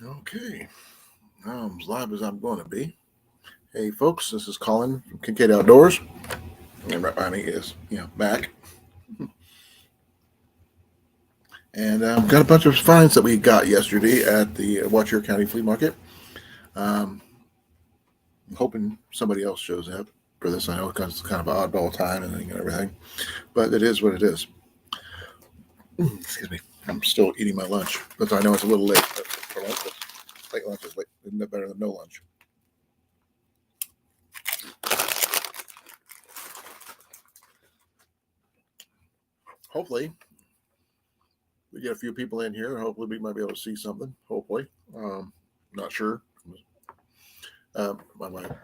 Okay, I'm as live as I'm going to be. Hey, folks, this is Colin from Kincaid Outdoors, and right behind me is Mac, and got a bunch of finds that we got yesterday at the Watcher County Flea Market. Um, I'm hoping somebody else shows up for this. I know it's kind of an oddball time and everything, but it is what it is. Excuse me, I'm still eating my lunch, but I know it's a little late. But for lunch, late lunch is late, isn't better than no lunch? Hopefully we get a few people in here. Hopefully, we might be able to see something. Hopefully, not sure. My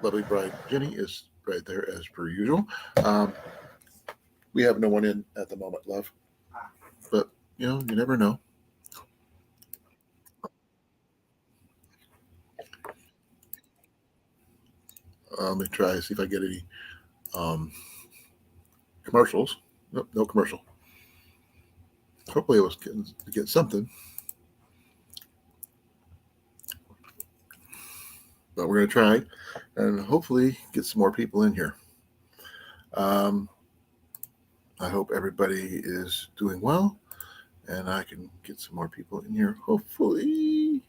lovely bride Jenny is right there as per usual. Um, we have no one in at the moment, love, but you never know. Let me try to see if I get any um, commercials. Nope, no commercial. Hopefully, it was get something, but we're gonna try and hopefully get some more people in here. Um, I hope everybody is doing well, and I can get some more people in here, hopefully.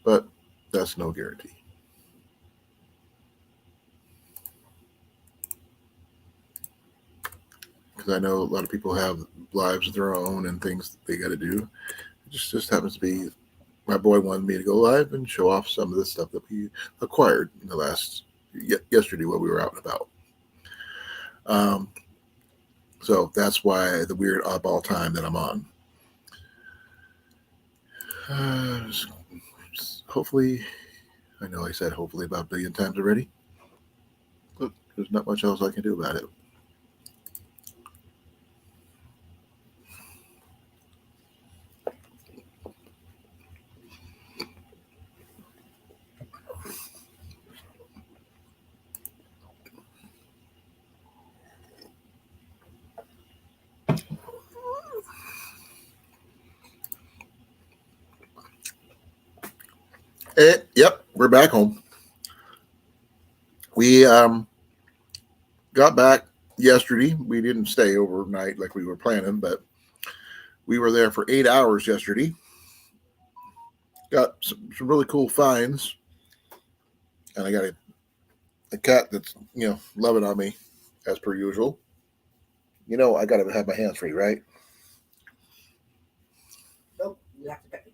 But that's no guarantee. Because I know a lot of people have lives of their own and things they got to do. It just happens to be my boy wanted me to go live and show off some of the stuff that we acquired in the last yesterday while we were out and about. Um, so that's why the weird oddball time that I'm on. Uh, hopefully, I know I said hopefully about a billion times already, but there's not much else I can do about it. Yep, we're back home. We got back yesterday. We didn't stay overnight like we were planning, but we were there for 8 hours yesterday. Got some really cool finds, and I got a cat that's loving on me as per usual. I got to have my hands free, right? Nope, you have to pet me.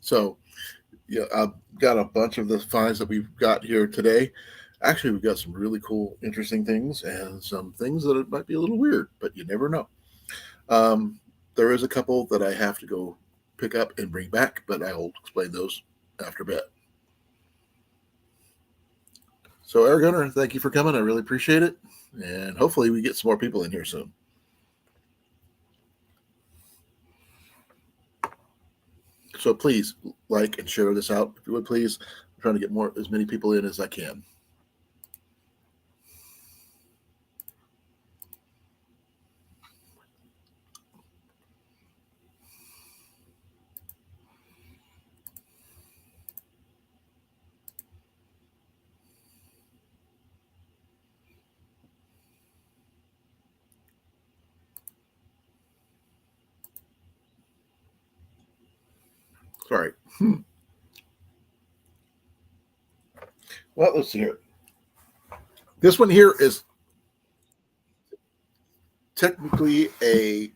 So yeah, I've got a bunch of the finds that we've got here today. Actually, we've got some really cool, interesting things, and some things that might be a little weird, but you never know. Um, there is a couple that I have to go pick up and bring back, but I'll explain those after bed. So, Air Gunner, thank you for coming. I really appreciate it. And hopefully, we get some more people in here soon. So, please like and share this out. If you would, please. I'm trying to get as many people in as I can. Sorry. Well, let's see here. This one here is technically a.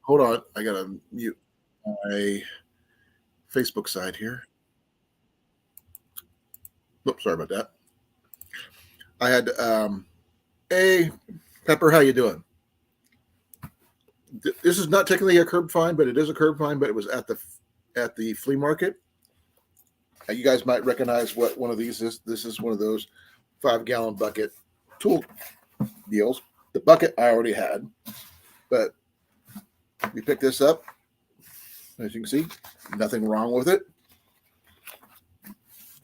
Hold on, I gotta mute my Facebook side here. Oops, sorry about that. I had hey Pepper, how you doing? This is not technically a curb find, but it is a curb find. But it was at the flea market. You guys might recognize what one of these is. This is one of those 5-gallon bucket tool deals. The bucket I already had, but we picked this up. As you can see, nothing wrong with it.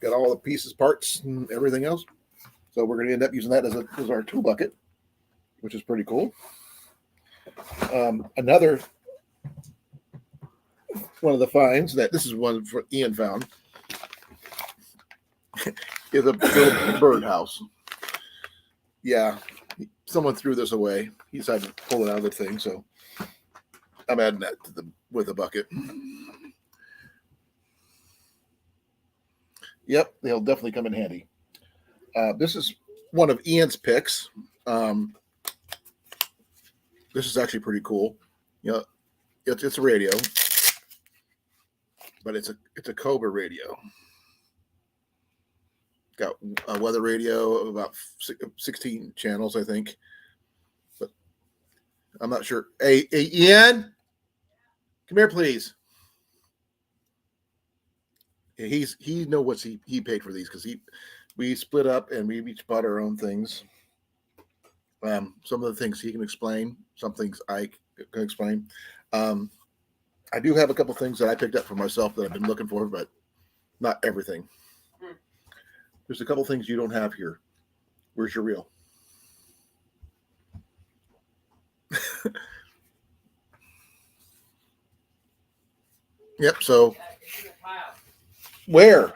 Got all the pieces, parts, and everything else. So we're going to end up using that as our tool bucket, which is pretty cool. Another one of the finds that this is one for Ian found is a little birdhouse. Yeah, someone threw this away. He decided to pull it out of the thing, so I'm adding that to with a bucket. Yep, they'll definitely come in handy. This is one of Ian's picks. This is actually pretty cool. You know, it's a radio, but it's a Cobra radio. Got a weather radio, about 16 channels, I think. But I'm not sure. Hey, Ian, come here, please. He know what he paid for these because we split up and we each bought our own things. Some of the things he can explain, some things I can explain. I do have a couple things that I picked up for myself that I've been looking for, but not everything. There's a couple things you don't have here. Where's your reel? Yep. So where?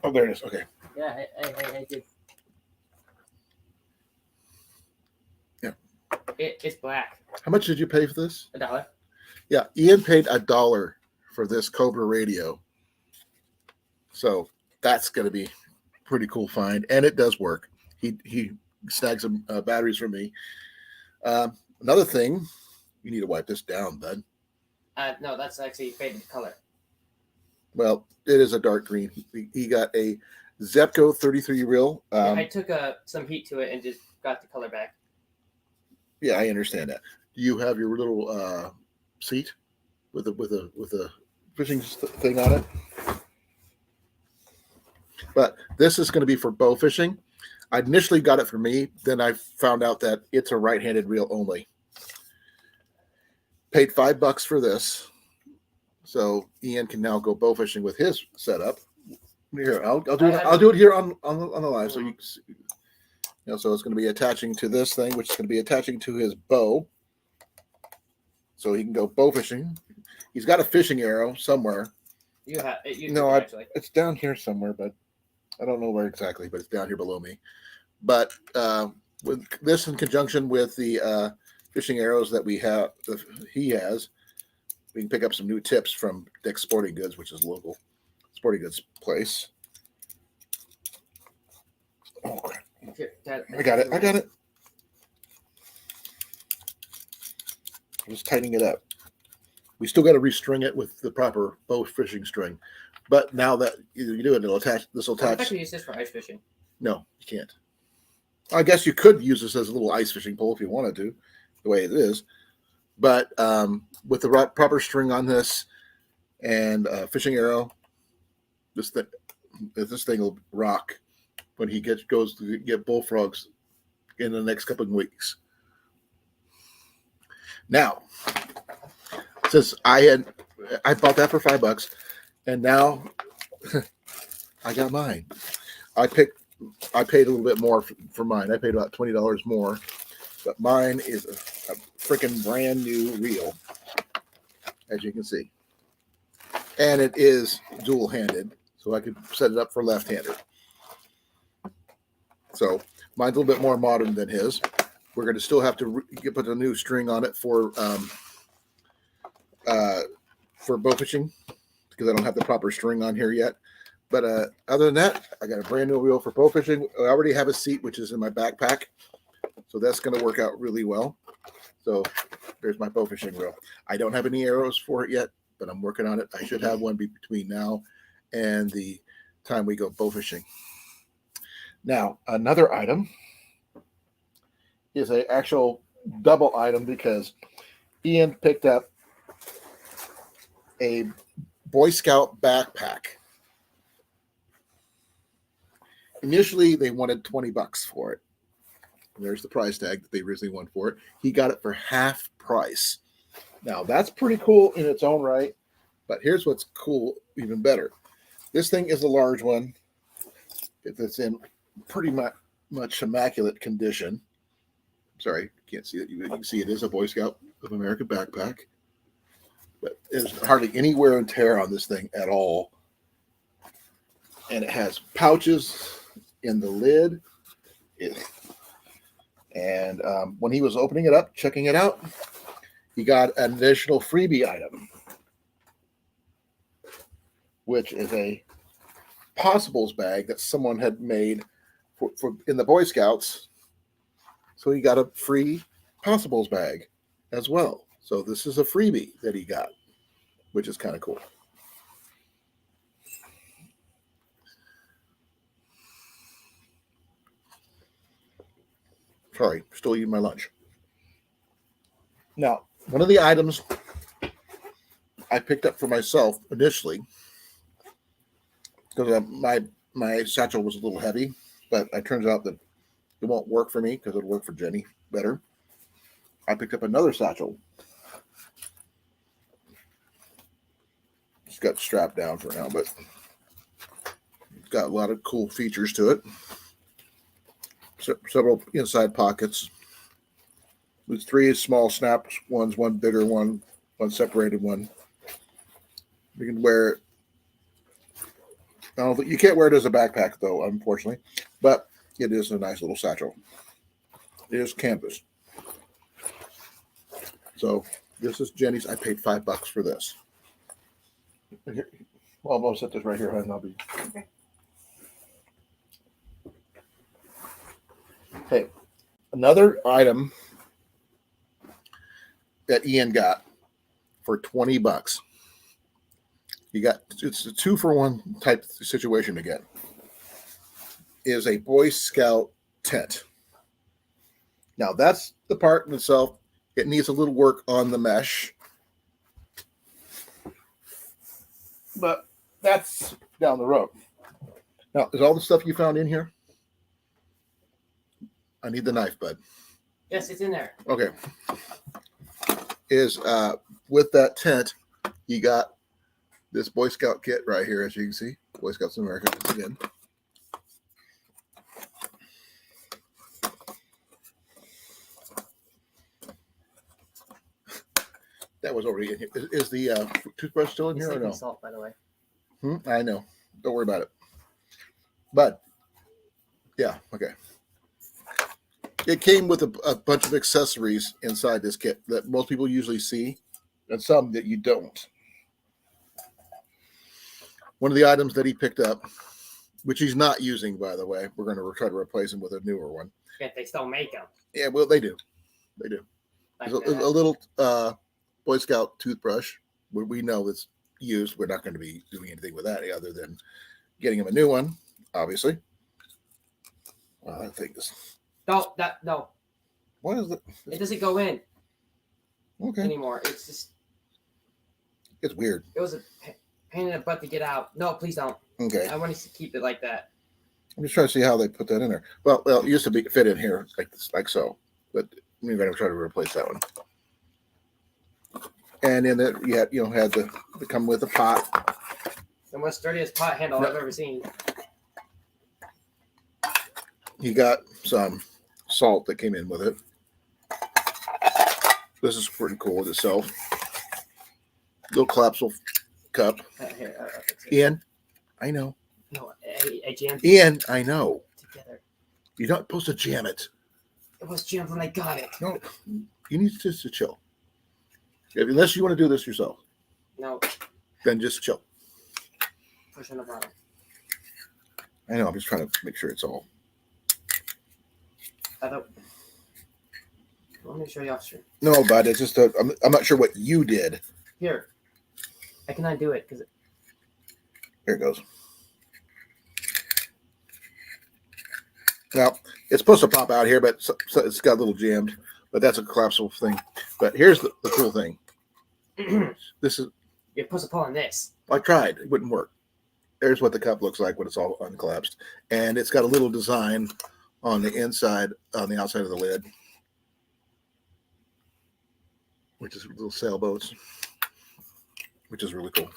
Oh, there it is. Okay. Yeah, I did. Yeah. It's black. How much did you pay for this? $1. Yeah, Ian paid $1 for this Cobra radio. So that's going to be pretty cool find, and it does work. He snagged some batteries from me. Another thing, you need to wipe this down, bud. No, that's actually faded color. Well, it is a dark green. He got a Zepco 33 reel. Yeah, I took some heat to it and just got the color back. Yeah, I understand that. Do you have your little seat with a fishing thing on it? But this is going to be for bow fishing. I initially got it for me. Then I found out that it's a right-handed reel only. Paid $5 for this. So Ian can now go bow fishing with his setup. Here, I'll do it. I'll do it here on the live, so you can see. You know, so it's going to be attaching to this thing, which is going to be attaching to his bow, so he can go bow fishing. He's got a fishing arrow somewhere. You have it. No, it's down here somewhere, but I don't know where exactly. But it's down here below me. But with this in conjunction with the fishing arrows that he has. We can pick up some new tips from Dick's Sporting Goods, which is a local sporting goods place. Oh, crap. I got it. I'm just tightening it up. We still got to restring it with the proper bow fishing string. But now that you do it, this will attach. I can use this for ice fishing. No, you can't. I guess you could use this as a little ice fishing pole if you wanted to, the way it is. But with the proper string on this and fishing arrow, this thing will rock when he goes to get bullfrogs in the next couple of weeks. Now, since I bought that for $5, and now I got mine. I paid a little bit more for mine. I paid about $20 more, but mine is a freaking brand new reel, as you can see, and it is dual-handed, so I could set it up for left-handed. So mine's a little bit more modern than his. We're going to still have to put a new string on it for bow fishing because I don't have the proper string on here yet. But other than that, I got a brand new reel for bow fishing. I already have a seat, which is in my backpack, so that's going to work out really well. So there's my bow fishing reel. I don't have any arrows for it yet, but I'm working on it. I should have one between now and the time we go bow fishing. Now, another item is an actual double item because Ian picked up a Boy Scout backpack. Initially, they wanted $20 for it. There's the price tag that they originally wanted for it. He got it for half price. Now, that's pretty cool in its own right, but here's what's cool, even better. This thing is a large one. It's in pretty much much immaculate condition. Sorry, you can't see it. You can see it is a Boy Scout of America backpack. But there's hardly any wear and tear on this thing at all. And it has pouches in the lid. And when he was opening it up, checking it out, he got an additional freebie item, which is a possibles bag that someone had made for in the Boy Scouts. So he got a free possibles bag as well. So this is a freebie that he got, which is kind of cool. Sorry, still eating my lunch. Now, one of the items I picked up for myself initially, because my satchel was a little heavy, but it turns out that it won't work for me because it'll work for Jenny better. I picked up another satchel. It's got strapped down for now, but it's got a lot of cool features to it. Several inside pockets. With 3 small snaps, one bigger one separated one. You can wear it. You can't wear it as a backpack though, unfortunately, but it is a nice little satchel. It is canvas. So this is Jenny's. I paid $5 for this. Well, I'll set this right here, and I'll be. Okay. Hey, another item that Ian got for $20. It's a 2-for-1 type situation again. Is a Boy Scout tent. Now that's the part in itself. It needs a little work on the mesh, but that's down the road. Now, is all the stuff you found in here? I need the knife, bud. Yes, it's in there. Okay. Is with that tent, you got this Boy Scout kit right here, as you can see. Boy Scouts of America again. That was already in here. Is the toothbrush still in here or no? Salt, by the way. I know. Don't worry about it. But yeah, okay. It came with a bunch of accessories inside this kit that most people usually see, and some that you don't. One of the items that he picked up, which he's not using, by the way, we're going to try to replace him with a newer one. Yeah, they still make them. Yeah, well, they do. They do. Like There's a little Boy Scout toothbrush. We know it's used. We're not going to be doing anything with that other than getting him a new one, obviously. I think this. No. What is it? It doesn't go in Okay. anymore. It's just. It's weird. It was a pain in the butt to get out. No, please don't. Okay. I want to keep it like that. I'm just trying to see how they put that in there. Well, it used to fit in here like this, like so, but we're going to try to replace that one. And in it, you had to come with a pot. The most sturdiest pot handle I've ever seen. You got some salt that came in with it. This is pretty cool in itself. Little collapsible cup. Here, Ian, I know. No, I jammed Ian, I know. together. You're not supposed to jam it. It was jammed when I got it. No, you need to chill. Unless you want to do this yourself, No, then just chill. push on the bottom. I know. I'm just trying to make sure it's all. Let me show you off stream. No, but it's just I'm not sure what you did. Here, I can undo it because. Here it goes. Now it's supposed to pop out here, but so it's got a little jammed. But that's a collapsible thing. But here's the cool thing. This is. You're supposed to pull on this. I tried. It wouldn't work. There's what the cup looks like when it's all uncollapsed, and it's got a little design on the inside, on the outside of the lid, which is little sailboats, which is really cool.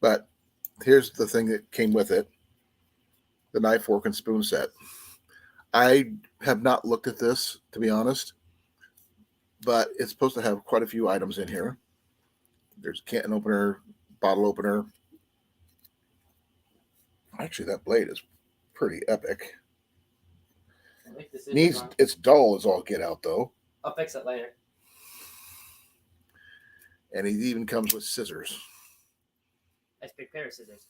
But here's the thing that came with it: the knife, fork, and spoon set. I have not looked at this, to be honest, but it's supposed to have quite a few items in here. There's a can opener, bottle opener. Actually, that blade is pretty epic. I like the scissors Needs on. it's dull as all get out though, I'll fix it later. and he even comes with scissors. Nice big pair of scissors.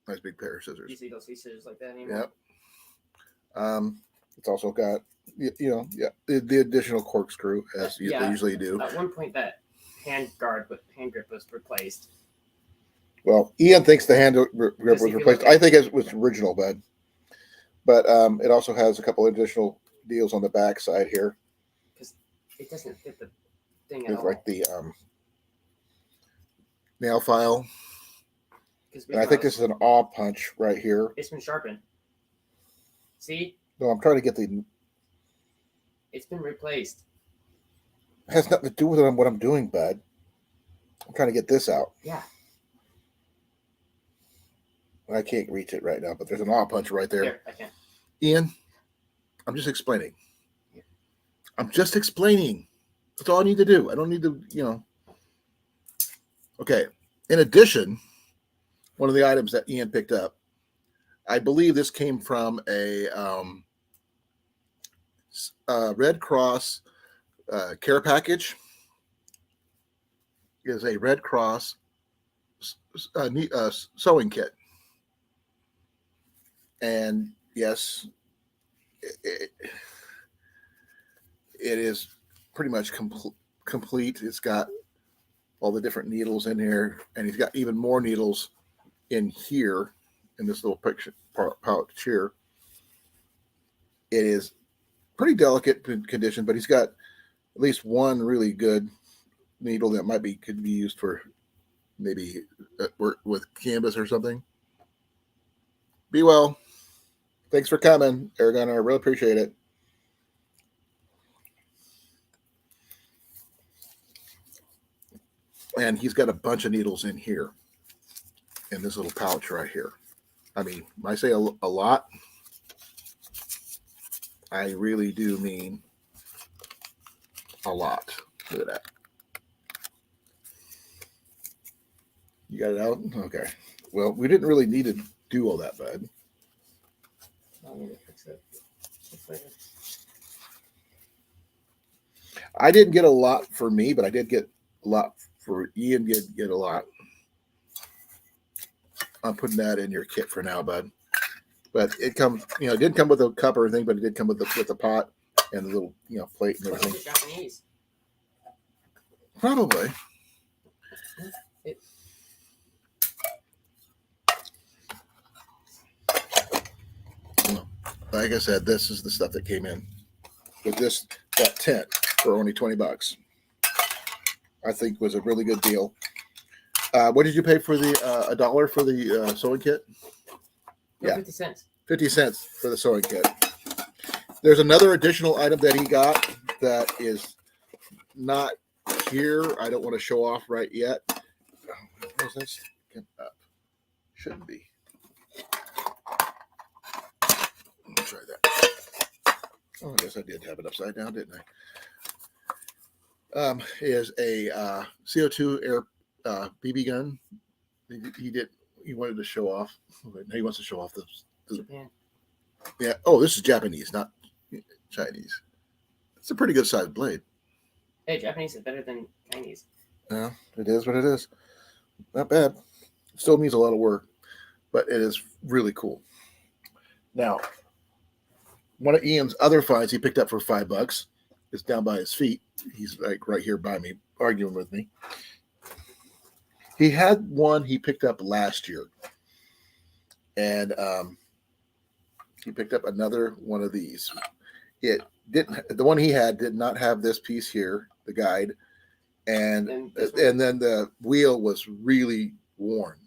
Nice big pair of scissors. Usually you don't see scissors like that anymore. Yep. It's also got the additional corkscrew as they usually do. At one point, that hand grip was replaced. Well, Ian thinks the hand grip was replaced. I think it was original, bud. But it also has a couple additional deals on the back side here. Because it doesn't fit the thing at It's all. like the nail file. And I think this is an awe punch right here. It's been sharpened. See? No, I'm trying to get the... It's been replaced. It has nothing to do with what I'm doing, bud. I'm trying to get this out. Yeah. I can't reach it right now, but there's an awe punch right there. Here, I can. Ian, I'm just explaining. I'm just explaining. That's all I need to do. I don't need to, Okay. In addition, one of the items that Ian picked up, I believe this came from a Red Cross care package. It is a Red Cross sewing kit. And yes, it is pretty much complete. It's got all the different needles in here, and he's got even more needles in here in this little picture pouch here. It is pretty delicate condition, but he's got at least one really good needle that could be used for maybe work with canvas or something. Be well. Thanks for coming, Aragon. I really appreciate it. And he's got a bunch of needles in here in this little pouch right here. I mean, when I say a lot, I really do mean a lot. Look at that. You got it out? Okay. Well, we didn't really need to do all that, bud. I need to fix it. I didn't get a lot for me, but I did get a lot for Ian. Get a lot. I'm putting that in your kit for now, bud. But it comes, it didn't come with a cup or anything, but it did come with the pot and the little, plate and everything. Japanese. Probably. Like I said, this is the stuff that came in with that tent for only $20. I think was a really good deal. What did you pay for the $1 for the sewing kit? No, 50 cents. 50 cents for the sewing kit. There's another additional item that he got that is not here. I don't want to show off right yet. Where's this? Up. Shouldn't be. Let me try that. Oh, I guess I did have it upside down, didn't I? Is a CO2 air BB gun. He wanted to show off. He wants to show off the Japan. Yeah. Oh, this is Japanese, not Chinese. It's a pretty good sized blade. Hey, Japanese is better than Chinese. Yeah, it is what it is. Not bad. Still needs a lot of work, but it is really cool. Now, one of Ian's other finds he picked up for $5 is down by his feet. He's like right here by me, arguing with me. He had one he picked up last year, and he picked up another one of these. The one he had did not have this piece here, the guide, and then the wheel was really worn.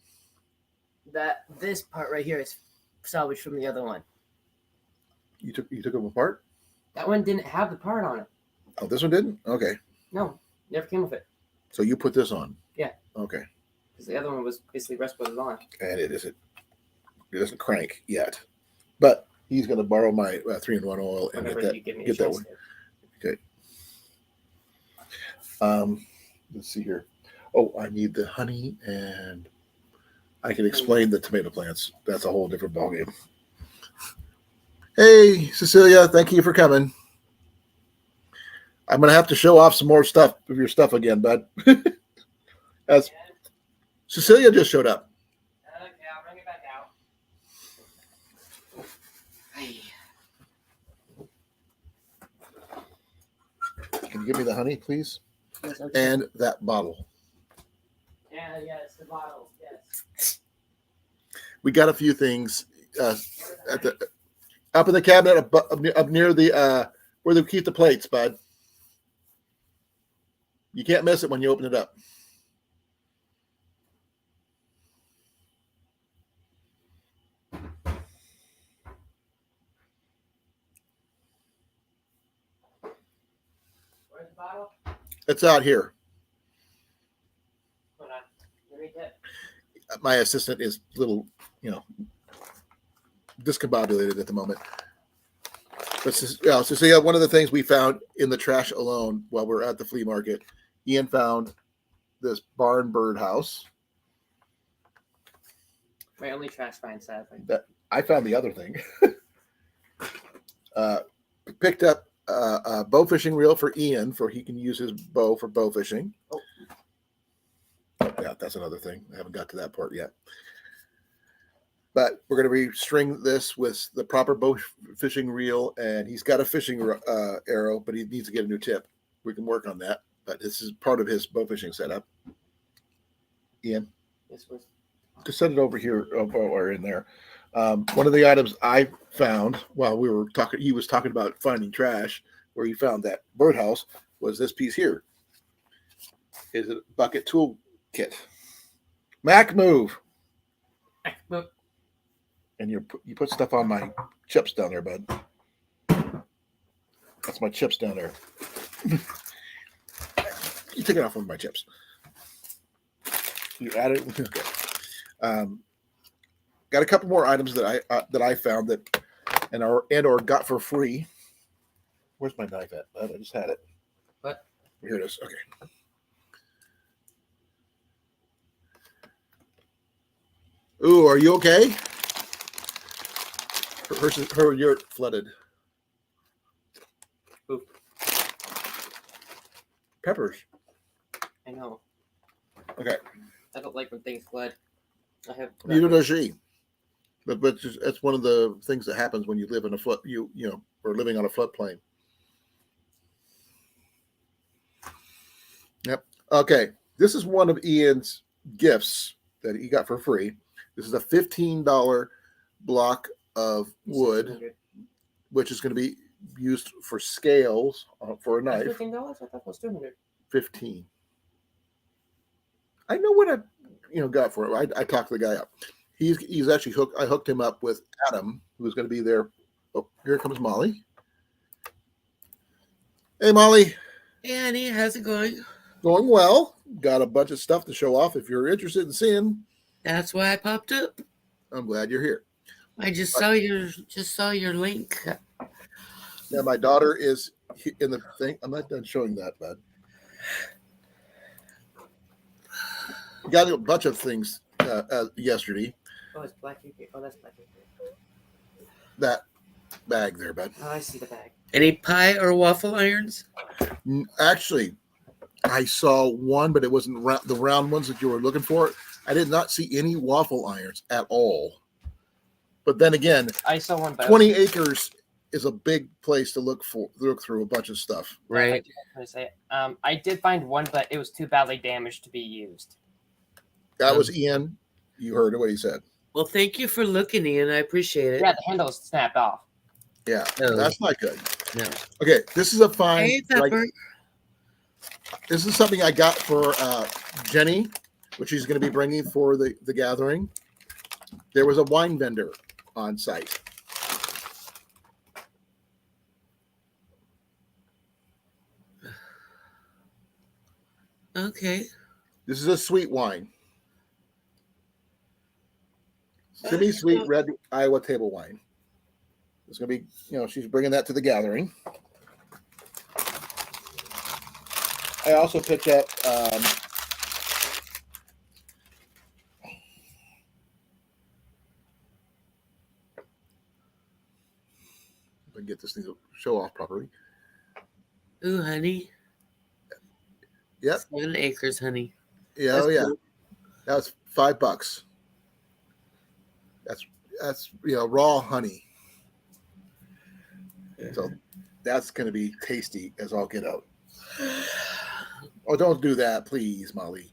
This part right here is salvaged from the other one. You took them apart? That one didn't have the part on it. Oh, this one didn't? Okay. No, never came with it. So you put this on? Yeah. Okay. Because the other one was basically rest was on. And it doesn't crank yet. But He's going to borrow my 3-in-1 oil and Whenever you give me a get that chance one. to. Okay. Let's see here. Oh, I need the honey, and I can explain the tomato plants. That's a whole different ballgame. Hey, Cecilia, thank you for coming. I'm going to have to show off some more stuff of your stuff again, bud. As Cecilia just showed up. Okay, I'll bring it back out. Can you give me the honey, please? Yes, okay. And that bottle. Yeah, yes, the bottle. Yes. We got a few things at the up in the cabinet up near the where they keep the plates, bud. You can't miss it when you open it up. Where's the bottle? It's out here. Hold on. Let me get. My assistant is a little, discombobulated at the moment. But Cecilia, one of the things we found in the trash alone while we're at the flea market, Ian found this barn bird house. My only trash find, sadly. That I found the other thing. Picked up a bow fishing reel for Ian, for he can use his bow for bow fishing. Oh, yeah, that's another thing. I haven't got to that part yet. But we're going to restring this with the proper bow fishing reel, and he's got a fishing arrow, but he needs to get a new tip. We can work on that, but this is part of his bow fishing setup. Ian, just set it over here or in there. One of the items I found while we were talking, he was talking about finding trash, where he found that birdhouse, was this piece here. Is a bucket tool kit. Mac move. And you put stuff on my chips down there, bud. That's my chips down there. You take it off one of my chips. You add it. Okay. Got a couple more items that I found or got for free. Where's my knife at? I just had it. What? Here it is. Okay. Ooh, are you okay? Her yurt flooded. Ooh. Peppers. I know. Okay. I don't like when things flood. Neither does she. But that's one of the things that happens when you live in a flood. Or living on a floodplain. Yep. Okay. This is one of Ian's gifts that he got for free. This is a $15 block of wood, which is going to be used for scales for a knife. $15? I thought it was $200. 15. I know what I got for it. I talked the guy up. He's actually hooked. I hooked him up with Adam, who's going to be there. Oh, here comes Molly. Hey, Molly. Hey, Annie, how's it going? Going well. Got a bunch of stuff to show off if you're interested in seeing. That's why I popped up. I'm glad you're here. I just saw your link. Now my daughter is in the thing. I'm not done showing that, bud. Got a bunch of things yesterday. Oh, it's black paper. Oh, that's black paper. That bag there, bud. Oh, I see the bag. Any pie or waffle irons? Actually, I saw one, but it wasn't the round ones that you were looking for. I did not see any waffle irons at all. But then again, I saw one. 20 acres is a big place to look through a bunch of stuff. Right. I did find one, but it was too badly damaged to be used. That was Ian. You heard what he said. Well, thank you for looking, Ian. I appreciate it. Yeah, the handle snapped off. Yeah, Oh. That's not good. No. Okay, this is a fine. Hey, Pepper. This is something I got for Jenny, which she's going to be bringing for the gathering. There was a wine vendor on site. Okay. This is a sweet wine. Semi-sweet red Iowa table wine. It's going to be, she's bringing that to the gathering. I also picked up if I can get this thing to show off properly. Ooh, honey. Yep. 7 acres, honey. Yeah, That's oh yeah. cool. That was $5. That's raw honey. So that's going to be tasty as all get out. Oh, don't do that, please, Molly.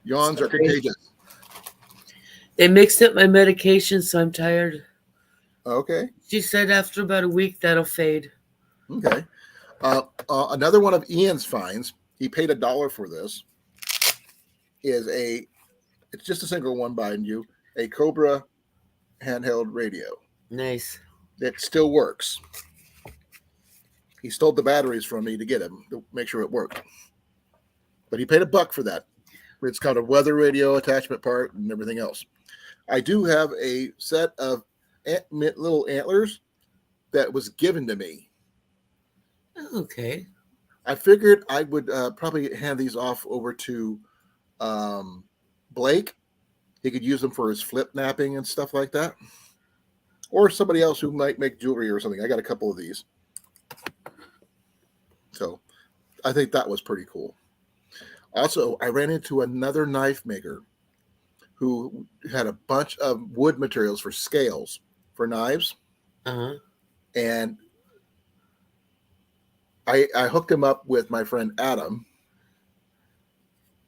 Yawns are contagious. They mixed up my medication, so I'm tired. Okay. She said after about a week that'll fade. Okay. Another one of Ian's finds, he paid $1 for this, it's just a single one, mind you, a Cobra handheld radio. Nice. It still works. He stole the batteries from me to get them to make sure it worked. But he paid $1 for that. It's got a weather radio attachment part and everything else. I do have a set of little antlers that was given to me. Okay. I figured I would probably hand these off over to Blake. He could use them for his flip napping and stuff like that. Or somebody else who might make jewelry or something. I got a couple of these. So I think that was pretty cool. Also, I ran into another knife maker who had a bunch of wood materials for scales for knives. Uh-huh. And I hooked him up with my friend Adam,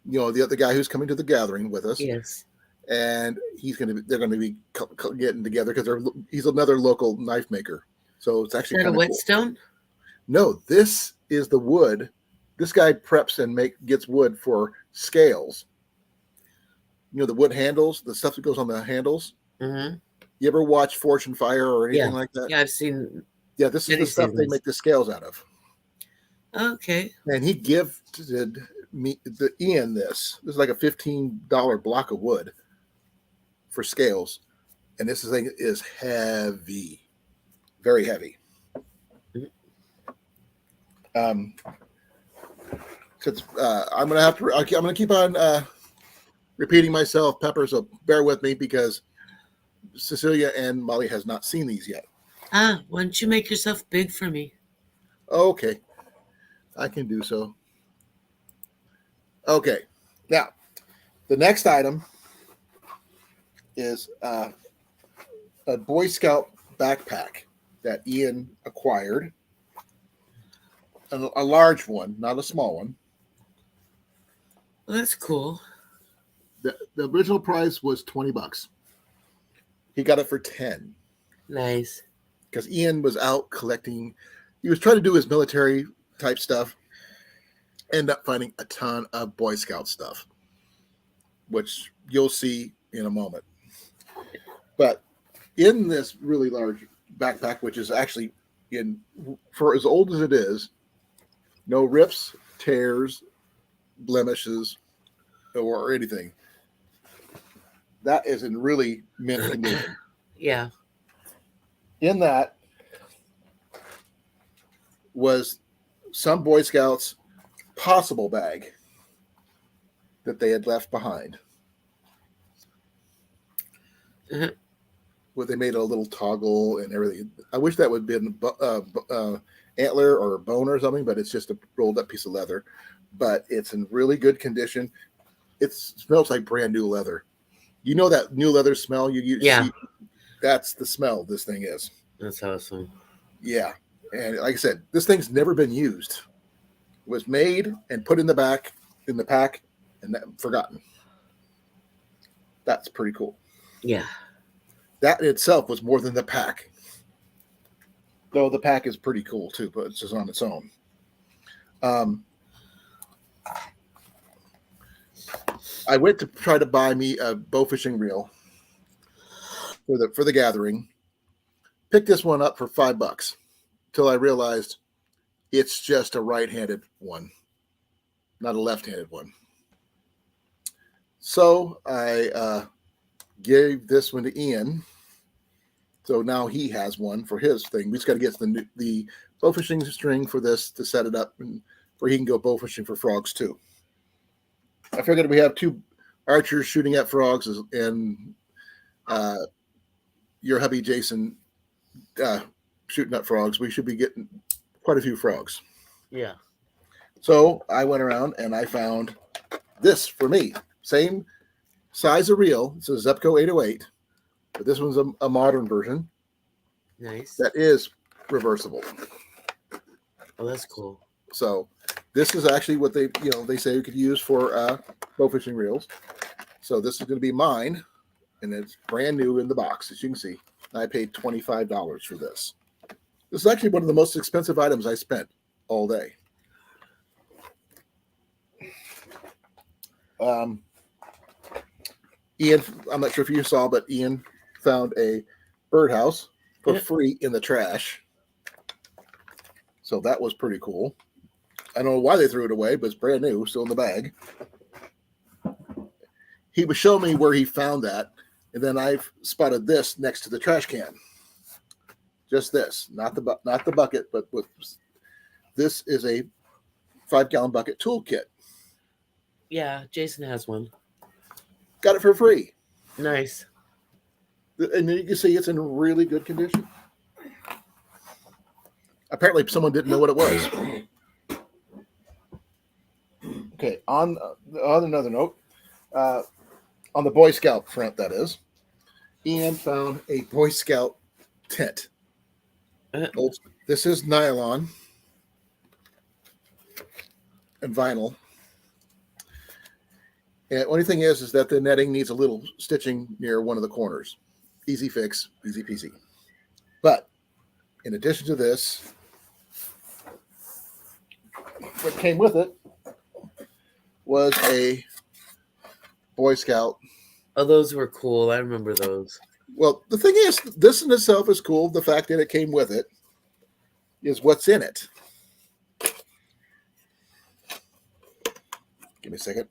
the other guy who's coming to the gathering with us. Yes. And they're going to be getting together because he's another local knife maker. So it's actually Is that a cool. whetstone? No, this is the wood. This guy preps and gets wood for scales. The wood handles, the stuff that goes on the handles. Mm-hmm. You ever watch Forge and Fire or anything like that? Yeah, I've seen. Yeah, this is the stuff they make the scales out of. Okay. And he gifted Ian this. This is like a $15 block of wood for scales. And this thing is heavy. Very heavy. Since I'm gonna keep on repeating myself, Pepper, so bear with me because Cecilia and Molly has not seen these yet. Why don't you make yourself big for me? Okay, I can do so. Okay, now the next item is a Boy Scout backpack that Ian acquired. A large one, not a small one. Well, that's cool. The original price was $20. He got it for 10 Nice. because Ian was out collecting. He was trying to do his military type stuff. End up finding a ton of Boy Scout stuff, which you'll see in a moment. But in this really large backpack, which is actually for as old as it is, no rips, tears, blemishes, or anything. That is in really mint condition. Yeah. In that was some Boy Scouts possible bag that they had left behind. Uh-huh. Where they made a little toggle and everything. I wish that would have been antler or bone or something, but it's just a rolled up piece of leather. But it's in really good condition. It smells like brand new leather. You know that new leather smell you Yeah. see? That's the smell this thing is. That's awesome. Yeah. And like I said, this thing's never been used. It was made and put in the pack, and forgotten. That's pretty cool. Yeah. That in itself was more than the pack. Though the pack is pretty cool too, but it's just on its own. I went to try to buy me a bow fishing reel for the gathering. Picked this one up for $5 till I realized it's just a right-handed one, not a left-handed one. So I gave this one to Ian, So now he has one for his thing. We just got to get the bow fishing string for this to set it up, and where he can go bow fishing for frogs too. I figured we have 2 archers shooting at frogs, and your hubby Jason shooting at frogs. We should be getting quite a few frogs. Yeah. So I went around and I found this for me. Same size of reel. It's a Zepco 808, but this one's a modern version Nice. that is reversible. Oh, that's cool. So this is actually what they say you could use for bow fishing reels. So this is going to be mine, and it's brand new in the box, as you can see. I paid $25 for this. This is actually one of the most expensive items I spent all day. Ian, I'm not sure if you saw, but Ian found a birdhouse for free in the trash. So that was pretty cool. I don't know why they threw it away, but it's brand new, still in the bag. He was showing me where he found that, and then I've spotted this next to the trash can. Just this, not the bucket, but this is a 5-gallon bucket toolkit. Yeah, Jason has one. Got it for free. Nice. And you can see it's in really good condition. Apparently, someone didn't know what it was. Okay, on another note, on the Boy Scout front, that is, Ian found a Boy Scout tent. This is nylon and vinyl. And the only thing is that the netting needs a little stitching near one of the corners. Easy fix, easy peasy. But in addition to this, what came with it was a Boy Scout. Oh, those were cool. I remember those. Well, the thing is, this in itself is cool. The fact that it came with it is what's in it. Give me a second.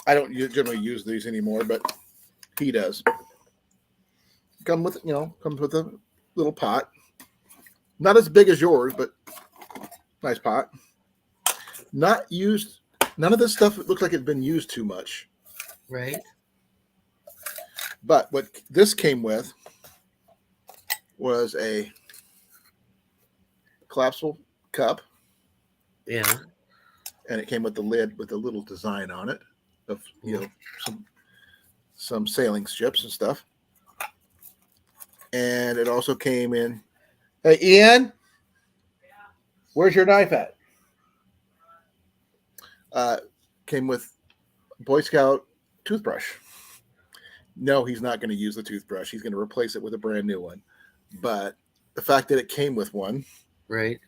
I don't generally use these anymore, but he does. Comes with a little pot. Not as big as yours, but nice pot. Not used. None of this stuff looks like it's been used too much. Right. But what this came with was a collapsible cup. Yeah. And it came with the lid with a little design on it of some sailing ships and stuff. And it also came in. Hey, Ian, where's your knife at? Came with Boy Scout toothbrush. No, he's not going to use the toothbrush. He's going to replace it with a brand new one. But the fact that it came with one. Right.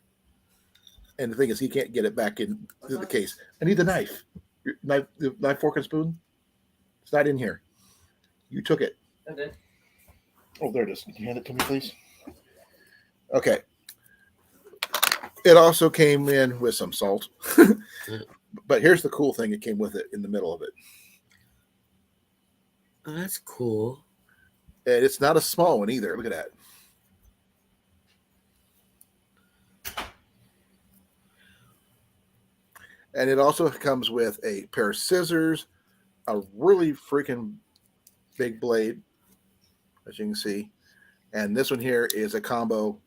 And the thing is, he can't get it back into the case. I need the knife. The knife, fork, and spoon. It's not in here. You took it. Okay. Oh, there it is. Can you hand it to me, please? Okay. It also came in with some salt. But here's the cool thing. It came with it in the middle of it. Oh, that's cool. And it's not a small one either. Look at that. And it also comes with a pair of scissors, a really freaking big blade, as you can see. And this one here is a combo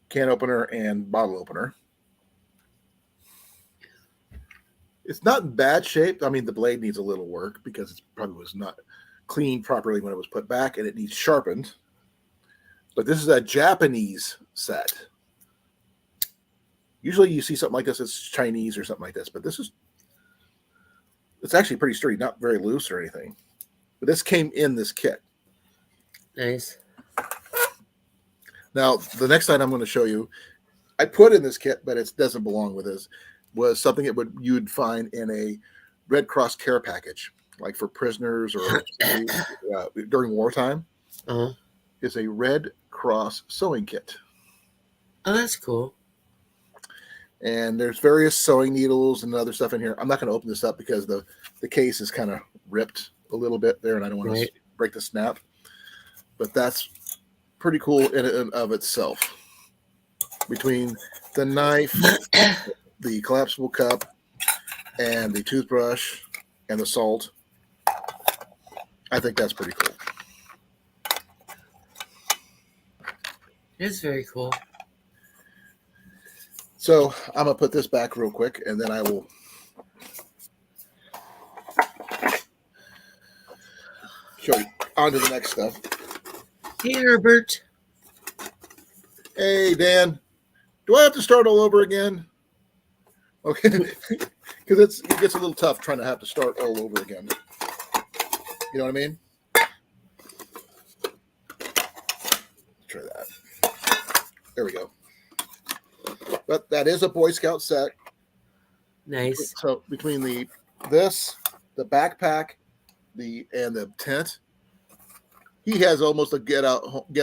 can opener and bottle opener. It's not in bad shape. I mean, the blade needs a little work because it probably was not cleaned properly when it was put back, and it needs sharpened. But this is a Japanese set. Usually you see something like this, it's Chinese or something like this, but it's actually pretty sturdy, not very loose or anything. But this came in this kit. Nice. Now, the next item I'm going to show you, I put in this kit, but it doesn't belong with this, was something that you would find in a Red Cross care package, like for prisoners or during wartime. Uh-huh. It's a Red Cross sewing kit. Oh, that's cool. And there's various sewing needles and other stuff in here. I'm not going to open this up because the case is kind of ripped a little bit there, and I don't want to break the snap. But that's pretty cool in and of itself. Between the knife, the collapsible cup, and the toothbrush, and the salt, I think that's pretty cool. It's very cool. So I'm going to put this back real quick, and then I will show you on to the next stuff. Hey, Herbert. Hey, Dan. Do I have to start all over again? Okay. Because it gets a little tough trying to have to start all over again. You know what I mean? Let's try that. There we go. But that is a Boy Scout set. Nice. So between the backpack, and the tent, he has almost a get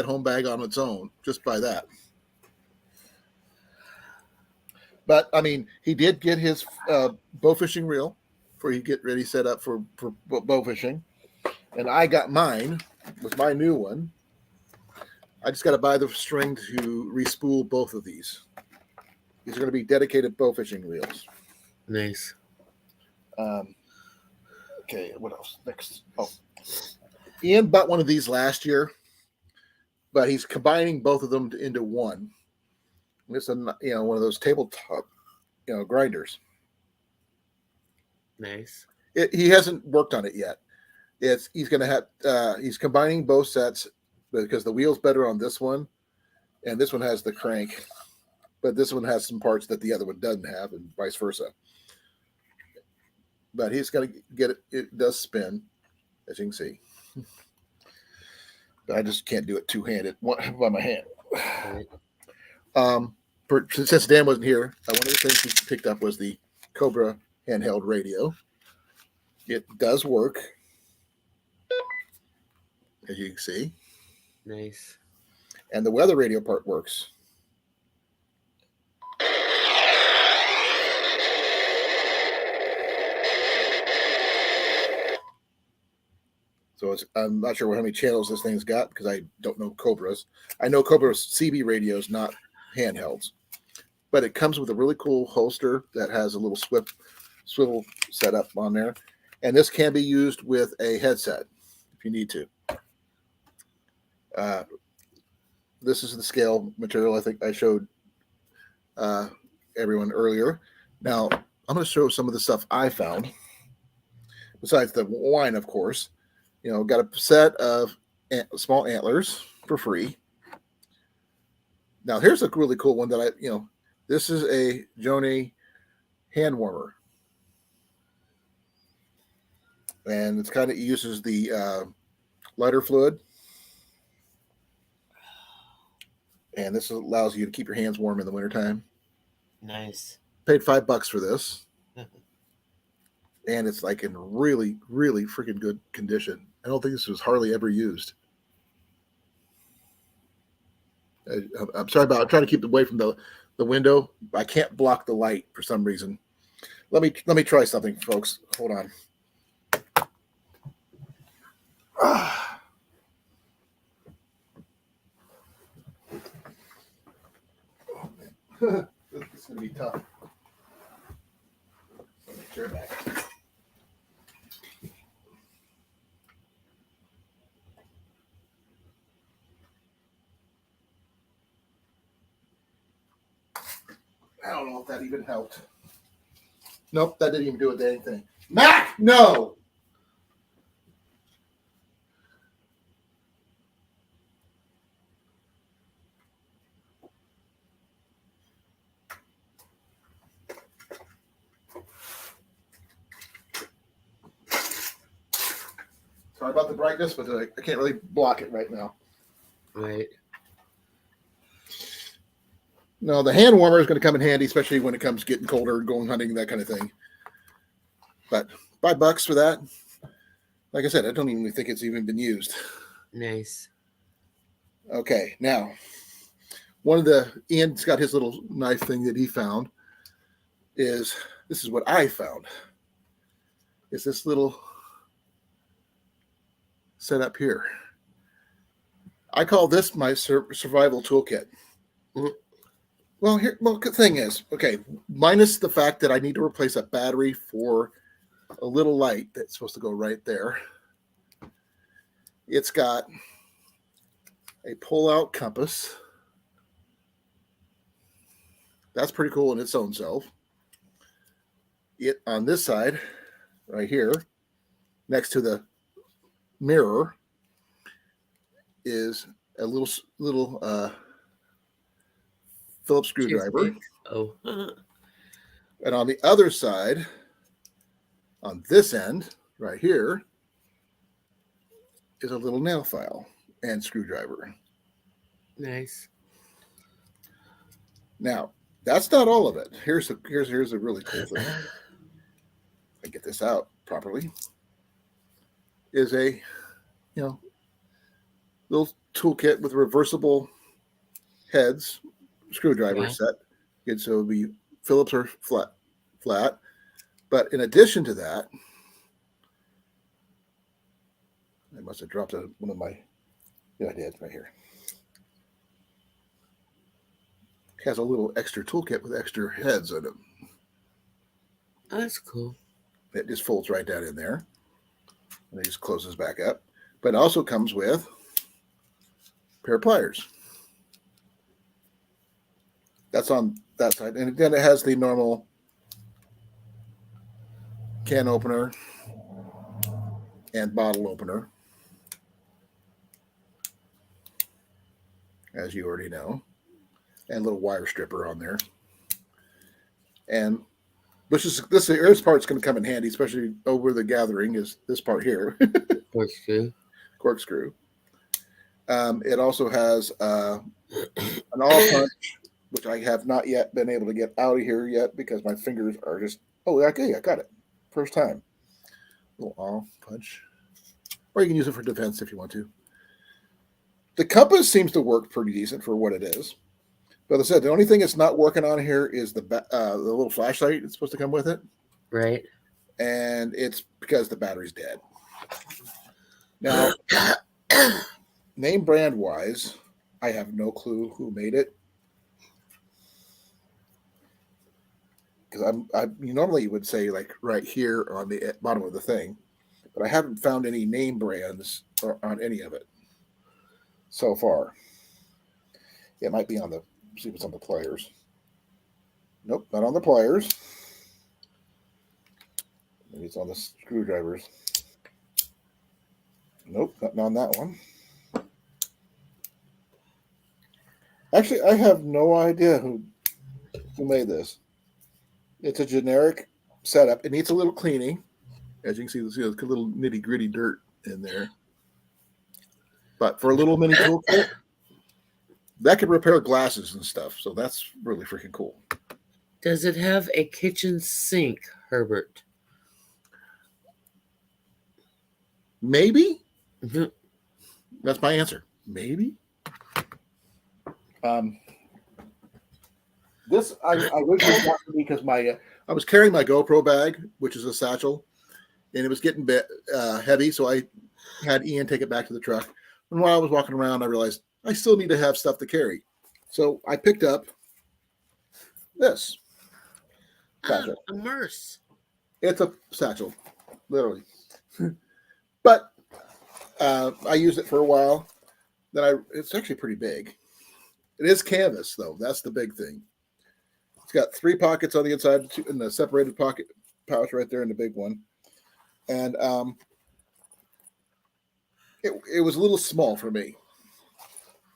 home bag on its own just by that. But I mean, he did get his bow fishing reel for he get ready set up for bow fishing, and I got mine with my new one. I just got to buy the string to respool both of these. These are going to be dedicated bow fishing reels. Nice. Okay, what else? Next. Oh, Ian bought one of these last year, but he's combining both of them into one. It's one of those tabletop, grinders. Nice. He hasn't worked on it yet. He's going to have. He's combining both sets because the wheel's better on this one, and this one has the crank, but this one has some parts that the other one doesn't have, and vice versa. But he's going to get it. It does spin, as you can see. But I just can't do it two-handed by my hand. Since Dan wasn't here, one of the things he picked up was the Cobra handheld radio. It does work, as you can see. Nice. And the weather radio part works. So I'm not sure how many channels this thing's got because I don't know Cobra's. I know Cobra's CB radios, not handhelds. But it comes with a really cool holster that has a little swivel set up on there. And this can be used with a headset if you need to. This is the scale material I think I showed everyone earlier. Now, I'm going to show some of the stuff I found. Besides the wine, of course. Got a set of small antlers for free. Now, here's a really cool one that this is a Joni hand warmer. And it's kind of uses the lighter fluid. And this allows you to keep your hands warm in the wintertime. Nice. Paid $5 for this. And it's like in really, really freaking good condition. I don't think this was hardly ever used. I'm sorry about it. I'm trying to keep it away from the window. I can't block the light for some reason. Let me try something, folks. Hold on. This is going to be tough. Let me turn back. I don't know if that even helped. Nope, that didn't even do a dang thing. Mac, no! Sorry about the brightness, but I can't really block it right now. Right. No, the hand warmer is going to come in handy, especially when it comes getting colder, going hunting, that kind of thing. But $5 for that. Like I said, I don't even think it's even been used. Nice. Okay, now Ian's got his little knife thing that he found. is this is what I found. Is this little setup here. I call this my survival toolkit. Well, the thing is, okay, minus the fact that I need to replace a battery for a little light that's supposed to go right there. It's got a pull-out compass. That's pretty cool in its own self. It on this side, right here, next to the mirror, is a little Phillips screwdriver. Oh. And on the other side, on this end, right here, is a little nail file and screwdriver. Nice. Now, that's not all of it. Here's a really cool thing. I get this out properly. Is a little toolkit with reversible heads, screwdriver set. And so it'll be Phillips or flat. But in addition to that, I must have dropped one of my. Yeah, I did right here. It has a little extra toolkit with extra heads on it. Oh, that's cool. It just folds right down in there. And it just closes back up. But it also comes with a pair of pliers. That's on that side. And then it has the normal can opener and bottle opener, as you already know, and a little wire stripper on there. And this part's going to come in handy, especially over the gathering, is this part here. Corkscrew. It also has an all punch, which I have not yet been able to get out of here yet because my fingers are just, okay, I got it. First time. Little all punch. Or you can use it for defense if you want to. The compass seems to work pretty decent for what it is. But as I said, the only thing it's not working on here is the little flashlight it's supposed to come with it. Right. And it's because the battery's dead. Now, name brand wise, I have no clue who made it. Because you normally would say like right here on the bottom of the thing, but I haven't found any name brands on any of it so far. It might be on the, see if it's on the pliers. Nope, not on the pliers. Maybe it's on the screwdrivers. Nope, not on that one. Actually, I have no idea who made this. It's a generic setup. It needs a little cleaning. As you can see, there's a little nitty-gritty dirt in there. But for a little mini toolkit, that could repair glasses and stuff. So that's really freaking cool. Does it have a kitchen sink, Herbert? Maybe. Mm-hmm. That's my answer. Maybe. This I originally got because I was carrying my GoPro bag, which is a satchel, and it was getting heavy, so I had Ian take it back to the truck. And while I was walking around, I realized I still need to have stuff to carry, so I picked up this satchel. A Merce. It's a satchel, literally. But I used it for a while. Then it's actually pretty big. It is canvas, though. That's the big thing. It's got 3 pockets on the inside and the separated pocket pouch right there in the big one. And it was a little small for me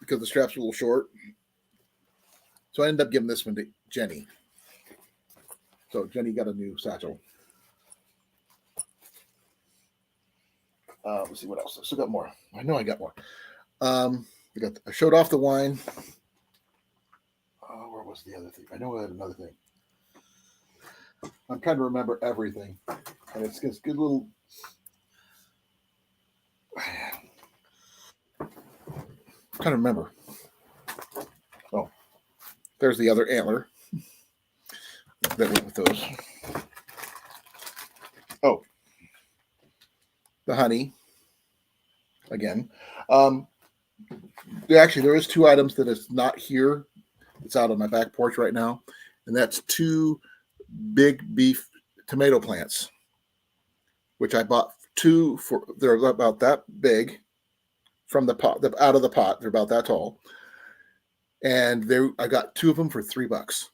because the straps were a little short. So I ended up giving this one to Jenny. So Jenny got a new satchel. Let's see what else. I still got more. I know I got more. I showed off the wine. Where was the other thing? I know I had another thing. I'm trying to remember everything. And it's good little. I'm trying to remember. Oh, there's the other antler. that went with those. Oh, the honey. Again, there is 2 items that is not here. It's out on my back porch right now, and that's 2 big beef tomato plants, which I bought 2 for. They're about that big from the pot, out of the pot. They're about that tall, and I got 2 of them for $3.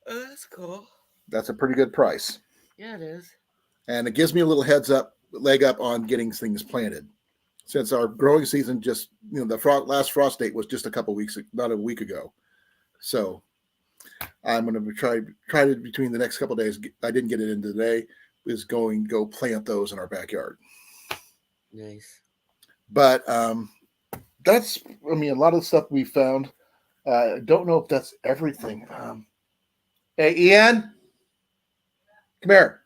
Oh, that's cool. That's a pretty good price, Yeah, it is. and it gives me a little leg up on getting things planted. Since our growing season the last frost date was just a couple weeks, not a week ago. So I'm going to try to, between the next couple of days, I didn't get it in today, is go plant those in our backyard. Nice. But that's, a lot of the stuff we found. I don't know if that's everything. Hey, Ian, come here.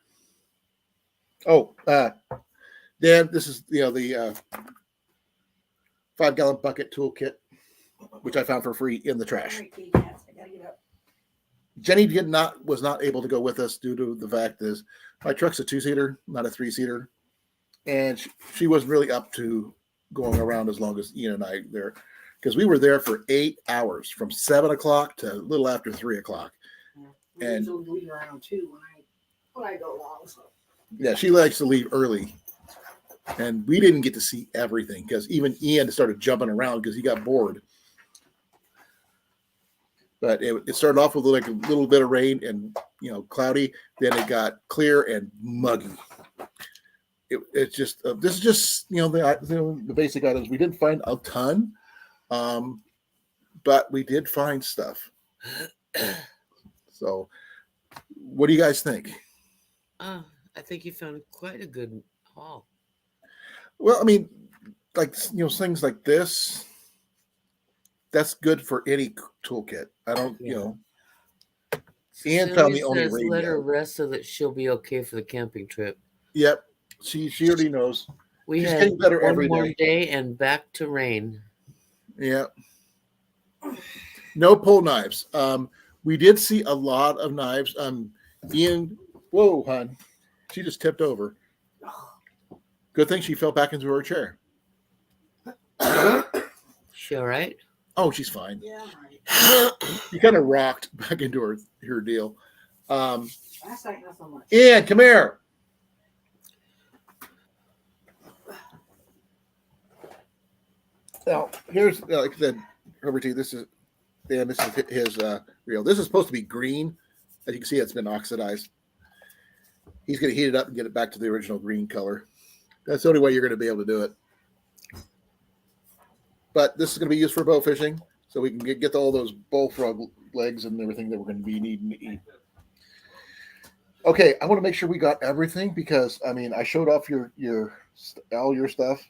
Oh, Dan, this is the 5-gallon bucket toolkit, which I found for free in the trash. Jenny was not able to go with us due to the fact that my truck's a 2-seater, not a 3-seater, and she wasn't really up to going around as long as Ian and I there, because we were there for 8 hours from 7 o'clock to a little after 3 o'clock. And leave around 2 when I go along. So. Yeah, she likes to leave early. And we didn't get to see everything because even Ian started jumping around because he got bored. But it started off with like a little bit of rain and cloudy. Then it got clear and muggy. It's just this is just the basic items. We didn't find a ton, but we did find stuff. So, what do you guys think? I think you found quite a good haul. Well, things like this, that's good for any toolkit. I don't, Ian found the only radio. Let her rest so that she'll be okay for the camping trip. Yep, she already knows. She's had getting better every more day and back to rain. Yeah. No pull knives. We did see a lot of knives. Ian, whoa, hon, she just tipped over. Good thing she fell back into her chair. She all right? Oh, she's fine. Yeah, right. She kind of rocked back into her deal. Last night, not so much. Ian, come here. Now, here's like I said, over to you. This is his reel. This is supposed to be green. As you can see, it's been oxidized. He's going to heat it up and get it back to the original green color. That's the only way you're going to be able to do it. But this is going to be used for bow fishing, so we can get all those bullfrog legs and everything that we're going to be needing to eat. Okay, I want to make sure we got everything because I showed off all your stuff,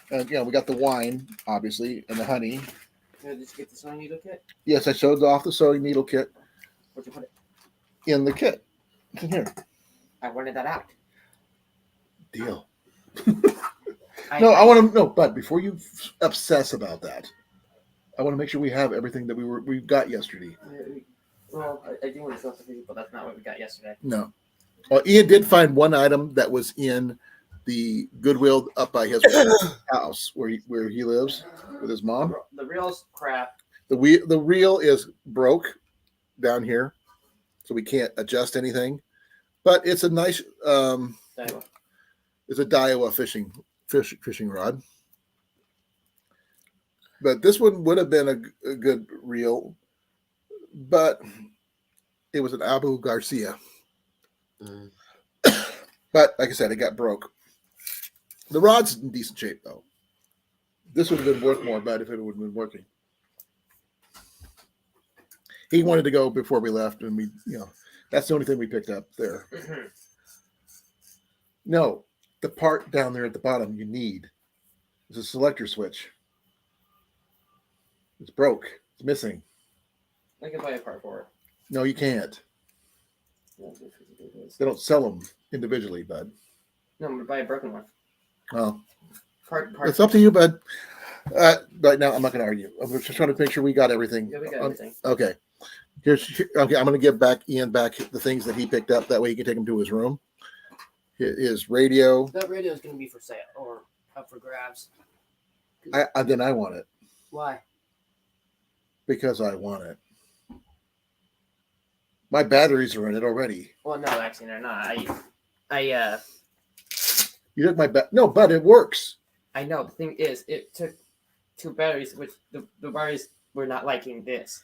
and we got the wine obviously and the honey. Did you get the sewing needle kit? Yes, I showed off the sewing needle kit. Where'd you put it? In the kit. It's in here. I rented that out. Deal. I want to know, but before you obsess about that, I want to make sure we have everything that we got yesterday. Well, I do want to sell to people, but that's not what we got yesterday. No. Well, Ian did find one item that was in the Goodwill up by his house where he lives with his mom. The reel's crap. The reel is broke down here, so we can't adjust anything. But it's a nice it's a Daiwa fishing rod. But this one would have been a good reel, but it was an Abu Garcia. Mm. But like I said, it got broke. The rod's in decent shape though. This would have been worth more, but if it would have been working. He wanted to go before we left, and that's the only thing we picked up there. No, the part down there at the bottom you need is a selector switch. It's broke. It's missing. I can buy a part for it. No, you can't. They don't sell them individually, bud. No, I'm gonna buy a broken one. Oh, Part. it's up to you, bud. Right now, I'm not going to argue. I'm just trying to make sure we got everything. Yeah, we got everything. Okay. Okay, I'm going to give Ian back the things that he picked up. That way he can take them to his room. His radio. That radio is going to be for sale or up for grabs. Then I want it Why? because I want it. My batteries are in it already. Well, no, actually, they're not. I You took my no, but it works. I know. The thing is, it took 2 batteries, which the batteries were not liking this,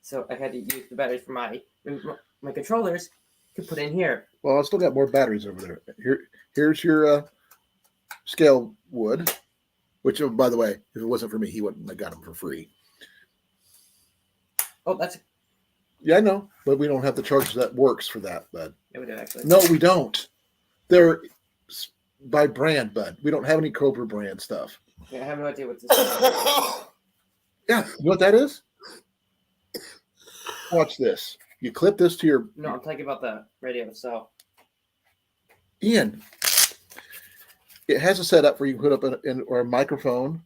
so I had to use the batteries for my controllers to put in here. Well, I still got more batteries over there. Here's your scale wood, which, by the way, if it wasn't for me, he wouldn't have got them for free. Oh, that's Yeah, I know, but we don't have the charge that works for that, bud. yeah, we did actually. No, we don't. They're by brand, bud. We don't have any Cobra brand stuff. Yeah, I have no idea what this is. Yeah, you know what that is? Watch this. You clip this to your No, I'm talking about the radio itself. Ian. It has a setup where you can put up or a microphone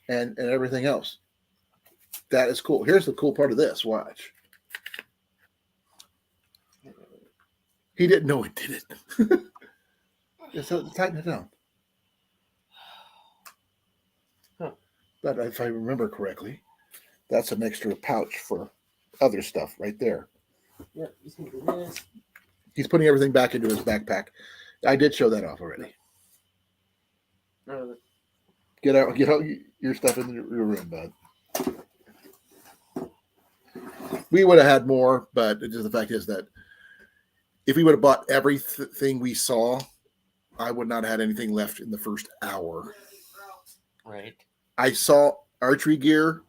and everything else. That is cool. Here's the cool part of this. Watch. He didn't know it did it. Yeah, so tighten it down. Huh. But if I remember correctly, that's an extra pouch for other stuff right there. Yep, he's gonna do this. He's putting everything back into his backpack. I did show that off already. Get out your stuff in your room, bud. We would have had more, but just the fact is that if we would have bought everything we saw, I would not have had anything left in the first hour. Right. I saw archery gear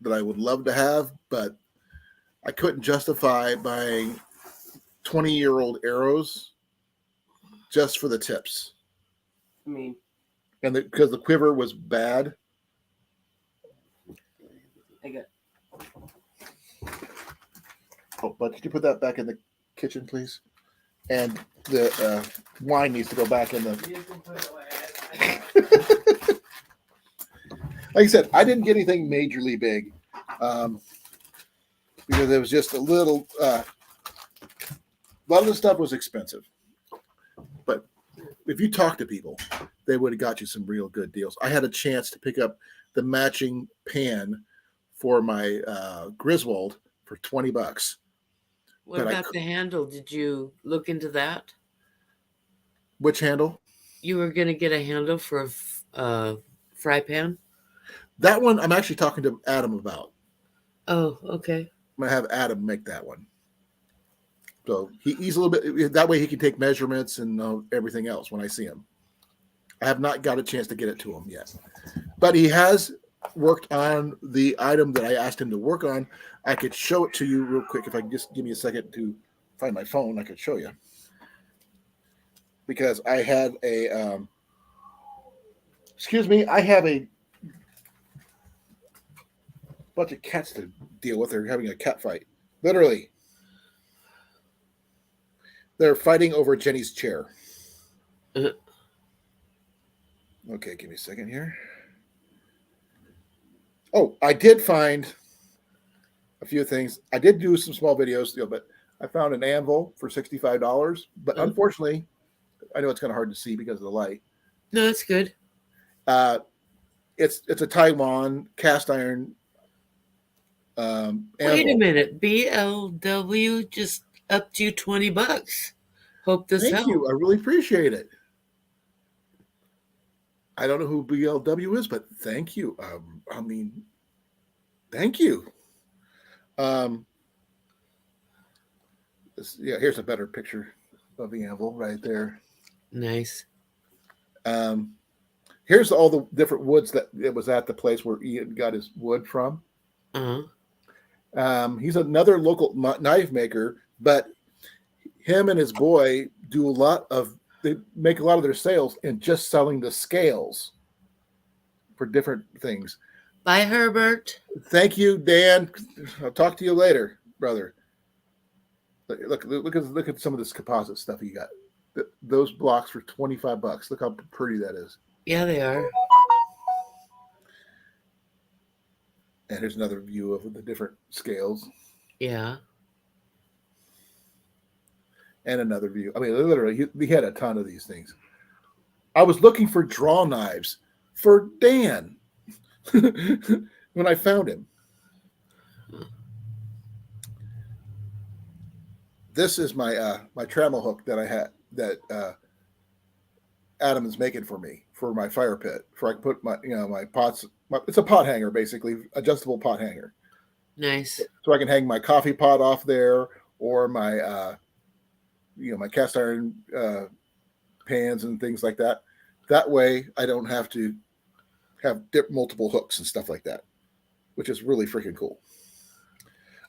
that I would love to have, but I couldn't justify buying 20-year-old arrows just for the tips. I mean, And because the quiver was bad. I got. Oh, but could you put that back in the kitchen, please? And the wine needs to go back in the. Like I said, I didn't get anything majorly big because it was just a little. A lot of the stuff was expensive, but if you talk to people, they would have got you some real good deals. I had a chance to pick up the matching pan for my Griswold for $20. What about the handle? Did you look into that? Which handle? You were going to get a handle for a fry pan? That one I'm actually talking to Adam about. Oh, okay. I'm going to have Adam make that one. So he's a little bit, that way he can take measurements and everything else when I see him. I have not got a chance to get it to him yet. But he has worked on the item that I asked him to work on. I could show it to you real quick. If I can just give me a second to find my phone, I could show you. Because I had a, I have a bunch of cats to deal with. They're having a cat fight. Literally. They're fighting over Jenny's chair. Okay, give me a second here. Oh, I did find a few things. I did do some small videos, but I found an anvil for $65. But unfortunately, I know it's kind of hard to see because of the light. No, that's good. It's a Taiwan cast iron anvil. Wait a minute. BLW just upped you $20. Hope this Thank helps. you. I really appreciate it. I don't know who BLW is, but thank you. Thank you. Here's a better picture of the anvil right there. Nice. Here's all the different woods that it was at the place where Ian got his wood from. Uh-huh. He's another local knife maker, but him and his boy they make a lot of their sales in just selling the scales for different things. Bye, Herbert. Thank you, Dan. I'll talk to you later, brother. Look at some of this composite stuff you got. Those blocks for $25. Look how pretty that is. Yeah, they are. And here's another view of the different scales. Yeah. And another view. I mean, literally, he had a ton of these things. I was looking for draw knives for Dan when I found him. This is my my trammel hook that I had that Adam is making for me for my fire pit. For I can put my pots. It's a pot hanger, basically, adjustable pot hanger. Nice. So I can hang my coffee pot off there, or my my cast iron pans and things like that. That way, I don't have to have multiple hooks and stuff like that, which is really freaking cool.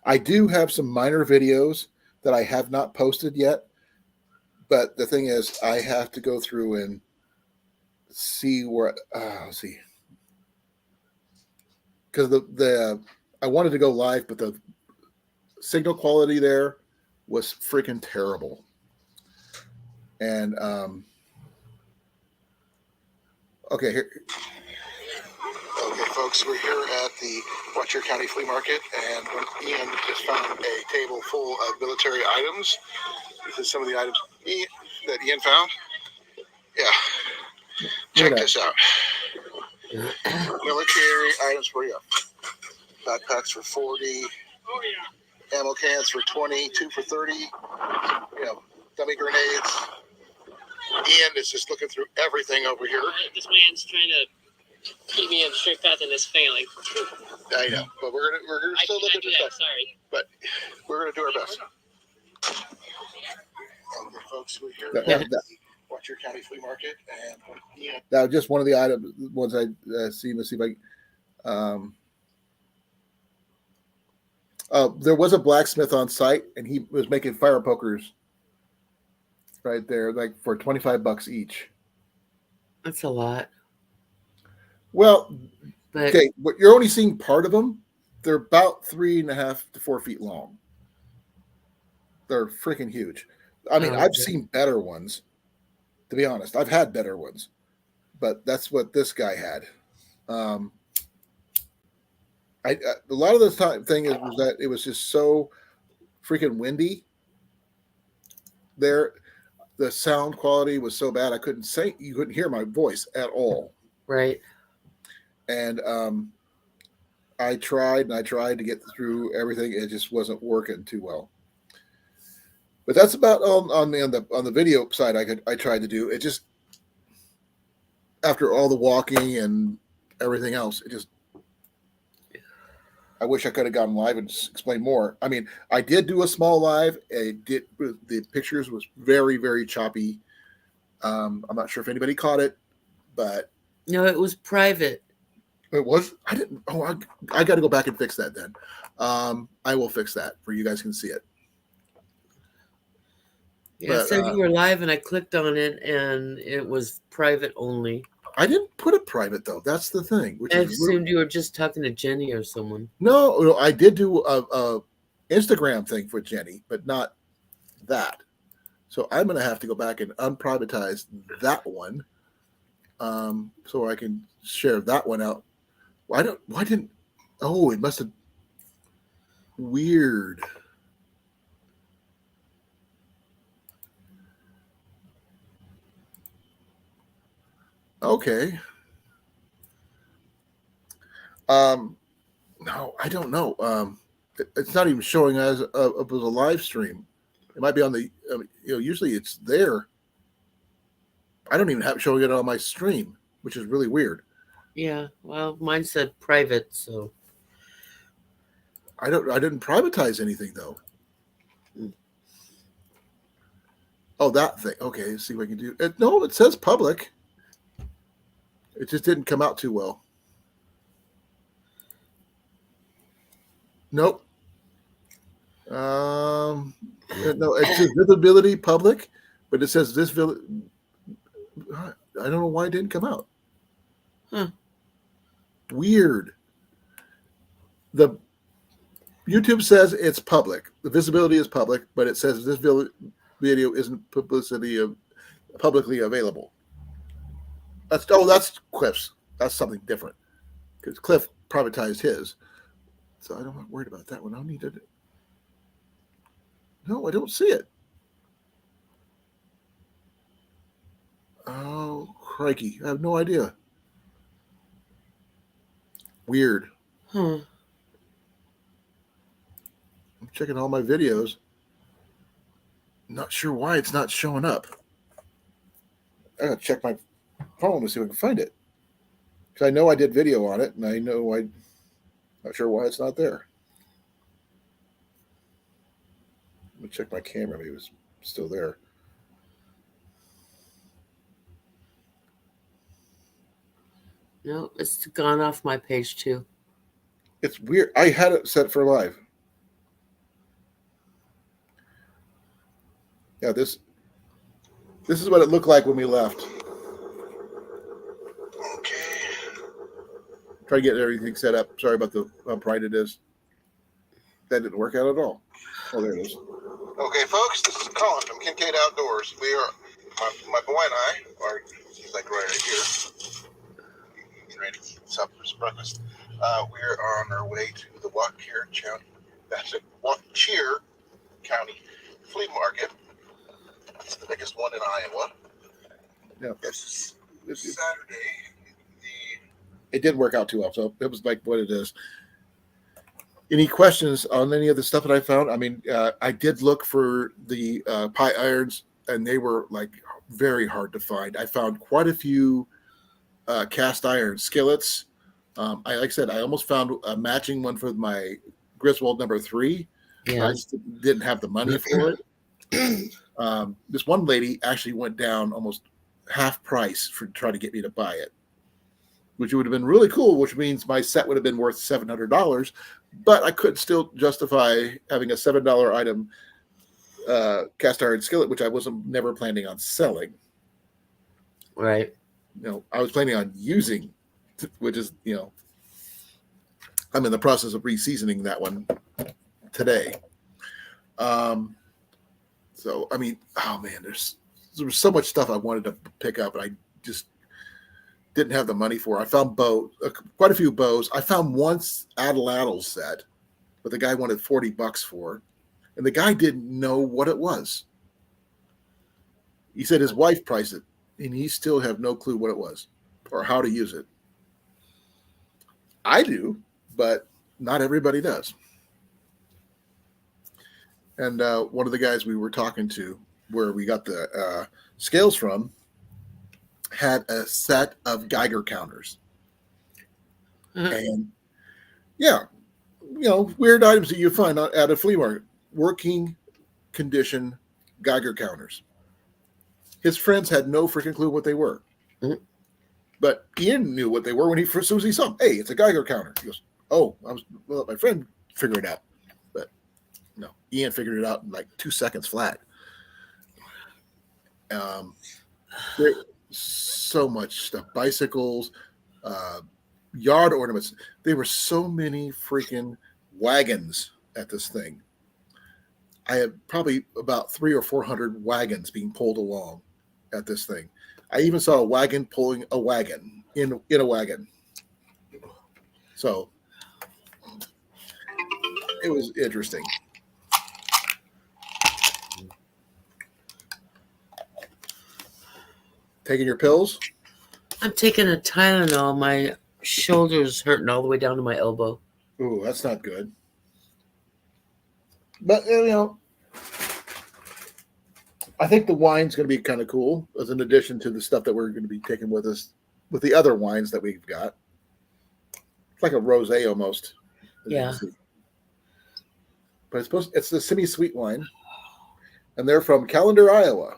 I do have some minor videos that I have not posted yet, but the thing is, I have to go through and see where. Let's see, because the I wanted to go live, but the signal quality there was freaking terrible. And okay, here. Okay, folks, we're here at the Cheer County Flea Market, and Ian just found a table full of military items. This is some of the items that Ian found. Yeah, check this out. Military items for you. Backpacks for 40. Ammo cans for 20. 2 for 30. Dummy grenades. Ian is just looking through everything over here. This man's trying to keep me on the straight path and it's failing. I know, but we're gonna still look at this stuff. Sorry. But we're gonna do our best. Okay, folks, we're here Yeah. at the Cheer County Flea Market, and that was just one of the ones I see. Let's see if I. There was a blacksmith on site, and he was making fire pokers right there, like for $25 each. That's a lot. Well, But okay, but you're only seeing part of them. They're about 3.5 to 4 feet long. They're freaking huge. I mean, I've seen better ones. To be honest, I've had better ones, but that's what this guy had. A lot of the thing was that it was just so freaking windy. There, the sound quality was so bad you couldn't hear my voice at all. right. And I tried to get through everything. It just wasn't working too well. But that's about all on the video side I tried to do. It just, after all the walking and everything else, I wish I could have gone live and explained more. I mean, I did do a small live. The pictures was very, very choppy. I'm not sure if anybody caught it, but No, it was private. it was. I didn't. Oh, I got to go back and fix that then. I will fix that for you guys can see it. Yeah, it But, said you were live, and I clicked on it, and it was private only. I didn't put it private though. That's the thing. Which I is assumed you were just talking to Jenny or someone. no. I did do a Instagram thing for Jenny, but not that. So I'm going to have to go back and unprivatize that one, so I can share that one out. Why didn't? Oh, it must have. Weird. Okay. No, I don't know. It's not even showing as it was a live stream. It might be on the. Usually it's there. I don't even have it showing it on my stream, which is really weird. Yeah, well, mine said private, so I didn't privatize anything though. Oh, that thing. Okay, let's see what I can do. No, it says public. It just didn't come out too well. Nope. No, it says visibility public, but it says this village. I don't know why it didn't come out. Huh. Weird. The YouTube says it's public. The visibility is public, but it says this video isn't publicly available. That's Cliff's. That's something different because Cliff privatized his. So I'm not worried about that one. I'll need it. No, I don't see it. Oh, crikey. I have no idea. Weird. Huh. I'm checking all my videos. Not sure why it's not showing up. I gotta check my phone to see if I can find it. Because I know I did video on it, and I know I'm not sure why it's not there. Let me check my camera. Maybe it was still there. No, it's gone off my page too. It's weird. I had it set for live. Yeah, this is what it looked like when we left. Okay. Try to get everything set up. Sorry about how bright it is. That didn't work out at all. Oh, there it is. Okay, folks, this is Colan from Kincaid Outdoors. We are, my boy and I are, he's like right here, getting ready to eat supper for breakfast. We're on our way to the Cheer County Flea Market. It's the biggest one in Iowa. Yeah, this is Saturday. It didn't work out too well, so it was like what it is. Any questions on any of the stuff that I found? I mean, I did look for the pie irons, and they were like very hard to find. I found quite a few cast iron skillets. Like I said, I almost found a matching one for my Griswold number 3. Yeah. I just didn't have the money for it. This one lady actually went down almost half price for trying to get me to buy it, which would have been really cool, which means my set would have been worth $700, but I could still justify having a $7 item cast iron skillet, which I wasn't never planning on selling. Right. I was planning on using, which is, I'm in the process of reseasoning that one today. So, I mean, oh man, there was so much stuff I wanted to pick up, and I just didn't have the money for it. I found quite a few bows. I found one Atlatl set, but the guy wanted $40 for, and the guy didn't know what it was. He said his wife priced it, and he still have no clue what it was or how to use it. I do, but not everybody does. And one of the guys we were talking to, where we got the scales from, had a set of Geiger counters. And yeah, weird items that you find at a flea market. Working condition Geiger counters. His friends had no freaking clue what they were. Mm-hmm. But Ian knew what they were as soon as he saw them. Hey, it's a Geiger counter. He goes, oh, my friend figured it out. But no, Ian figured it out in like 2 seconds flat. So much stuff. Bicycles, yard ornaments. There were so many freaking wagons at this thing. I had probably about 300 or 400 wagons being pulled along at this thing. I even saw a wagon pulling a wagon in a wagon. So it was interesting. Taking your pills? I'm taking a Tylenol. My shoulder's hurting all the way down to my elbow. Ooh, that's not good. But, I think the wine's going to be kind of cool as an addition to the stuff that we're going to be taking with us with the other wines that we've got. It's like a rosé almost. Yeah. But it's the semi-sweet wine. And they're from Callender, Iowa.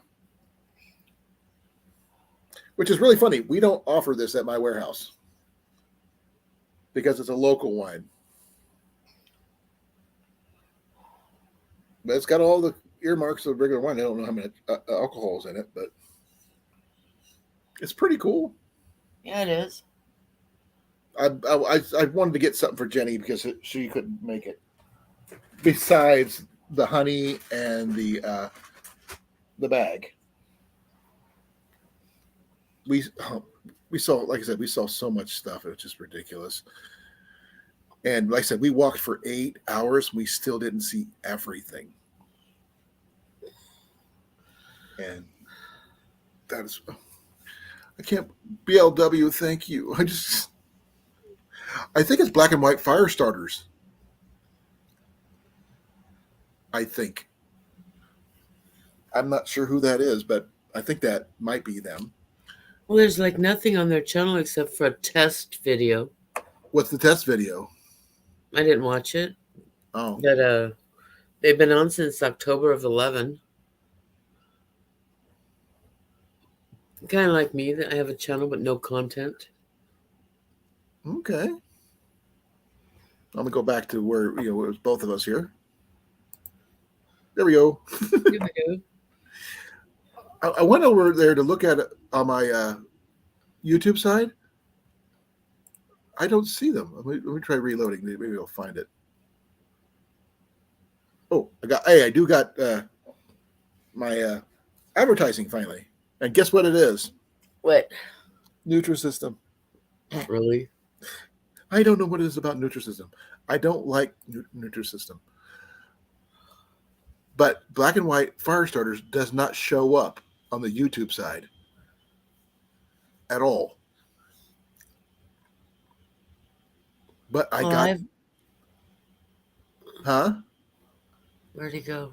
Which is really funny. We don't offer this at my warehouse because it's a local wine. But it's got all the earmarks of regular wine. I don't know how many alcohol is in it, but it's pretty cool. Yeah, it is. I wanted to get something for Jenny because she couldn't make it. Besides the honey and the bag, we saw, like I said, we saw so much stuff. It was just ridiculous. And like I said, we walked for 8 hours. We still didn't see everything. And that is, I can't, BLW, thank you. I think it's black and white fire starters. I think. I'm not sure who that is, but I think that might be them. Well, there's like nothing on their channel except for a test video. What's the test video? I didn't watch it, Oh, but they've been on since October of 11. Kind of like me, that I have a channel but no content. okay. I'm gonna go back to where it was both of us here. There we go. Here we go. I went over there to look at it on my YouTube side. I don't see them. Let me try reloading. Maybe I'll find it. Oh, I do got my advertising finally. And guess what it is? What? Nutrisystem. Really? I don't know what it is about Nutrisystem. I don't like Nutrisystem. But black and white fire starters does not show up on the YouTube side at all. But I got, huh? Where'd he go?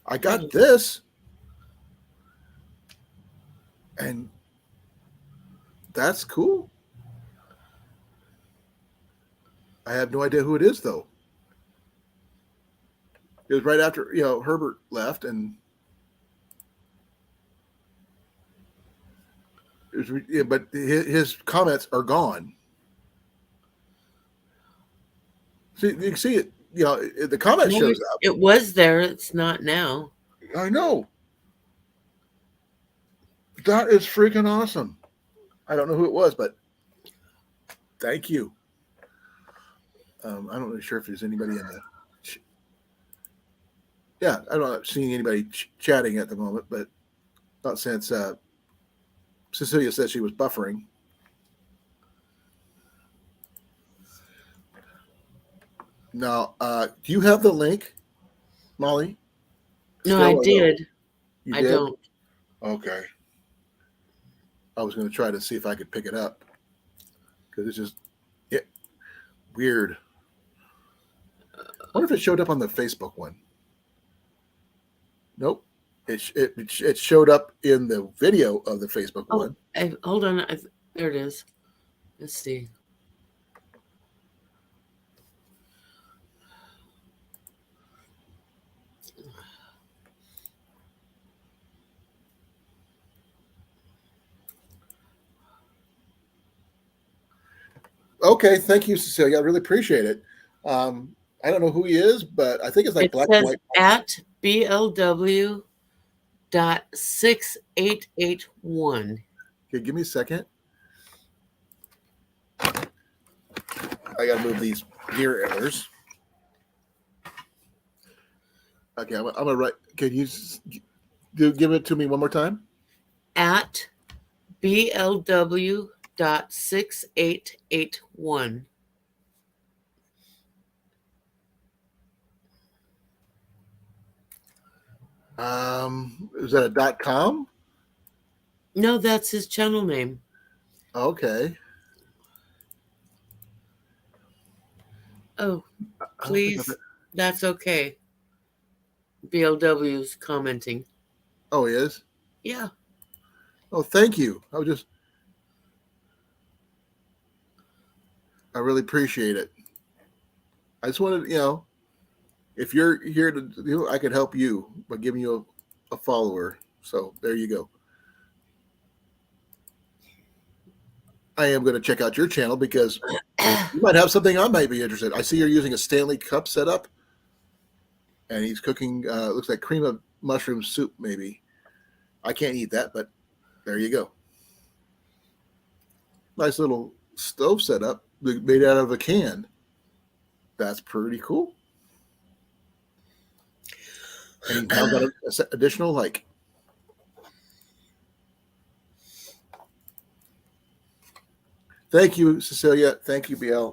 I got this, and that's cool. I have no idea who it is, though. It was right after Herbert left, and it was, yeah, but his comments are gone. See, you can see it. The comment shows up. It was there. It's not now. I know. That is freaking awesome. I don't know who it was, but thank you. I'm not really sure if there's anybody in the. Yeah, I'm not seeing anybody chatting at the moment, but not since Cecilia said she was buffering. Now, do you have the link, Molly? No, Still I or did. You I did? don't. Okay. I was going to try to see if I could pick it up because it's just weird. I wonder if it showed up on the Facebook one. Nope. It showed up in the video of the Facebook one. Hold on. There it is. Let's see. Okay, thank you, Cecilia. I really appreciate it. I don't know who he is, but I think it's like It black and says white. at BLW.6881. Okay, give me a second. I got to move these gear errors. Okay, I'm gonna write. Can you give it to me one more time? At BLW.6881. Is that a .com? No, that's his channel name. Okay. Oh, I don't think please. I've- That's okay. BLW's commenting. Oh, he is. Yeah. Oh, thank you. I really appreciate it. I just wanted, if you're here to, I could help you by giving you a follower. So there you go. I am going to check out your channel because you might have something I might be interested in. I see you're using a Stanley Cup setup, and he's cooking, looks like cream of mushroom soup, maybe. I can't eat that, but there you go. Nice little stove setup made out of a can. That's pretty cool. And he's now got an additional, Thank you, Cecilia. Thank you, BL.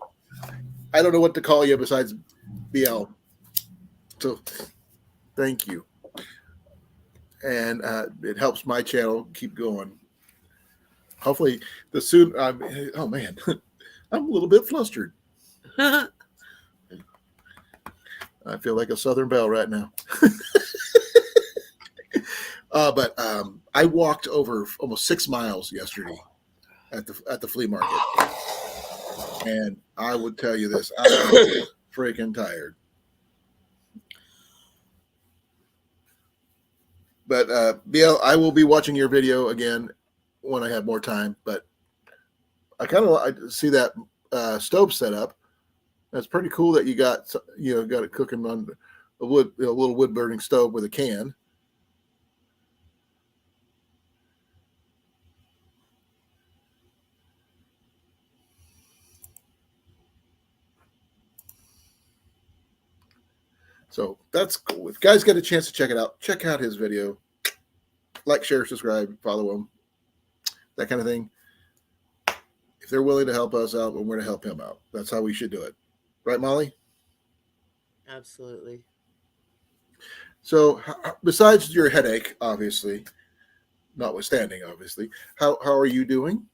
I don't know what to call you besides BL. So thank you. And it helps my channel keep going. Hopefully, oh man, I'm a little bit flustered. I feel like a Southern Belle right now. But I walked over almost 6 miles yesterday at the flea market, and I would tell you this: I'm freaking tired. But BL, I will be watching your video again when I have more time. But I see that stove set up. That's pretty cool that you got it cooking on a little wood burning stove with a can. So that's cool. If you guys get a chance to check it out, check out his video. Like, share, subscribe, follow him, that kind of thing. If they're willing to help us out, we're going to help him out. That's how we should do it. Right, Molly? Absolutely. So besides your headache, obviously, notwithstanding, obviously, how are you doing?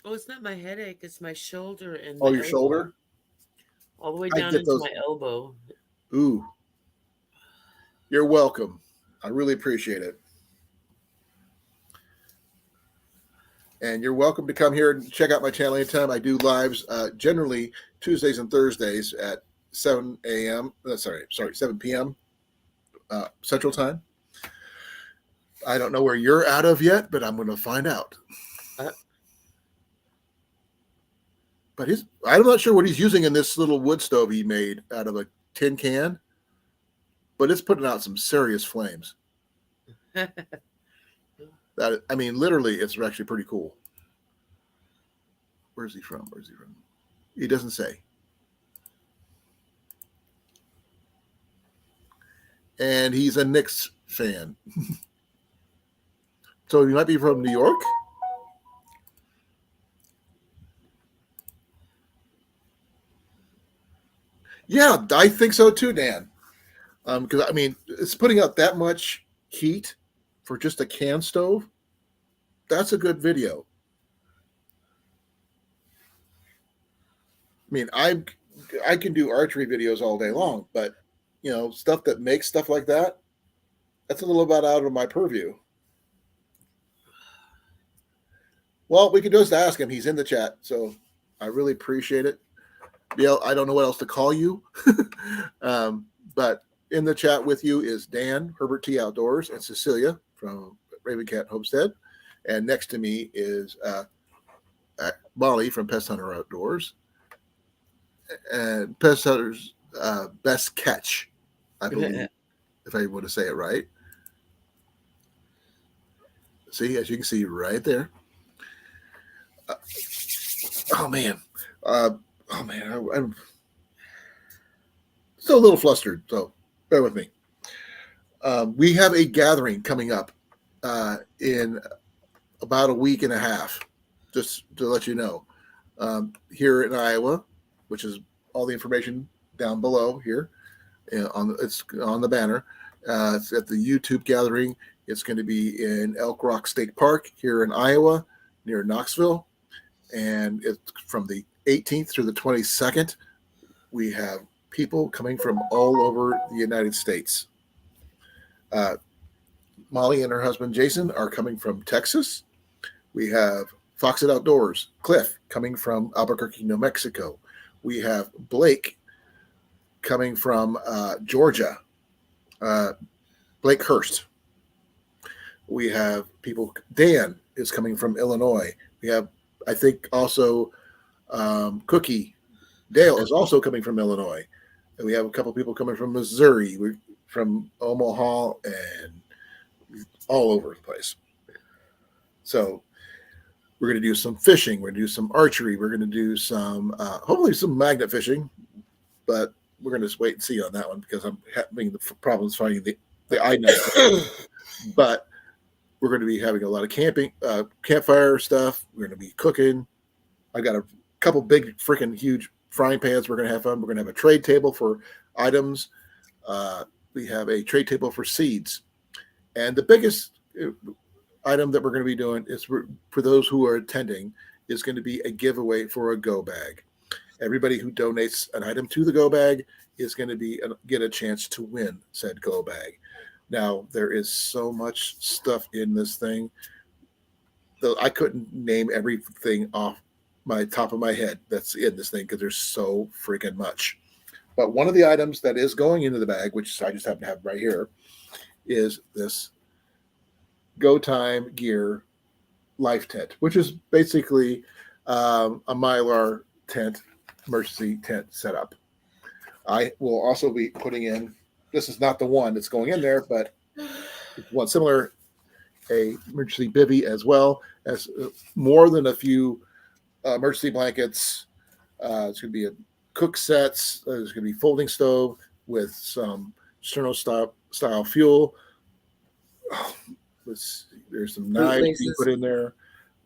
Oh, it's not my headache. It's my shoulder and Oh, my your elbow. shoulder? All the way I down get into those- my elbow. Ooh. You're welcome. I really appreciate it. And you're welcome to come here and check out my channel anytime. I do lives generally Tuesdays and Thursdays at 7 a.m. 7 p.m. Central Time. I don't know where you're out of yet, but I'm going to find out. But I'm not sure what he's using in this little wood stove he made out of a tin can, but it's putting out some serious flames. Literally, it's actually pretty cool. Where's he from? He doesn't say. And he's a Knicks fan. So he might be from New York? Yeah, I think so too, Dan. Because it's putting out that much heat for just a can stove. That's a good video. I can do archery videos all day long, but stuff that makes stuff like that, that's a little bit out of my purview. Well, we can just ask him. He's in the chat, so I really appreciate it. I don't know what else to call you, but in the chat with you is Dan, Herbert T. Outdoors, and Cecilia from Raven Cat Homestead. And next to me is Molly from Pest Hunter Outdoors. And Pest Hunter's Best Catch, I believe, if I want to say it right. See, as you can see right there. I'm still a little flustered, so bear with me. We have a gathering coming up in about a week and a half, just to let you know, here in Iowa, which is all the information down below here. It's on the banner. It's at the YouTube gathering. It's going to be in Elk Rock State Park here in Iowa, near Knoxville. And it's from the 18th through the 22nd. We have people coming from all over the United States. Molly and her husband Jason are coming from Texas. We have Foxit Outdoors, Cliff, coming from Albuquerque, New Mexico. We have Blake coming from Georgia, Blake Hurst. We have Dan is coming from Illinois. We have, I think, also Cookie Dale is also coming from Illinois. And we have a couple people coming from Missouri, from Omaha, and all over the place. So we're going to do some fishing. We're going to do some archery. We're going to do some, hopefully some magnet fishing, but we're going to just wait and see on that one because I'm having the problems finding the eye nest. But we're going to be having a lot of camping, campfire stuff. We're going to be cooking. I got couple big freaking huge frying pans. We're going to have fun. We're going to have a trade table for items. We have a trade table for seeds. And the biggest item that we're going to be doing is for those who are attending is going to be a giveaway for a go bag. Everybody who donates an item to the go bag is going to get a chance to win said go bag. Now, there is so much stuff in this thing. Though I couldn't name everything off my top of my head that's in this thing because there's so freaking much. But one of the items that is going into the bag, which I just happen to have right here, is this Go Time Gear Life Tent, which is basically a Mylar tent, emergency tent setup. I will also be putting in, this is not the one that's going in there, but one similar, a emergency bivy as well as more than a few emergency blankets. It's going to be a cook sets. There's going to be folding stove with some Sterno style fuel. There's some knives you put in there.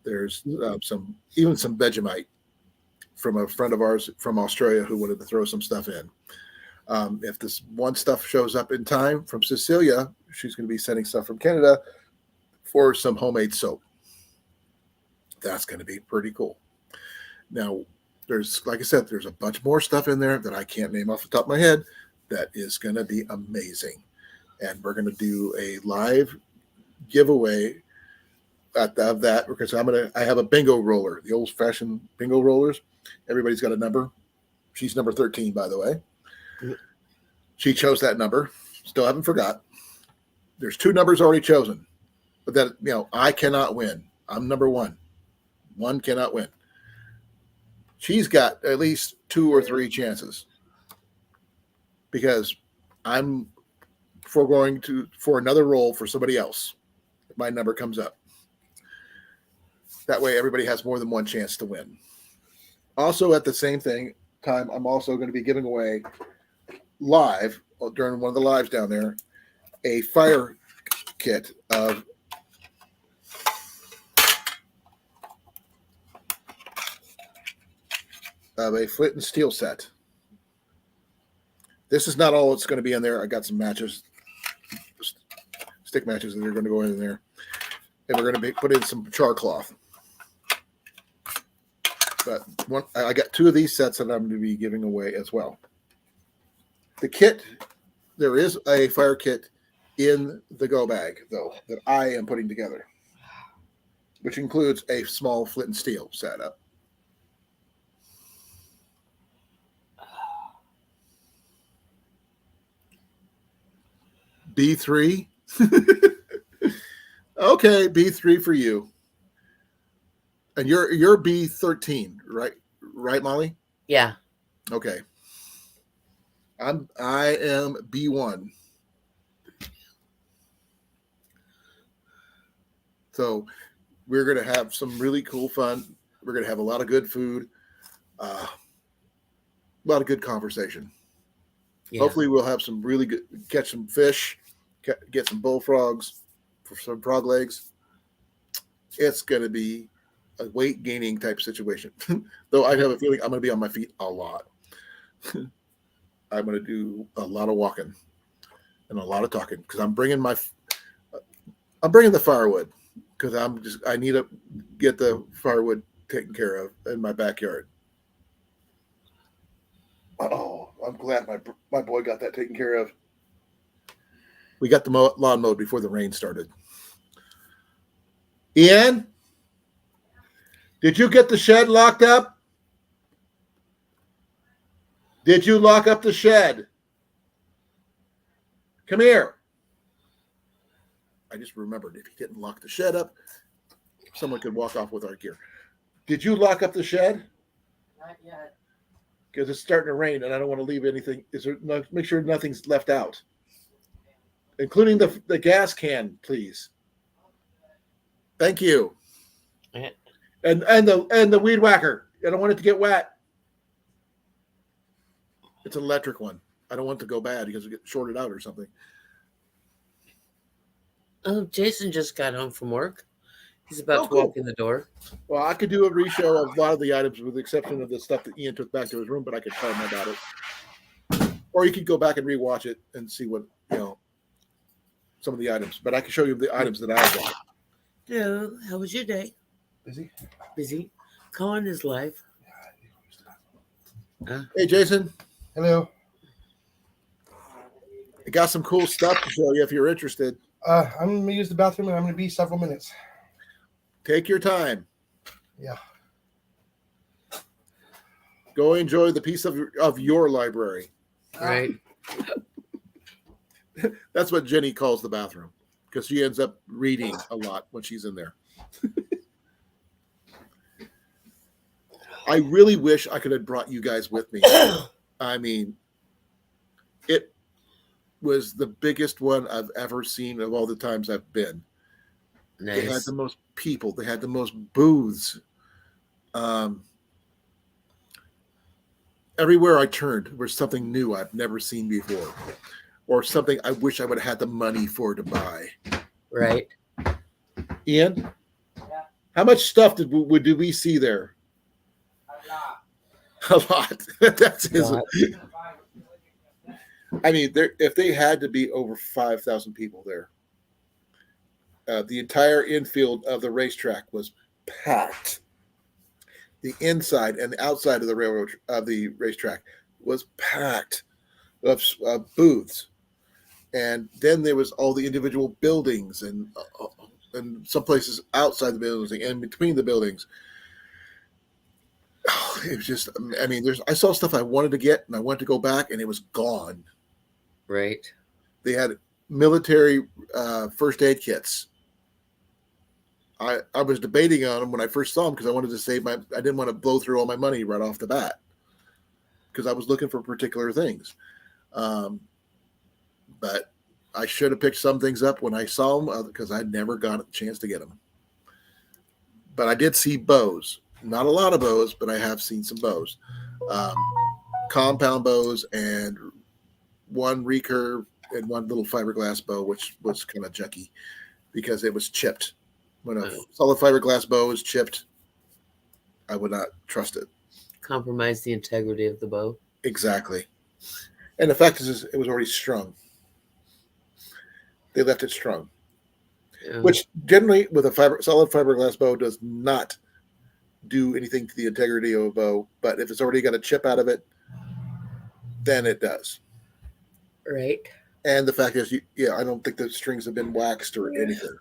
There's some Vegemite from a friend of ours from Australia who wanted to throw some stuff in. If this one stuff shows up in time from Cecilia, she's going to be sending stuff from Canada for some homemade soap. That's going to be pretty cool. Now, like I said, there's a bunch more stuff in there that I can't name off the top of my head that is going to be amazing. And we're going to do a live giveaway of that because I have a bingo roller, the old fashioned bingo rollers. Everybody's got a number. She's number 13, by the way. She chose that number. Still haven't forgot. There's 2 numbers already chosen, but that, I cannot win. I'm number 1. One cannot win. She's got at least 2 or 3 chances because I'm foregoing for another roll for somebody else if my number comes up. That way everybody has more than one chance to win. Also, at the same time, I'm also going to be giving away live during one of the lives down there a fire kit of a flint and steel set. This is not all that's going to be in there. I got some matches, stick matches that are going to go in there, and we're going to put in some char cloth. But I got 2 of these sets that I'm going to be giving away as well. The kit, there is a fire kit in the go bag, though, that I am putting together, which includes a small flint and steel setup. B3. Okay, B3 for you. And you're B13, right? Right, Molly? Yeah. Okay. I am B1. So we're going to have some really cool fun. We're going to have a lot of good food, a lot of good conversation. Yeah. Hopefully we'll have some really good, catch some fish, get some bullfrogs, for some frog legs. It's going to be a weight gaining type situation. Though I have a feeling I'm going to be on my feet a lot. I'm going to do a lot of walking and a lot of talking because I'm bringing the firewood because I need to get the firewood taken care of in my backyard. Oh, I'm glad my boy got that taken care of. We got the lawn mowed before the rain started. Ian, did you get the shed locked up? Did you lock up the shed? Come here. I just remembered if he didn't lock the shed up, someone could walk off with our gear. Did you lock up the shed? Not yet. Because it's starting to rain and I don't want to leave anything. Make sure nothing's left out, including the gas can, please. Thank you. And the weed whacker. I don't want it to get wet. It's an electric one. I don't want it to go bad because it gets shorted out or something. Oh, Jason just got home from work. He's about Oh, to cool. walk in the door. Well, I could do a reshow of a lot of the items with the exception of the stuff that Ian took back to his room, but I could tell him about it. Or you could go back and rewatch it and see what, some of the items. But I can show you the items that I bought. Hello, how was your day? Busy? Busy. Colan is live. Hey, Jason. Hello. I got some cool stuff to show you if you're interested. I'm going to use the bathroom and I'm going to be several minutes. Take your time. Yeah. Go enjoy the piece of your library. Right. That's what Jenny calls the bathroom because she ends up reading a lot when she's in there. I really wish I could have brought you guys with me. I mean, it was the biggest one I've ever seen of all the times I've been. They had Nice. the most people. They had the most booths. Everywhere I turned was something new I've never seen before, or something I wish I would have had the money for to buy. Right. Ian, Yeah. how much stuff did we see there? A lot. A lot. That's his. Lot. I mean, if they had to be over 5,000 people there, the entire infield of the racetrack was packed. The inside and the outside of the racetrack was packed of booths, and then there was all the individual buildings and some places outside the buildings and between the buildings. Oh, it was just, I mean, I saw stuff I wanted to get and I wanted to go back and it was gone. Right. They had military first aid kits. I was debating on them when I first saw them because I wanted to save I didn't want to blow through all my money right off the bat because I was looking for particular things. But I should have picked some things up when I saw them because I never got a chance to get them. But I did see bows. Not a lot of bows, but I have seen some bows. Compound bows and one recurve and one little fiberglass bow, which was kind of junky because it was chipped. When a solid fiberglass bow is chipped, I would not trust it. Compromise the integrity of the bow. Exactly. And the fact is it was already strung. They left it strung, which generally with a solid fiberglass bow does not do anything to the integrity of a bow. But if it's already got a chip out of it, then it does. Right. And the fact is, I don't think the strings have been waxed or anything.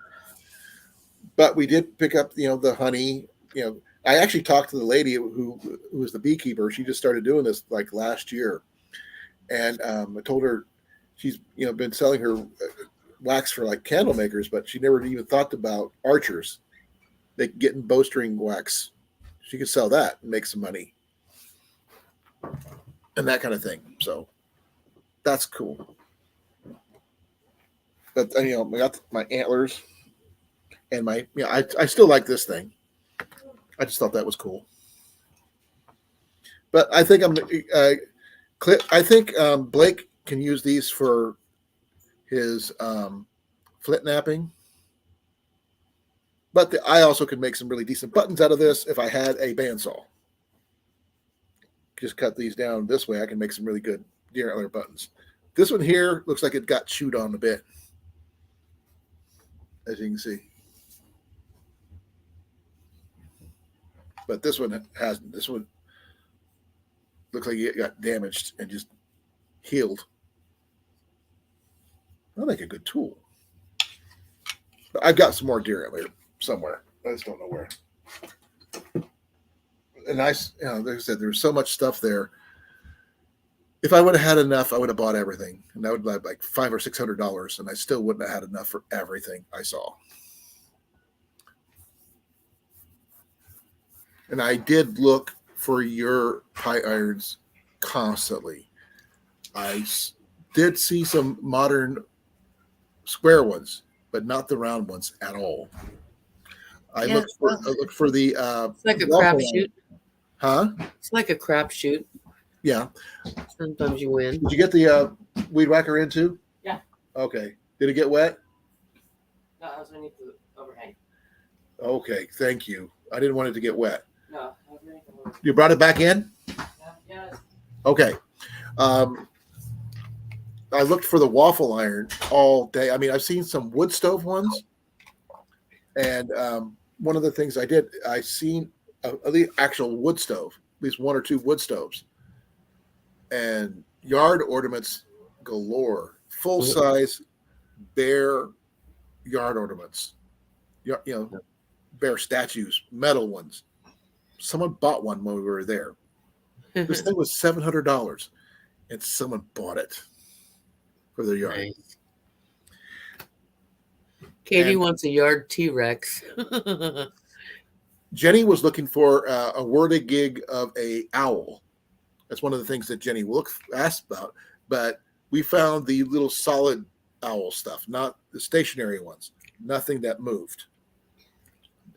But we did pick up, the honey. I actually talked to the lady who was the beekeeper. She just started doing this like last year, and I told her she's been selling her wax for like candle makers, but she never even thought about archers. They getting bowstring wax. She could sell that and make some money, and that kind of thing. So that's cool. But I got my antlers. And I still like this thing. I just thought that was cool. But I think Blake can use these for his flint napping. But I also could make some really decent buttons out of this if I had a bandsaw. Just cut these down this way. I can make some really good deer antler buttons. This one here looks like it got chewed on a bit, as you can see. But this one hasn't. This one looks like it got damaged and just healed. I think a good tool. But I've got some more deer antler somewhere. I just don't know where. And like I said, there's so much stuff there. If I would have had enough, I would have bought everything, and that would be like $500 or $600, and I still wouldn't have had enough for everything I saw. And I did look for your pie irons constantly. I did see some modern square ones, but not the round ones at all. I looked for the. It's like a crapshoot. Huh? It's like a crapshoot. Yeah. Sometimes you win. Did you get the weed whacker in too? Yeah. Okay. Did it get wet? No, I was underneath the overhang. Okay, thank you. I didn't want it to get wet. No. You brought it back in? Yeah. Okay. I looked for the waffle iron all day. I mean, I've seen some wood stove ones, and one of the things I did, I seen the actual wood stove, at least one or two wood stoves, and yard ornaments galore, full size bear yard ornaments, bear statues, metal ones. Someone bought one when we were there. This thing was $700, and someone bought it for their yard. Nice. Katie And- wants a yard T-Rex. Jenny was looking for a worded gig of a owl. That's one of the things that Jenny asked about. But we found the little solid owl stuff, not the stationary ones. Nothing that moved.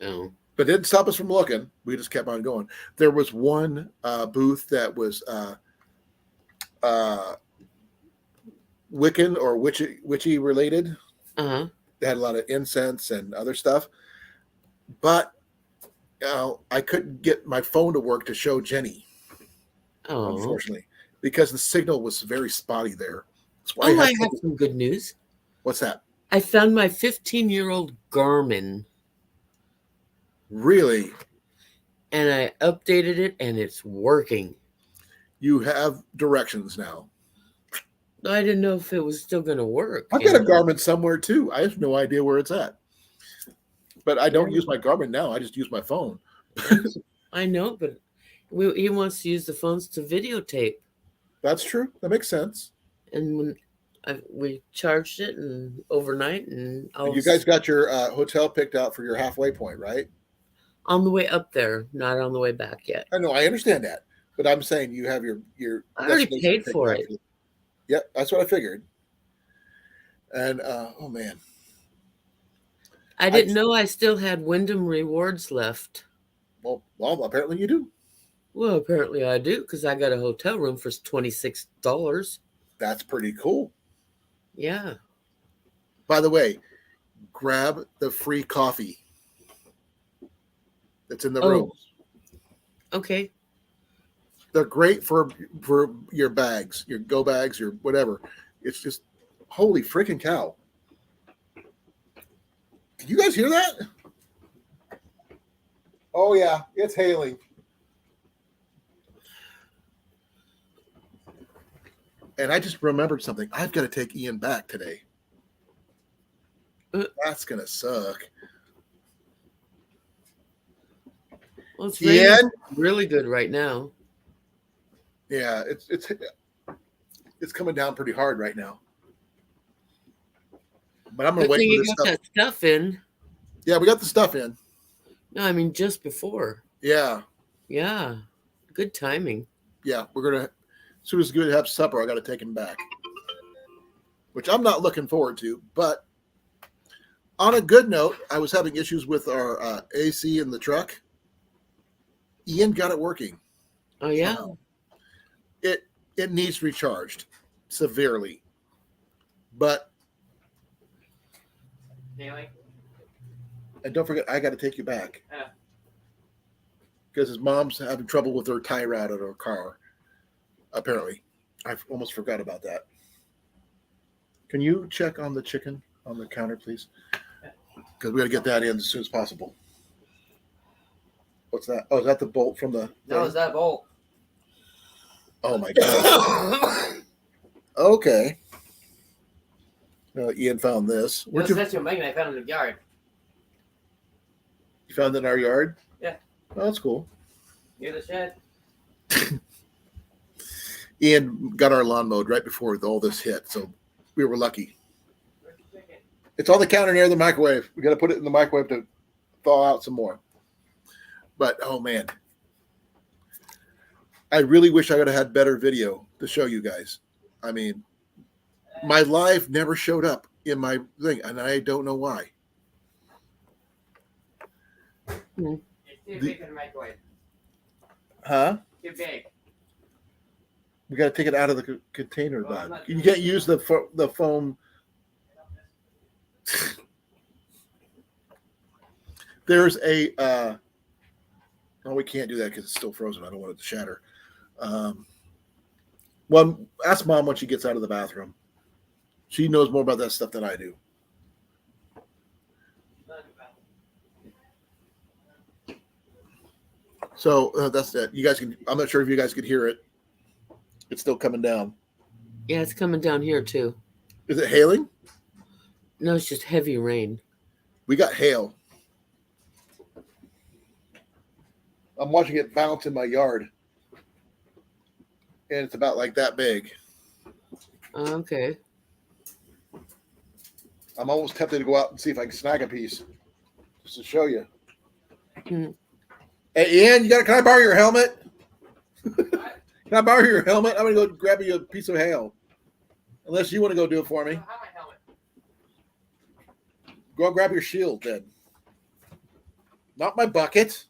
Oh. But it didn't stop us from looking. We just kept on going. There was one booth that was Wiccan or witchy related. Uh-huh. They had a lot of incense and other stuff. But I couldn't get my phone to work to show Jenny, Oh. unfortunately, because the signal was very spotty there. That's why Oh, I I have some good news. What's that? I found my 15-year-old Garmin, Really? and I updated it, and it's working. You have directions now. I didn't know if it was still going to work. I've got a Garmin somewhere too. I have no idea where it's at. But I don't use my Garmin now. I just use my phone. I know, but he wants to use the phones to videotape. That's true. That makes sense. And when we charged it and overnight, and You guys got your hotel picked out for your halfway point, right? on the way up there, not on the way back yet. I know. I understand that. But I'm saying you have your I already destination paid picked for out. it. Yep, that's what I figured. And oh man, I didn't know I still had Wyndham rewards left. well, apparently you do. Well, apparently I do, because I got a hotel room for $26. That's pretty cool. Yeah. By the way, grab the free coffee that's in the Oh. room. Okay. They're great for your bags, your go bags, your whatever. It's just holy freaking cow. Can you guys hear that? Oh yeah, it's hailing. And I just remembered something. I've got to take Ian back today. That's gonna suck. Well, it's Ian? raining really good right now. Yeah, it's coming down pretty hard right now. But I'm gonna Good wait thing for you this got stuff. that stuff in. Yeah, we got the stuff in. No, I mean just before. Yeah, Yeah. Good timing. yeah. We're gonna as soon as we have supper, I got to take him back, which I'm not looking forward to. But on a good note, I was having issues with our AC in the truck. Ian got it working. Oh yeah. It needs recharged severely, but Anyway. and don't forget, I got to take you back Yeah. because his mom's having trouble with her tie rod of her car. Apparently, I almost forgot about that. Can you check on the chicken on the counter, please? Because we got to get that in as soon as possible. What's that? Oh, is that the bolt from the? No, thing? is that bolt? Oh my god. Okay. Ian found this. Where'd you, That's your magnet I found in the yard. you found it in our yard? Yeah. Oh, that's cool. Near the shed. Ian got our lawn mowed right before all this hit, so we were lucky. Where's the chicken? It's on the counter near the microwave. We got to put it in the microwave to thaw out some more. But oh man, I really wish I would have had better video to show you guys. I mean, my live never showed up in my thing, and I don't know why. It's too big for the microwave. Huh? Too big. We got to take it out of the container. Well, I'm not You doing can't it. use the foam. There's a. Oh, we can't do that because it's still frozen. I don't want it to shatter. Well, ask Mom when she gets out of the bathroom. She knows more about that stuff than I do. So that's it. You guys can. I'm not sure if you guys could hear it. It's still coming down. Yeah, it's coming down here too. Is it hailing? No, it's just heavy rain. We got hail. I'm watching it bounce in my yard. And it's about like that big. Okay. I'm almost tempted to go out and see if I can snag a piece. Just to show you. Hmm. Hey, Ian, can I borrow your helmet? Can I borrow your helmet? I'm going to go grab you a piece of hail. Unless you want to go do it for me. How my helmet? Go grab your shield then. Not my bucket.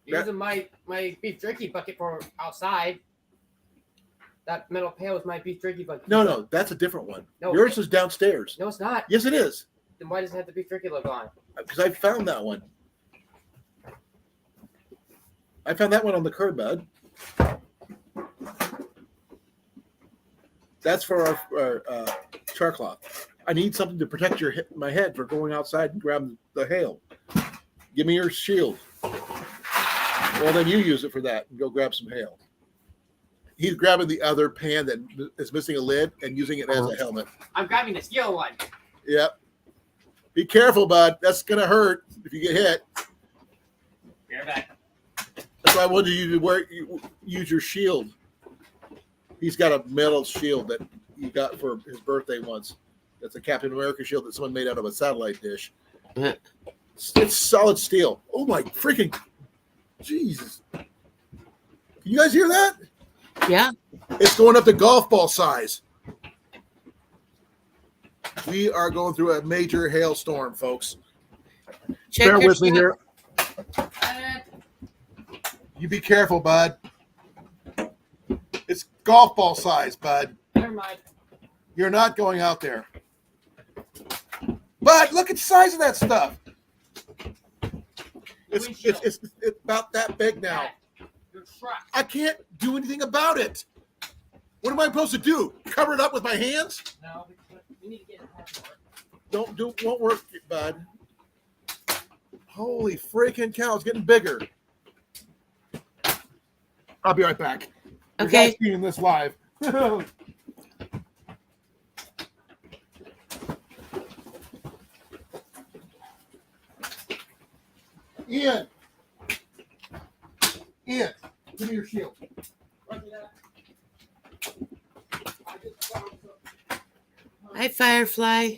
Using my beef jerky bucket for outside. That metal pail is my beef jerky bucket. No, that's a different one. No. Yours is downstairs. No, it's not. Yes, it is. Then why does it have the beef jerky logo on? Because I found that one. I found that one on the curb, bud. That's for our char cloth. I need something to protect my head for going outside and grab the hail. Give me your shield. Well, then you use it for that and go grab some hail. He's grabbing the other pan that is missing a lid and using it as a helmet. I'm grabbing the steel one. Yep. Be careful, bud. That's going to hurt if you get hit. Be right back. That's why I wanted you to use your shield. He's got a metal shield that he got for his birthday once. That's a Captain America shield that someone made out of a satellite dish. It's solid steel. Oh my freaking Jesus. Can you guys hear that? Yeah. It's going up to golf ball size. We are going through a major hailstorm, folks. Check Bear your with me truck. here. You be careful, bud. It's golf ball size, bud. Never mind. You're not going out there. Bud, look at the size of that stuff. It's about that big now. Dad, your truck. I can't do anything about it. What am I supposed to do? Cover it up with my hands? No, we need to get it. Won't work, bud. Holy freaking cow, it's getting bigger. I'll be right back. Okay. You're seeing this live. Ian, give me your shield. Hi, Firefly.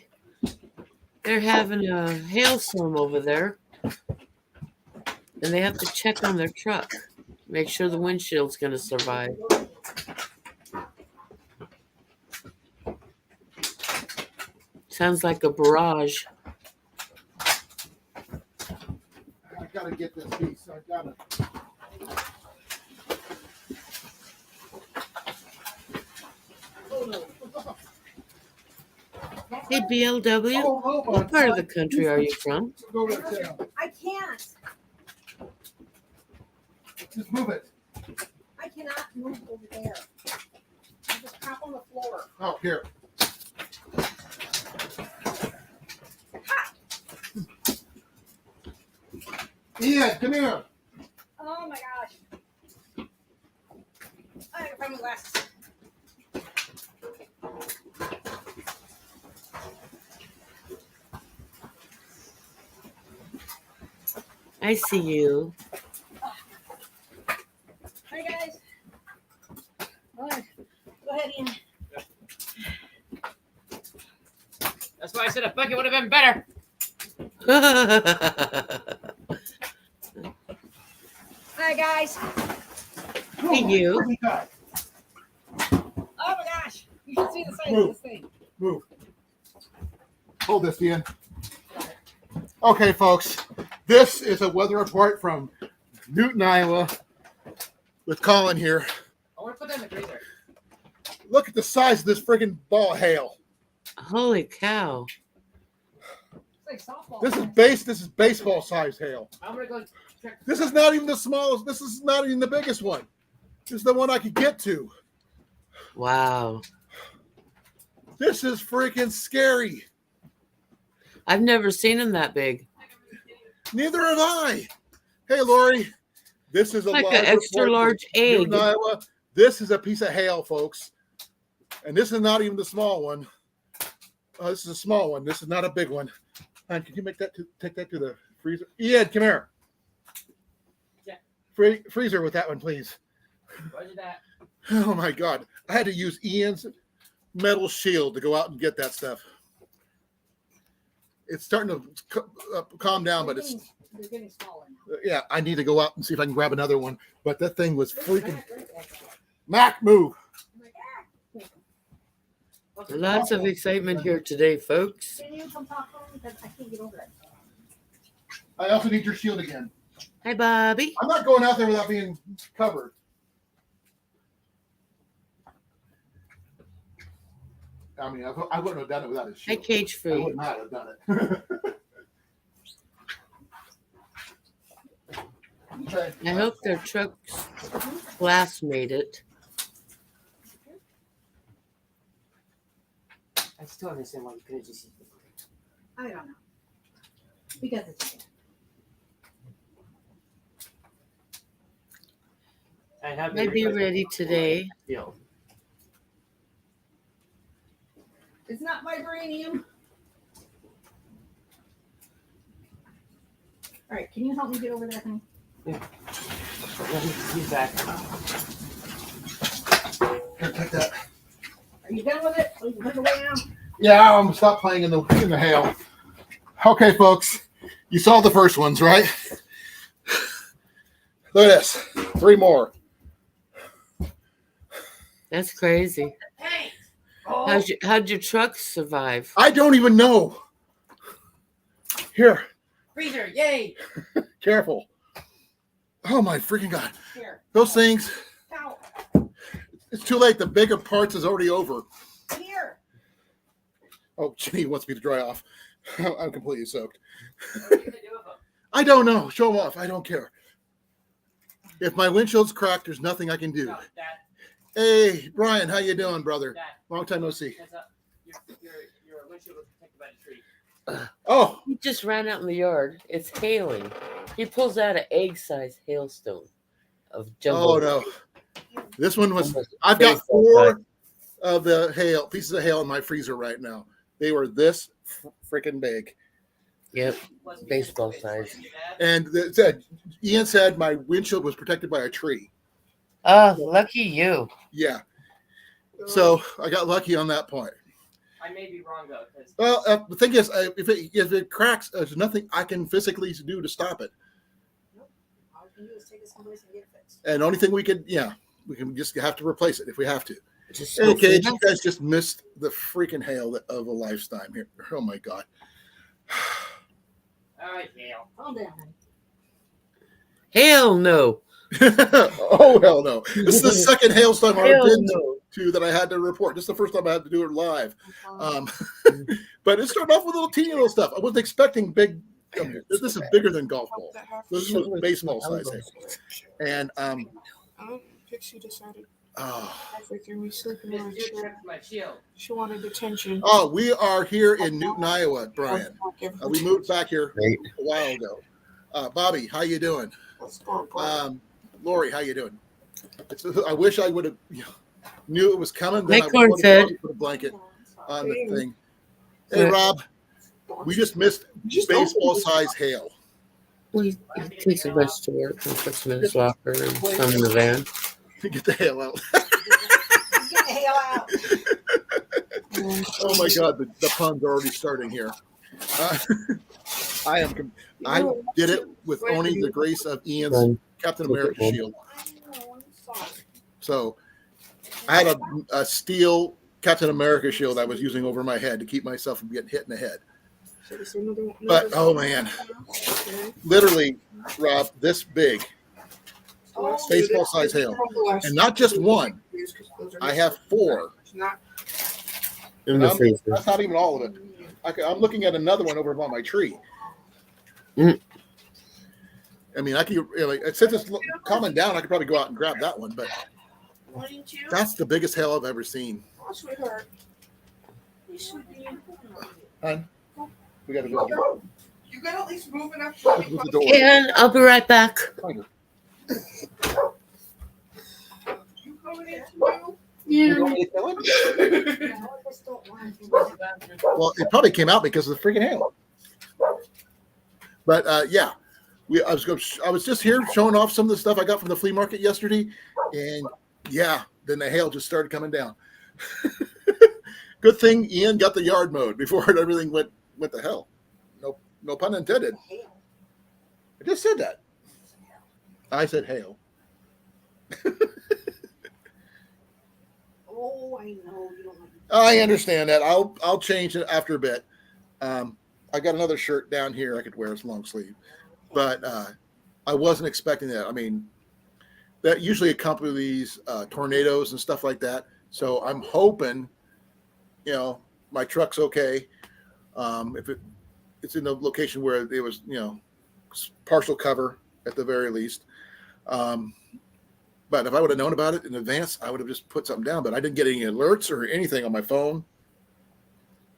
They're having a hailstorm over there. And they have to check on their truck. Make sure the windshield's going to survive. Sounds like a barrage. I gotta get this piece. I gotta. Oh no. Hey, BLW. Oh, no, What part of the country are you from? Go right there. I can't. Just move it. I cannot move over there. I just crap on the floor. Oh, here. Ian, come here. Oh my gosh. I gotta find my glasses. I see you. Hi guys. All right. Go ahead, Ian. That's why I said a bucket would have been better. Hi guys. Hey, you. Oh my gosh. You should see the size Move. of this thing. Move. Hold this, Ian. Okay, folks. This is a weather report from Newton, Iowa, with Colin here. I want to put that in the freezer. Look at the size of this friggin' ball of hail. Holy cow. It's like softball. This is baseball size hail. I'm gonna go check. This is not even the smallest. This is not even the biggest one. This is the one I could get to. Wow. This is freaking scary. I've never seen them that big. Neither have I. Hey, Lori. This is a Like an live extra report large from egg. Newton, Iowa. This is a piece of hail, folks. And this is not even the small one. This is a small one. This is not a big one. And can you take that to the freezer? Ian, come here. Yeah. Freezer with that one, please. Roger that. Oh my God. I had to use Ian's metal shield to go out and get that stuff. It's starting to calm down, but They're getting smaller now. yeah, I need to go out and see if I can grab another one. But that thing was freaking. Mac, move. Lots of excitement here today, folks. Can you come talk to me? Because I can't get over it. I also need your shield again. Hi, Bobby. I'm not going out there without being covered. I mean, I wouldn't have done it without his Hi, shield. Cage I Free. would not have done it. Okay. I hope their truck's glass made it. I still understand why you could have just. I don't know. Because it's I have. May be ready today. Deal. It's not vibranium. All right, can you help me get over there, honey? He's back. Here, take that. Are you done with it? We can put it away now. Yeah, I'm gonna stop playing in the hail. Okay, folks, you saw the first ones, right? Look at this, 3 more. That's crazy. Hey. How'd your truck survive? I don't even know. Here, Freezer! Yay! careful. Oh my freaking God! Here. Those things. Cow. It's too late. The bigger parts is already over. Here. Oh, Jenny wants me to dry off. I'm completely soaked. What are you gonna do with them? I don't know. Show them off. I don't care. If my windshield's cracked, there's nothing I can do. No, Dad. Hey, Brian, how you doing, brother? Dad. Long time no see. Heads up. Your windshield was protected by the tree. Oh, He just ran out in the yard. It's hailing. He pulls out an egg-sized hailstone of jumbo. oh no. This one was. Almost I've got baseball 4 of the pieces of hail in my freezer right now. They were this freaking big. Yep. Plus, Baseball because- size. And it said, Ian said my windshield was protected by a tree. Oh, lucky you. Yeah. So I got lucky on that point. I may be wrong though, because Well, the thing is, if it cracks, there's nothing I can physically do to stop it. All we can do is take it someplace and get it fixed. And the only thing we can just have to replace it if we have to. Just Okay, you guys just missed the freaking hail of a lifetime here. Oh my God. all right, Yale. Calm down, honey. Hell no. Oh hell no! This is the second hailstorm I've Hell been no. to that I had to report. This is the first time I had to do it live. I'm calm. But it started off with little teeny little stuff. I wasn't expecting big. This is bigger than golf ball. This was baseball size hail. And Pixie decided oh, after me sleeping This on a dude chair, tripped my shield. she wanted attention. oh, we are here in Newton, Iowa, Brian. I'll give her We moved back here Great. a while ago. Bobby, how you doing? Let's go, Brian. Lori, how you doing? I wish I would have knew it was coming. Like I Corn would said. have put a blanket on the Hey, thing. Hey, Rob, we just missed Just baseball open size hail. He takes a bunch to work and puts them in his locker and some in the van. Get the hail out. Get the hell out. Oh my God, the puns are already starting here. I did it with only the grace of Ian's Run. Captain America shield. I know, I'm sorry. So I had a steel Captain America shield I was using over my head to keep myself from getting hit in the head. But oh man, literally, Rob, this big, baseball size hail, and not just one. I have 4. In the freezer. That's not even all of it. I'm looking at another one over by my tree. Mm. I mean, I could, like, since it's calming down, I could probably go out and grab that one, but Wanting to? that's the biggest hail I've ever seen. Oh, sweetheart. You sweetie. Hon, we got to go. You gotta at least move enough Close the door. And I'll be right back. You coming in too? You want me to kill it? Well, it probably came out because of the freaking hail. But yeah, I was just here showing off some of the stuff I got from the flea market yesterday, and yeah, then the hail just started coming down. Good thing Ian got the yard mowed before everything went to hell. No pun intended. I just said that. I said hail. Oh, I know. You don't like I understand that. I'll change it after a bit. I got another shirt down here I could wear. It's long sleeve, but I wasn't expecting that. I mean, that usually accompanies tornadoes and stuff like that. So I'm hoping, my truck's okay. If it's in the location where it was, partial cover at the very least. But if I would have known about it in advance, I would have just put something down. But I didn't get any alerts or anything on my phone.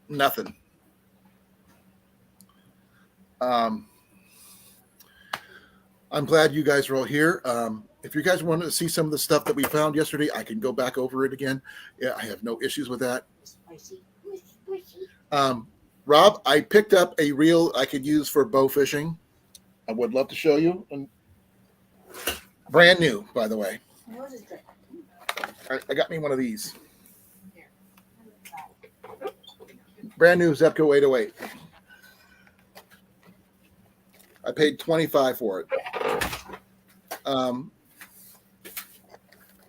Nothing. I'm glad you guys are all here. If you guys wanted to see some of the stuff that we found yesterday, I can go back over it again. Yeah, I have no issues with that. Rob, I picked up a reel I could use for bow fishing. I would love to show you. And brand new, by the way. I got me one of these. Brand new Zepco 808. I paid $25 for it.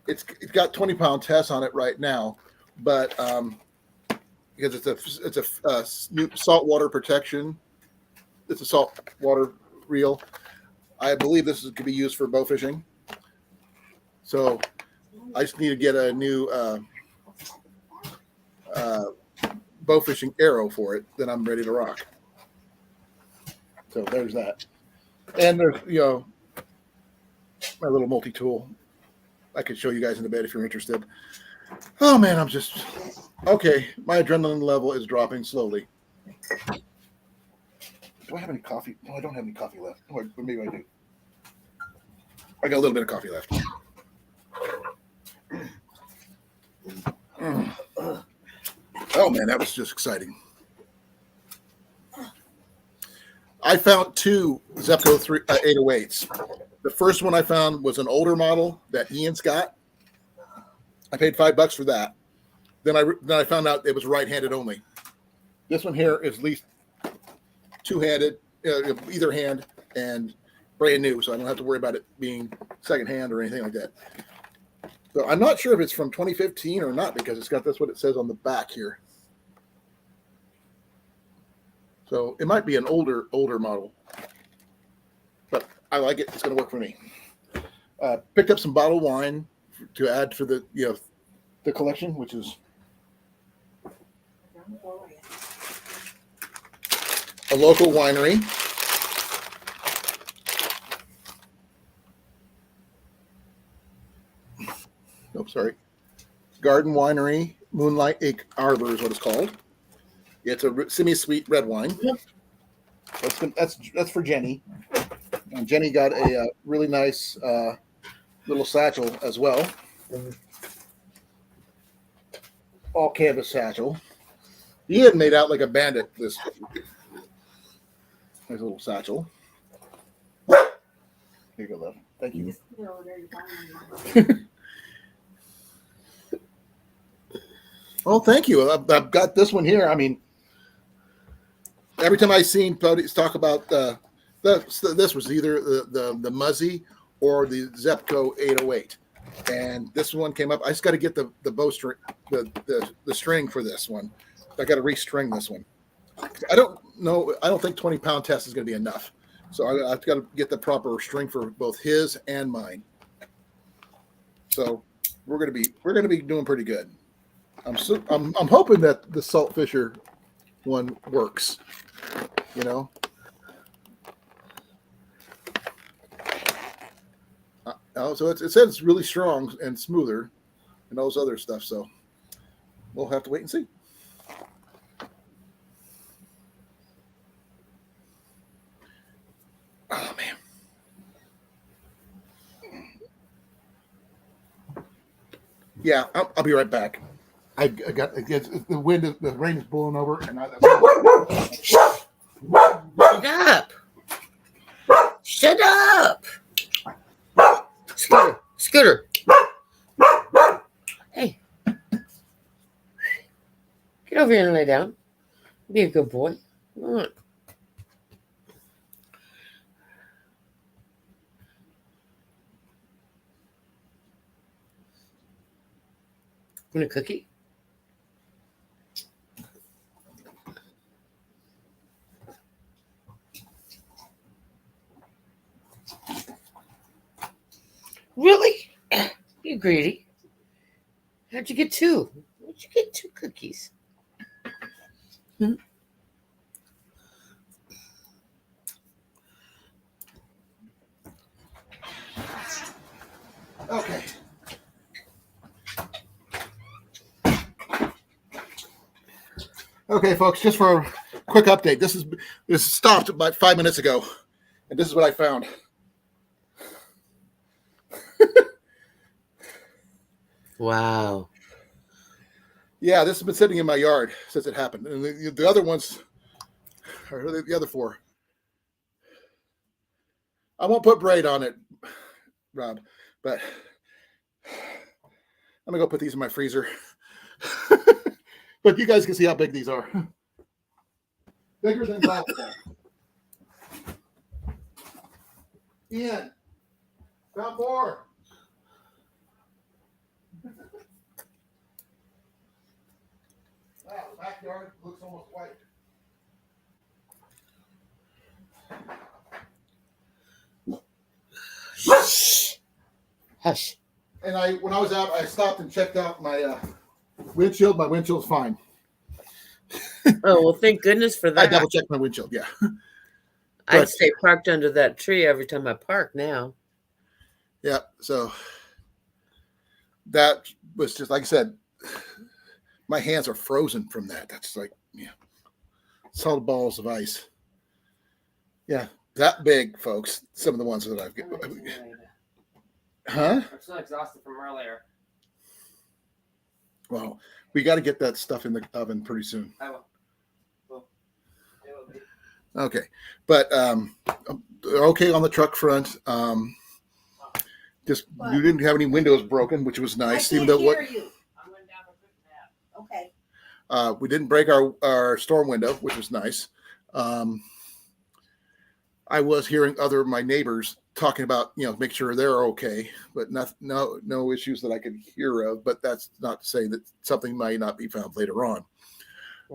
It's got 20-pound test on it right now, but because it's a new saltwater protection, it's a saltwater reel. I believe this could be used for bow fishing. So I just need to get a new bow fishing arrow for it. Then I'm ready to rock. So there's that. And there's, my little multi-tool. I could show you guys in the bed if you're interested. Oh man, I'm just okay. My adrenaline level is dropping slowly. Do I have any coffee? No, I don't have any coffee left. Or maybe I do. I got a little bit of coffee left. Oh man, that was just exciting. I found two Zepco 808s. The first one I found was an older model that Ian's got. I paid $5 for that. Then I found out it was right-handed only. This one here is at least two-handed, either hand, and brand new, so I don't have to worry about it being secondhand or anything like that. So I'm not sure if it's from 2015 or not because it's got that's what it says on the back here. So it might be an older model, but I like it. It's going to work for me. Picked up some bottled wine to add for the the collection, which is a local winery. Oh, sorry. Garden Winery, Moonlight Acre Arbor is what it's called. It's a semi-sweet red wine. That's for Jenny. And Jenny got a really nice little satchel as well. All canvas satchel. Ian made out like a bandit. This nice little satchel. Here you go, love. Thank you. Oh, thank you. I've got this one here. I mean, every time I've seen buddies talk about this was either the Muzzy or the Zepco 808, and this one came up. I just got to get the bow string, the string for this one. I got to restring this one. I don't know. I don't think 20-pound test is going to be enough, so I've got to get the proper string for both his and mine. So we're going to be doing pretty good. I'm hoping that the Salt Fisher one works. You know. So it says it's really strong and smoother, and all this other stuff. So we'll have to wait and see. Oh man. Yeah, I'll be right back. I got the wind, the rain is blowing over, and Shut up! Shut up! Scooter, Scooter. Hey, get over here and lay down. Be a good boy. Come on. Want a cookie? Really? You greedy. How'd you get two? How'd you get two cookies? okay. Okay, folks, just for a quick update. This stopped about 5 minutes ago, and this is what I found. Wow. Yeah, this has been sitting in my yard since it happened, and the other ones, or the other four, I won't put braid on it, Rob, but I'm gonna go put these in my freezer. But you guys can see how big these are. Bigger than golf ball. Ian, found more. Wow, the backyard looks almost white. Shh. Hush. And when I was out, I stopped and checked out my windshield. My windshield's fine. Oh, well, thank goodness for I that. double checked my windshield. Yeah. I'd But- stay parked under that tree every time I park now. Yeah. So that was just like I said. My hands are frozen from that. That's like, yeah, solid balls of ice. Yeah, that big, folks. Some of the ones that I've got. Huh? I'm still exhausted from earlier. Well, we got to get that stuff in the oven pretty soon. I will. Well, it will be. Okay, but they're okay on the truck front. Just What? you didn't have any windows broken, which was nice. I Even can't though what hear you. I'm going down for a quick nap. Okay. we didn't break our storm window, which was nice. I was hearing my neighbors talking about, make sure they're okay, but no issues that I could hear of. But that's not to say that something might not be found later on.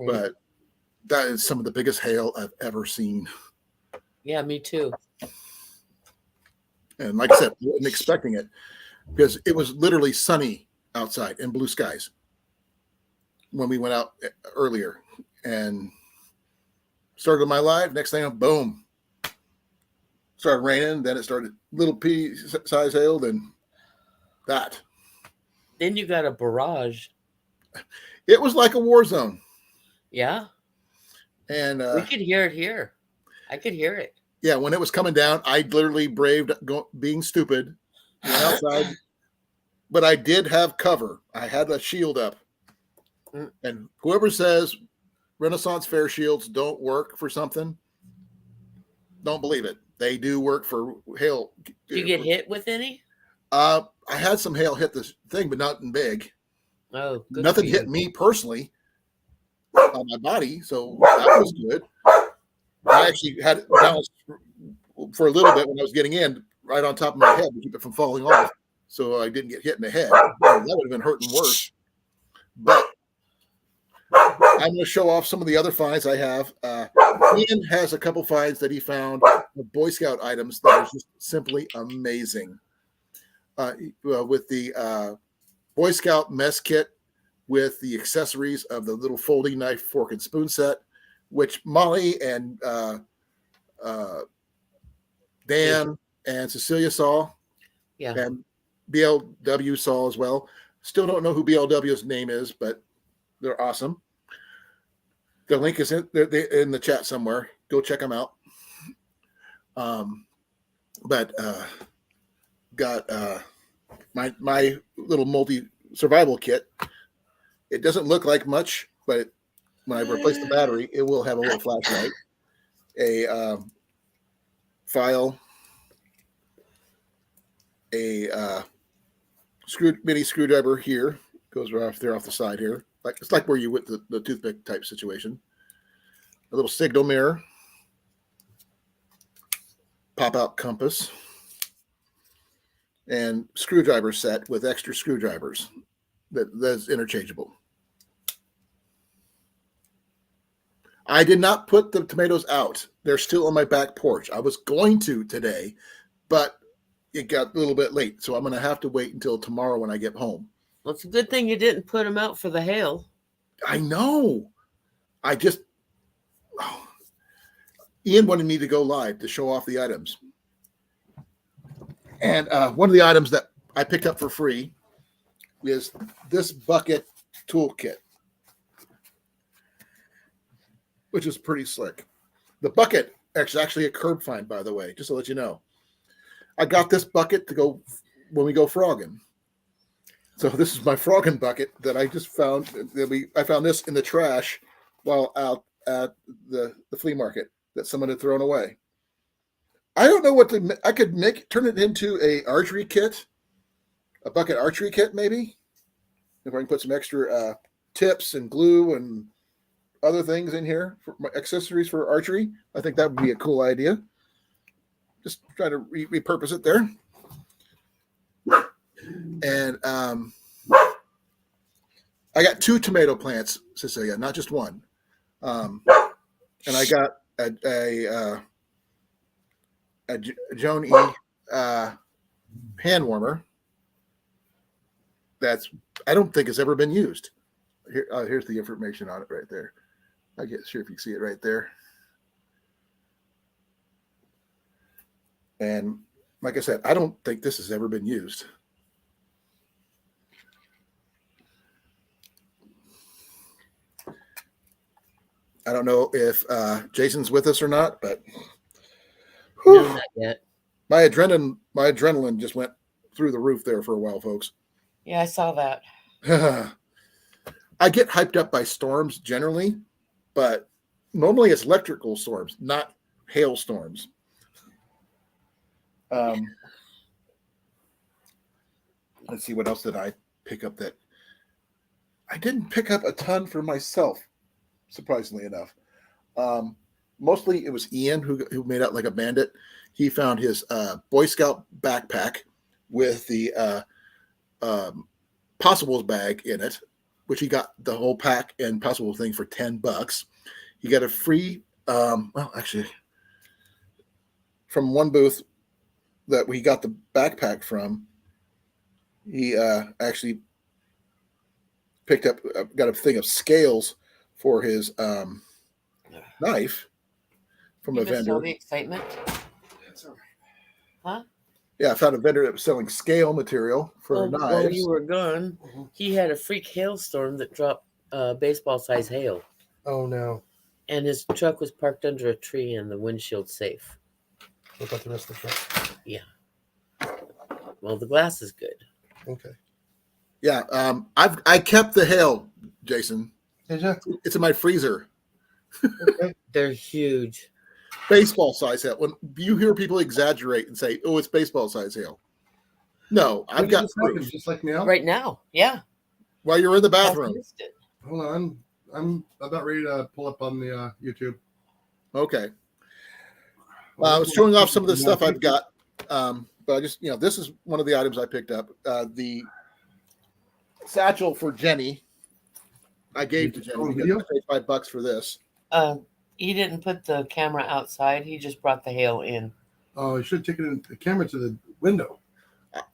But that is some of the biggest hail I've ever seen. Yeah, me too. And like I said, I wasn't expecting it because it was literally sunny outside and blue skies when we went out earlier and started my live. Next thing, boom, started raining. Then it started little pea size hail. Then that. Then you got a barrage. It was like a war zone. Yeah. And We could hear it here. I could hear it. yeah, when it was coming down, I literally braved being stupid, went outside, but I did have cover. I had a shield up. And whoever says Renaissance Fair shields don't work for something, don't believe it. They do work for hail. Did you get hit with any? I had some hail hit this thing, but nothing big. Oh, good. Nothing for hit you. me personally on my body, so that was good. I actually had it balanced for a little bit when I was getting in, right on top of my head to keep it from falling off, so I didn't get hit in the head. That would have been hurting worse. But I'm going to show off some of the other finds I have. Ian has a couple finds that he found of Boy Scout items that are just simply amazing. With the Boy Scout mess kit, with the accessories of the little folding knife, fork, and spoon set, which Molly and Dan and Cecilia saw, Yeah. and BLW saw as well. Still don't know who BLW's name is, but they're awesome. The link is in the chat somewhere. Go check them out. But got my little multi survival kit. It doesn't look like much, but when I replace the battery, it will have a little flashlight, a file, a mini screwdriver here, goes right off there off the side here. Like it's like where you with the toothpick type situation. A little signal mirror, pop out compass, and screwdriver set with extra screwdrivers that's interchangeable. I did not put the tomatoes out. They're still on my back porch. I was going to today, but it got a little bit late. So I'm going to have to wait until tomorrow when I get home. Well, it's a good thing you didn't put them out for the hail. I know. Ian wanted me to go live to show off the items. And one of the items that I picked up for free is this bucket toolkit, which is pretty slick. The bucket is actually a curb find, by the way, just to let you know. I got this bucket to go when we go frogging. So this is my frogging bucket that I just found. I found this in the trash while out at the flea market that someone had thrown away. I don't know what I could turn it into a archery kit, a bucket archery kit maybe. If I can put some extra tips and glue and other things in here for my accessories for archery, I think that would be a cool idea. Just trying to repurpose it there. And I got 2 tomato plants, Cecilia, not just one. And I got a Joan E. Hand warmer that's I don't think has ever been used. Here's the information on it right there. I get sure if you can see it right there. And like I said, I don't think this has ever been used. I don't know if Jason's with us or not, but No, not yet. my adrenaline just went through the roof there for a while, folks. Yeah, I saw that. I get hyped up by storms generally, but normally it's electrical storms, not hail storms. Let's see, what else did I pick up that I didn't pick up a ton for myself, surprisingly enough. Mostly it was Ian who made out like a bandit. He found his Boy Scout backpack with the Possibles bag in it, which he got the whole pack and Possible thing for $10. He got a free, actually, from one booth that we got the backpack from. He actually picked up, got a thing of scales for his knife from You a missed all vendor. the excitement. That's all right. Huh? Yeah, I found a vendor that was selling scale material for Well, knives. while you were gone, Mhm. he had a freak hailstorm that dropped baseball-size hail, Oh no. and his truck was parked under a tree and the windshield safe. What about the rest of the truck? Well, the glass is good. Okay. Yeah, I kept the hail, Jason. Did you? It's in my freezer. Okay. They're huge. Baseball size hail. When you hear people exaggerate and say, "Oh, it's baseball size hail," no, I've When did got this happen? proof. Just like now. Right now, yeah. While you're in the I bathroom. missed it. Hold on. I'm about ready to pull up on the YouTube. Okay. I was showing off some of the stuff I've got, but I just, this is one of the items I picked up. The satchel for Jenny, I gave to Jenny. Because I paid $5 for this. He didn't put the camera outside. He just brought the hail in. Oh, you should have taken the camera to the window.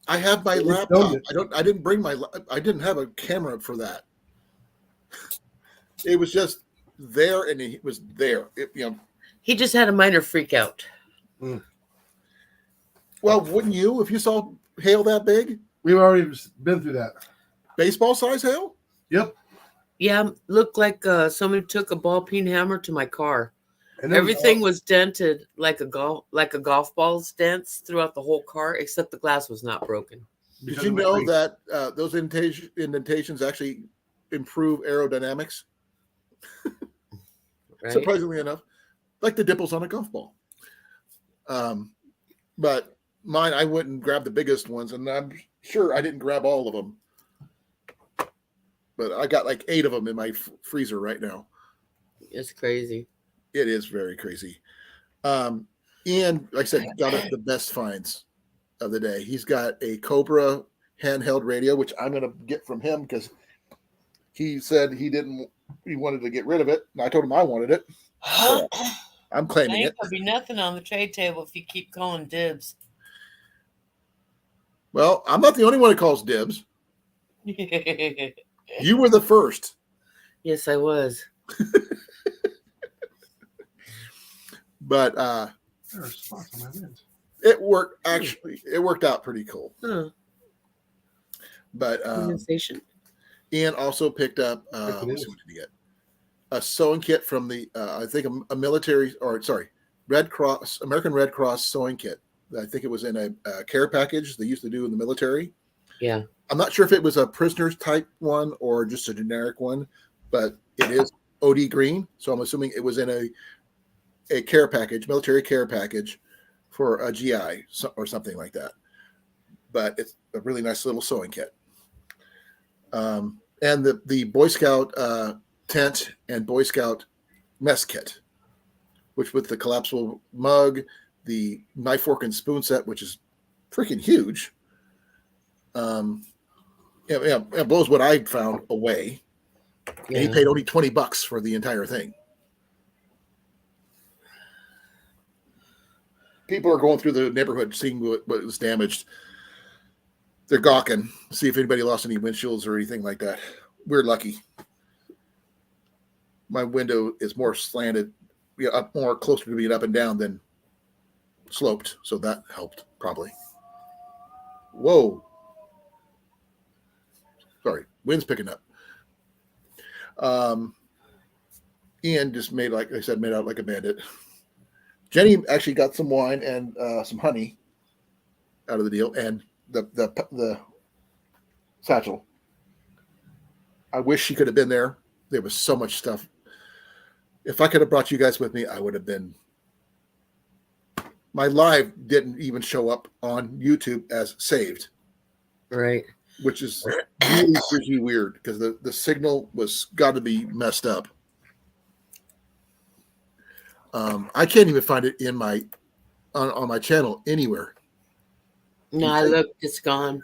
I have my They laptop. filmed I didn't bring I didn't have a camera for that. It was just there, and he was there. He just had a minor freak out. Well, wouldn't you if you saw hail that big? We've already been through that. Baseball size hail? Yep. Yeah, looked like somebody took a ball peen hammer to my car. And there Everything was dented like a golf ball's dents throughout the whole car, except the glass was not broken. Did you know that those indentations actually improve aerodynamics? Right? Surprisingly enough, like the dimples on a golf ball. But mine, I went and grabbed the biggest ones, and I'm sure I didn't grab all of them. But I got like 8 of them in my freezer right now. It's crazy. It is very crazy. Ian, like I said, got the best finds of the day. He's got a Cobra handheld radio, which I'm going to get from him because he said he wanted to get rid of it. And I told him I wanted it. So I'm claiming it. There'll be nothing on the trade table if you keep calling dibs. Well, I'm not the only one who calls dibs. You were the first. Yes, I was. But there are spots on my lens. it worked. Actually, it worked out pretty cool. Huh. But Sensation. Ian also picked up. Let's see, what did he get? A sewing kit from the I think a military, or sorry, Red Cross, American Red Cross sewing kit. I think it was in a care package they used to do in the military. Yeah. I'm not sure if it was a prisoner's type one or just a generic one, but it is OD green, so I'm assuming it was in a care package, military care package for a GI or something like that. But it's a really nice little sewing kit. And the Boy Scout tent and Boy Scout mess kit, which with the collapsible mug, the knife, fork, and spoon set, which is freaking huge. It blows what I found away. Yeah. And he paid only $20 for the entire thing. People are going through the neighborhood seeing what was damaged. They're gawking, see if anybody lost any windshields or anything like that. We're lucky. My window is more slanted, up more closer to being up and down than sloped, so that helped probably. Whoa. Sorry, wind's picking up. Ian just made, like I said, made out like a bandit. Jenny actually got some wine and some honey out of the deal, and the satchel. I wish she could have been there. There was so much stuff. If I could have brought you guys with me, I would have been. My live didn't even show up on YouTube as saved. Right. Which is really freaky weird because the signal was got to be messed up. I can't even find it in my on my channel anywhere. No, I looked, it's gone.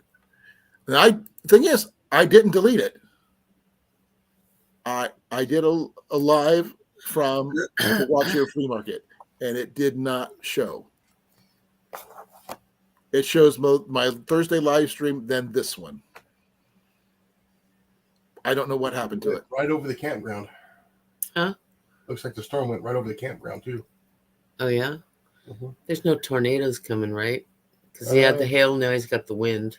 And thing is, I didn't delete it. I did a live from the Watch Cheer Flea Market, and it did not show. It shows my Thursday live stream, then this one. I don't know what happened to it. Right over the campground. Huh? Looks like the storm went right over the campground, too. Oh, yeah? Mm-hmm. There's no tornadoes coming, right? Because he had the hail, now he's got the wind.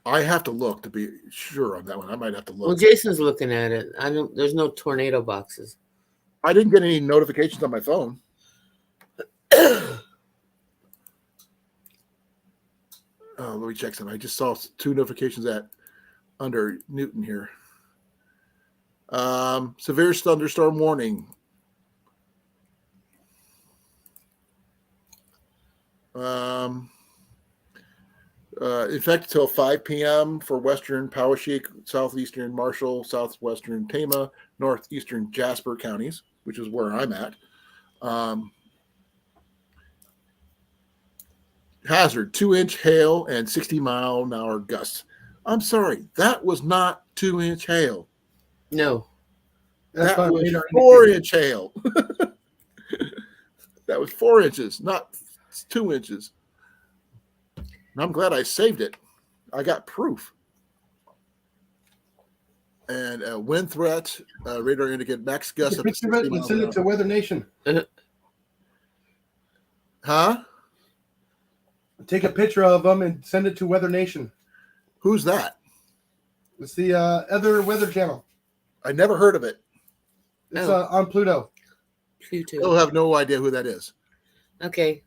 I have to look to be sure on that one. I might have to look. Well, Jason's looking at it. There's no tornado boxes. I didn't get any notifications on my phone. Let me check some. I just saw 2 notifications under Newton here. Severe thunderstorm warning. In fact, until 5 p.m. for western Poweshiek, southeastern Marshall, southwestern Tama, northeastern Jasper counties, which is where I'm at. Hazard, 2-inch hail and 60-mile-an-hour gusts. I'm sorry, that was not 2-inch hail. No. That's That not was radar 4-inch hail. That was 4 inches, not 2 inches. And I'm glad I saved it. I got proof. and wind threat. Radar indicate max Take gust a up to picture of it 60 and miles send an it to hour. Weather Nation. Huh? Take a picture of them and send it to Weather Nation. Who's that? It's the other weather channel. I never heard of it. It's Oh. on Pluto. Pluto. I'll have no idea who that is. Okay.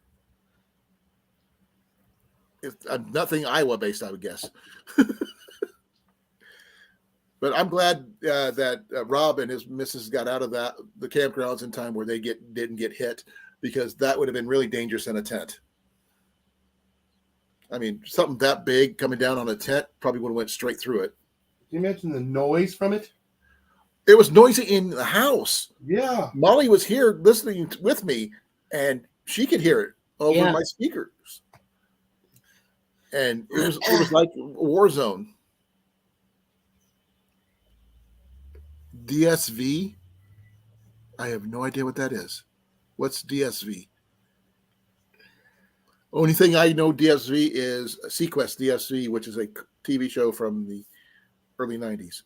It's nothing Iowa based, I would guess. But I'm glad that Rob and his missus got out of the campgrounds in time where they didn't get hit, because that would have been really dangerous in a tent. I mean, something that big coming down on a tent probably would have went straight through it. Can you imagine the noise from it? It was noisy in the house. Yeah. Molly was here listening with me, and she could hear it over Yeah. my speakers. And it was like a war zone. DSV? I have no idea what that is. What's DSV? Only thing I know DSV is Sequest DSV, which is a TV show from the early 90s.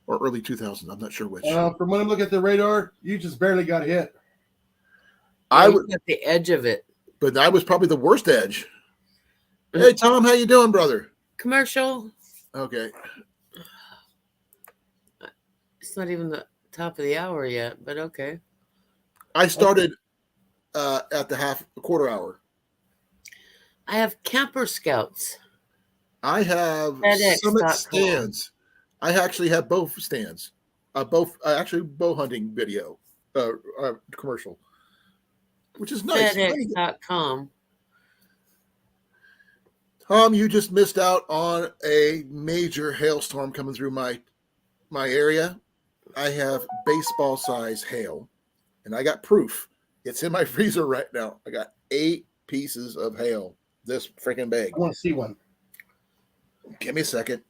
Or early 2000s. I'm not sure which. From when I'm looking at the radar, you just barely got hit. I was would, at the edge of it. but I was probably the worst edge. Hey, Tom, how you doing, brother? Commercial. Okay. It's not even the top of the hour yet, but okay. I started at the quarter hour. I have Camper Scouts. I have FedEx.com. Summit stands. I actually have both stands. Actually bow hunting video commercial, which is nice. FedEx.com. Tom, you just missed out on a major hailstorm coming through my area. I have baseball size hail, and I got proof. It's in my freezer right now. I got 8 pieces of hail this freaking big. I want to see one. Give me a second.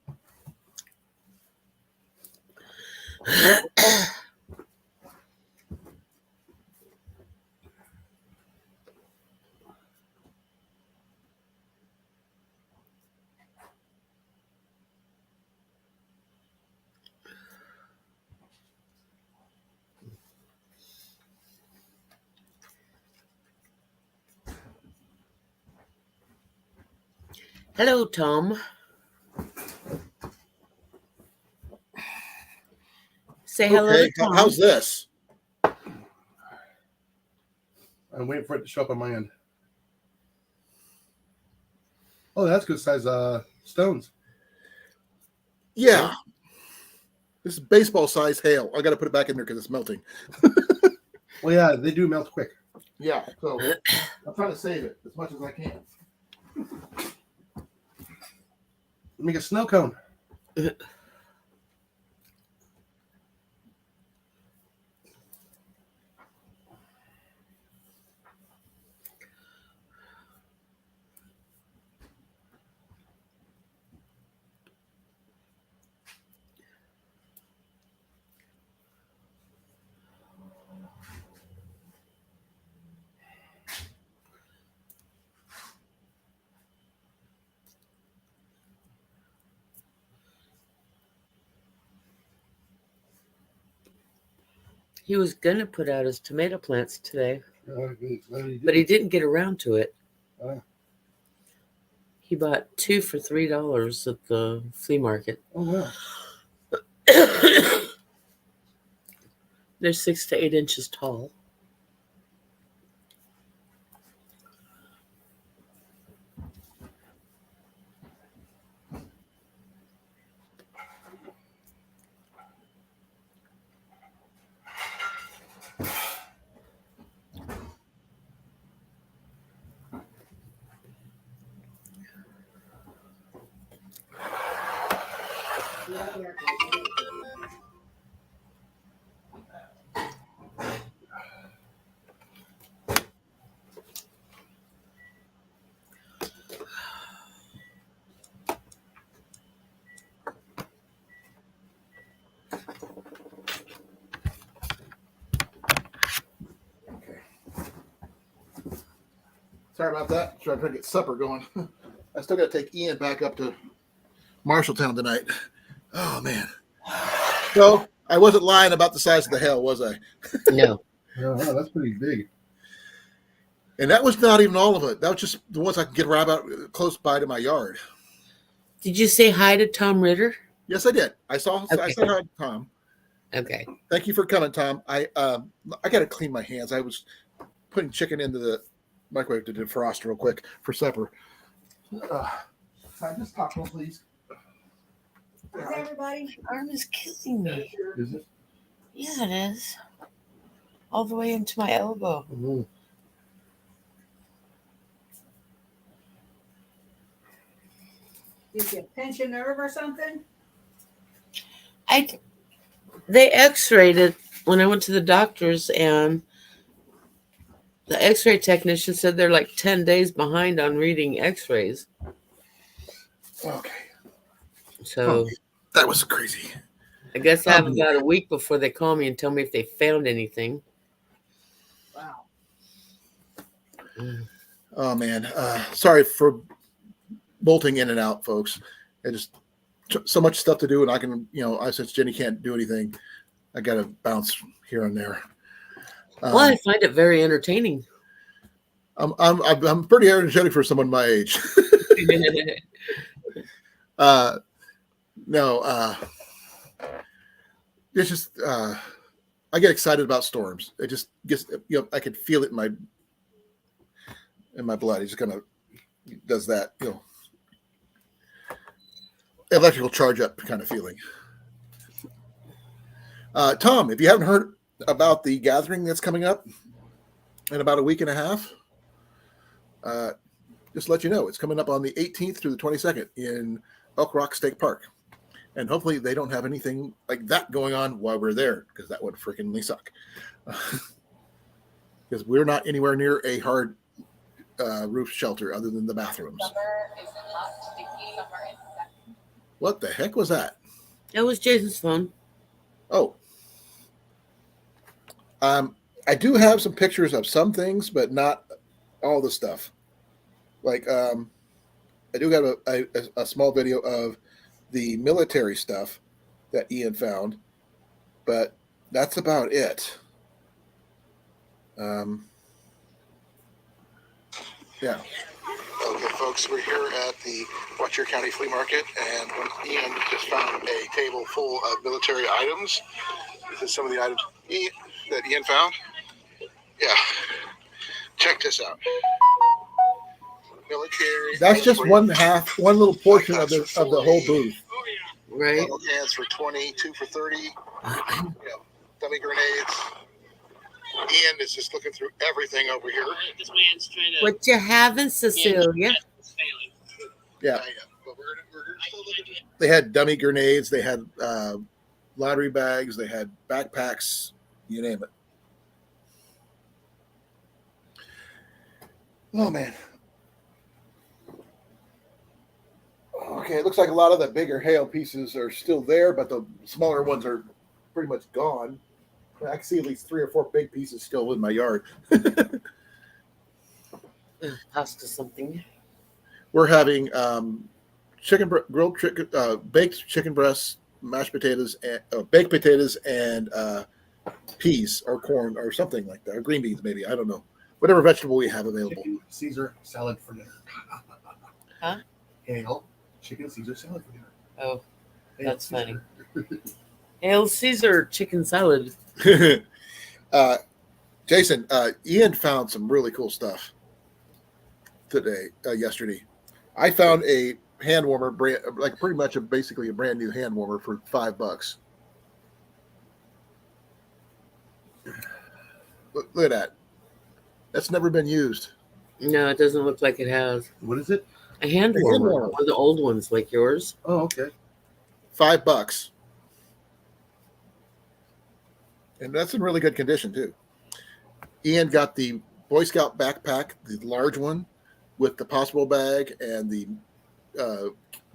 Hello, Tom. Say hello Okay, to Tom. how's this? I'm waiting for it to show up on my end. Oh, that's good size stones. Yeah. This is baseball size hail. I got to put it back in there because it's melting. Well, yeah, they do melt quick. Yeah, so I'm trying to save it as much as I can. Make a snow cone. He was going to put out his tomato plants today, But but he didn't get around to it. Oh. He bought 2 for $3 at the flea market. Oh, wow. They're 6 to 8 inches tall. Sorry about that. Trying to get supper going. I still got to take Ian back up to Marshalltown tonight. Oh man. So I wasn't lying about the size of the hail, was I? No. Oh, wow, that's pretty big. And that was not even all of it. That was just the ones I could get right about close by to my yard. Did you say hi to Tom Ritter? Yes, I did. I said hi to Tom. Okay. Thank you for coming, Tom. I got to clean my hands. I was putting chicken into the microwave to defrost real quick for supper. Just taco, please. Is everybody? Arm is killing me. Is it? Yeah, it is. All the way into my elbow. Mm-hmm. Did you pinch a nerve or something? They x-rayed it when I went to the doctor's, and the x-ray technician said they're like 10 days behind on reading x-rays. Okay. So That was crazy. I guess I have about a week before they call me and tell me if they found anything. Wow. Oh man. Sorry for bolting in and out, folks. I just so much stuff to do, and I can, since Jenny can't do anything, I got to bounce here and there. Well, I find it very entertaining. I'm pretty energetic for someone my age. It's just I get excited about storms. It just gets, I can feel it in my blood. It just kind of does that, electrical charge up kind of feeling. Tom, if you haven't heard about the gathering that's coming up in about a week and a half, just to let you know, it's coming up on the 18th through the 22nd in Elk Rock State Park. And hopefully they don't have anything like that going on while we're there, because that would freaking suck. Because we're not anywhere near a hard roof shelter other than the bathrooms. What the heck was that? That was Jason's phone. Oh. I do have some pictures of some things, but not all the stuff. Like, I do have a small video of the military stuff that Ian found, but that's about it. Yeah. Okay, folks, we're here at the Cheer County Flea Market, and Ian just found a table full of military items. This is some of the items that Ian found. Yeah. Check this out. Military. That's just one little portion of the whole booth. Right. Cans for 20, 2 for 30. Dummy grenades. Ian is just looking through everything over here. This man's trying to. What you having, Cecilia? Yeah. But we're still looking. They had dummy grenades. They had lottery bags. They had backpacks. You name it. Oh, man. Okay, it looks like a lot of the bigger hail pieces are still there, but the smaller ones are pretty much gone. I can see at least 3 or 4 big pieces still in my yard. Pasta something. We're having grilled chicken, baked chicken breasts, mashed potatoes, and baked potatoes, and peas or corn or something like that, or green beans maybe. I don't know. Whatever vegetable we have available. Chicken Caesar salad for dinner. Huh? Hail chicken Caesar salad for dinner. Oh, Hail that's Caesar. funny. Hail Caesar chicken salad. Jason, Ian found some really cool stuff yesterday. I found a hand warmer, pretty much basically a brand new hand warmer for $5. Look at that. That's never been used. No, it doesn't look like it has. What is it? A hand warmer. One of the old ones like yours. Oh, okay. $5. And that's in really good condition too. Ian got the Boy Scout backpack, the large one, with the possible bag, and the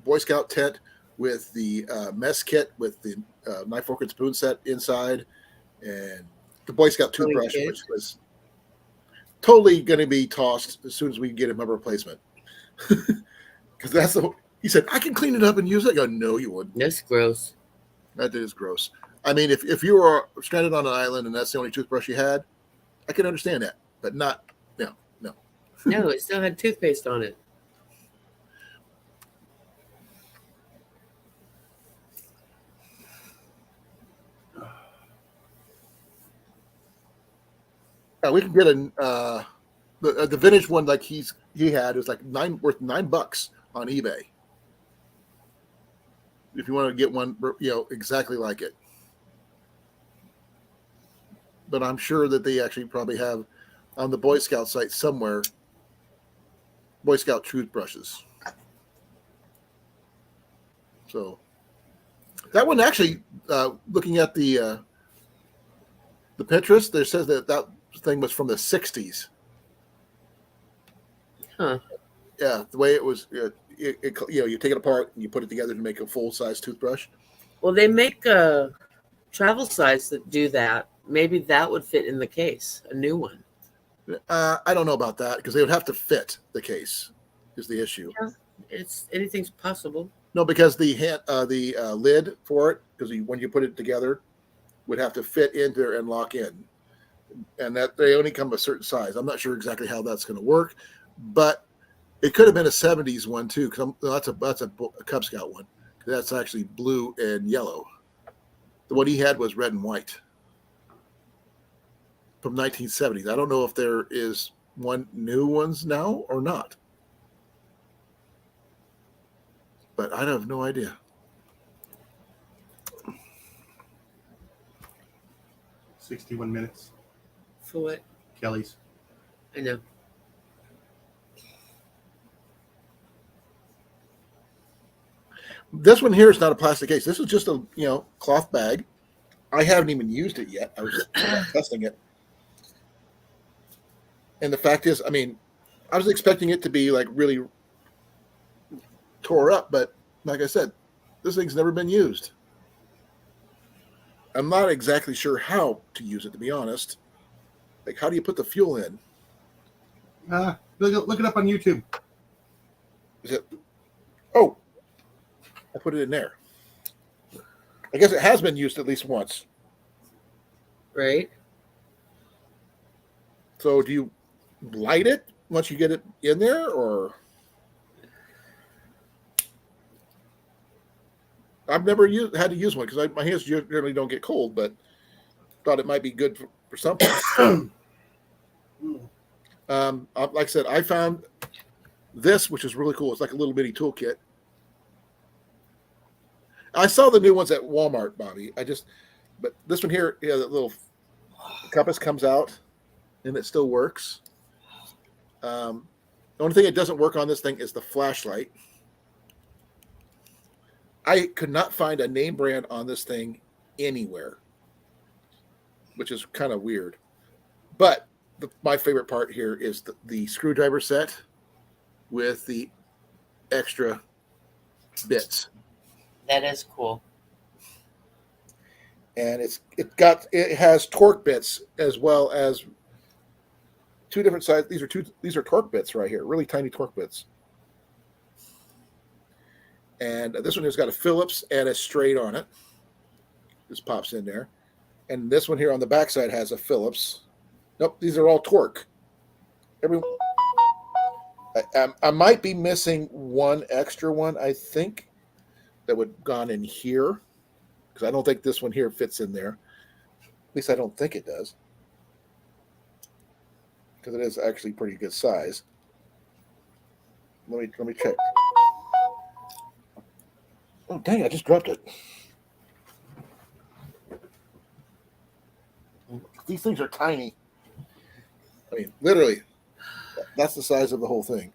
Boy Scout tent with the mess kit with the knife, fork, and spoon set inside, and the Boy Scout toothbrush, which was totally going to be tossed as soon as we get him a replacement. Because He said, I can clean it up and use it. I go, no, you wouldn't. That's gross. That is gross. I mean, if you were stranded on an island and that's the only toothbrush you had, I can understand that, but not, no. No, it still had toothpaste on it. We can get the vintage one like he had is like worth $9 on eBay. If you want to get one, exactly like it. But I'm sure that they actually probably have on the Boy Scout site somewhere Boy Scout toothbrushes. So that one actually, looking at the Pinterest, there says that thing was from the 60s. Huh. Yeah, the way it was, you take it apart and you put it together to make a full-size toothbrush. Well, they make travel size that do that. Maybe that would fit in the case, a new one. I don't know about that because they would have to fit the case. Is the issue? Yeah, anything's possible. No, because the lid for it, because when you put it together, would have to fit into there and lock in, and that they only come a certain size. I'm not sure exactly how that's going to work, but it could have been a 70s one too. Because that's a Cub Scout one. That's actually blue and yellow. The one he had was red and white from 1970s. I don't know if there is new ones now or not, but I have no idea. $61 minutes. For what? Kelly's. I know. This one here is not a plastic case. This is just a cloth bag. I haven't even used it yet. I was testing it. And the fact is, I mean, I was expecting it to be like really tore up, but like I said, this thing's never been used. I'm not exactly sure how to use it, to be honest. Like, how do you put the fuel in? Look it up on YouTube. Is it? Oh, I put it in there. I guess it has been used at least once. Right? So do you light it once you get it in there, or? I've never had to use one because my hands generally don't get cold, but thought it might be good for something. Like I said, I found this, which is really cool. It's like a little mini toolkit. I saw the new ones at Walmart, Bobby. But this one here, the little compass comes out, and it still works. The only thing that doesn't work on this thing is the flashlight. I could not find a name brand on this thing anywhere, which is kind of weird. But my favorite part here is the screwdriver set with the extra bits. That is cool. And it has torque bits as well as two different sizes. These are torque bits right here, really tiny torque bits. And this one has got a Phillips and a straight on it. This pops in there. And this one here on the backside has a Phillips. Nope, these are all torque. I might be missing one extra one, I think, that would have gone in here. Because I don't think this one here fits in there. At least I don't think it does. Because it is actually pretty good size. Let me check. Oh, dang, I just dropped it. These things are tiny. I mean, literally, that's the size of the whole thing.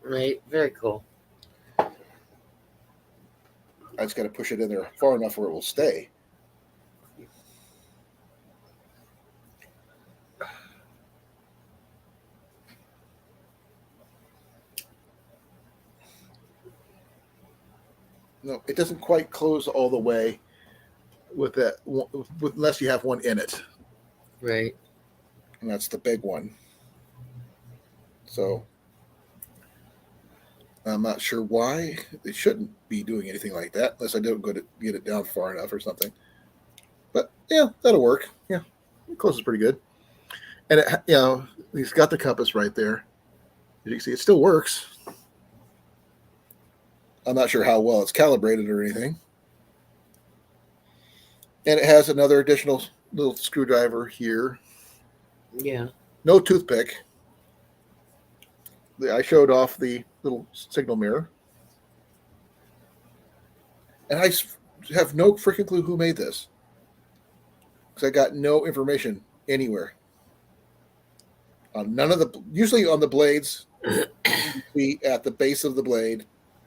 Right? Very cool. I just got to push it in there far enough where it will stay. No, it doesn't quite close all the way with that, unless you have one in it. Right. And that's the big one. So I'm not sure why they shouldn't be doing anything like that unless I don't get it down far enough or something. But yeah, that'll work. Yeah, close is pretty good. And he's got the compass right there. As you can see, it still works. I'm not sure how well it's calibrated or anything. And it has another additional little screwdriver here. Yeah. No toothpick. I showed off the little signal mirror. And I have no freaking clue who made this. Because I got no information anywhere. None of the, usually on the blades, be at the base of the blade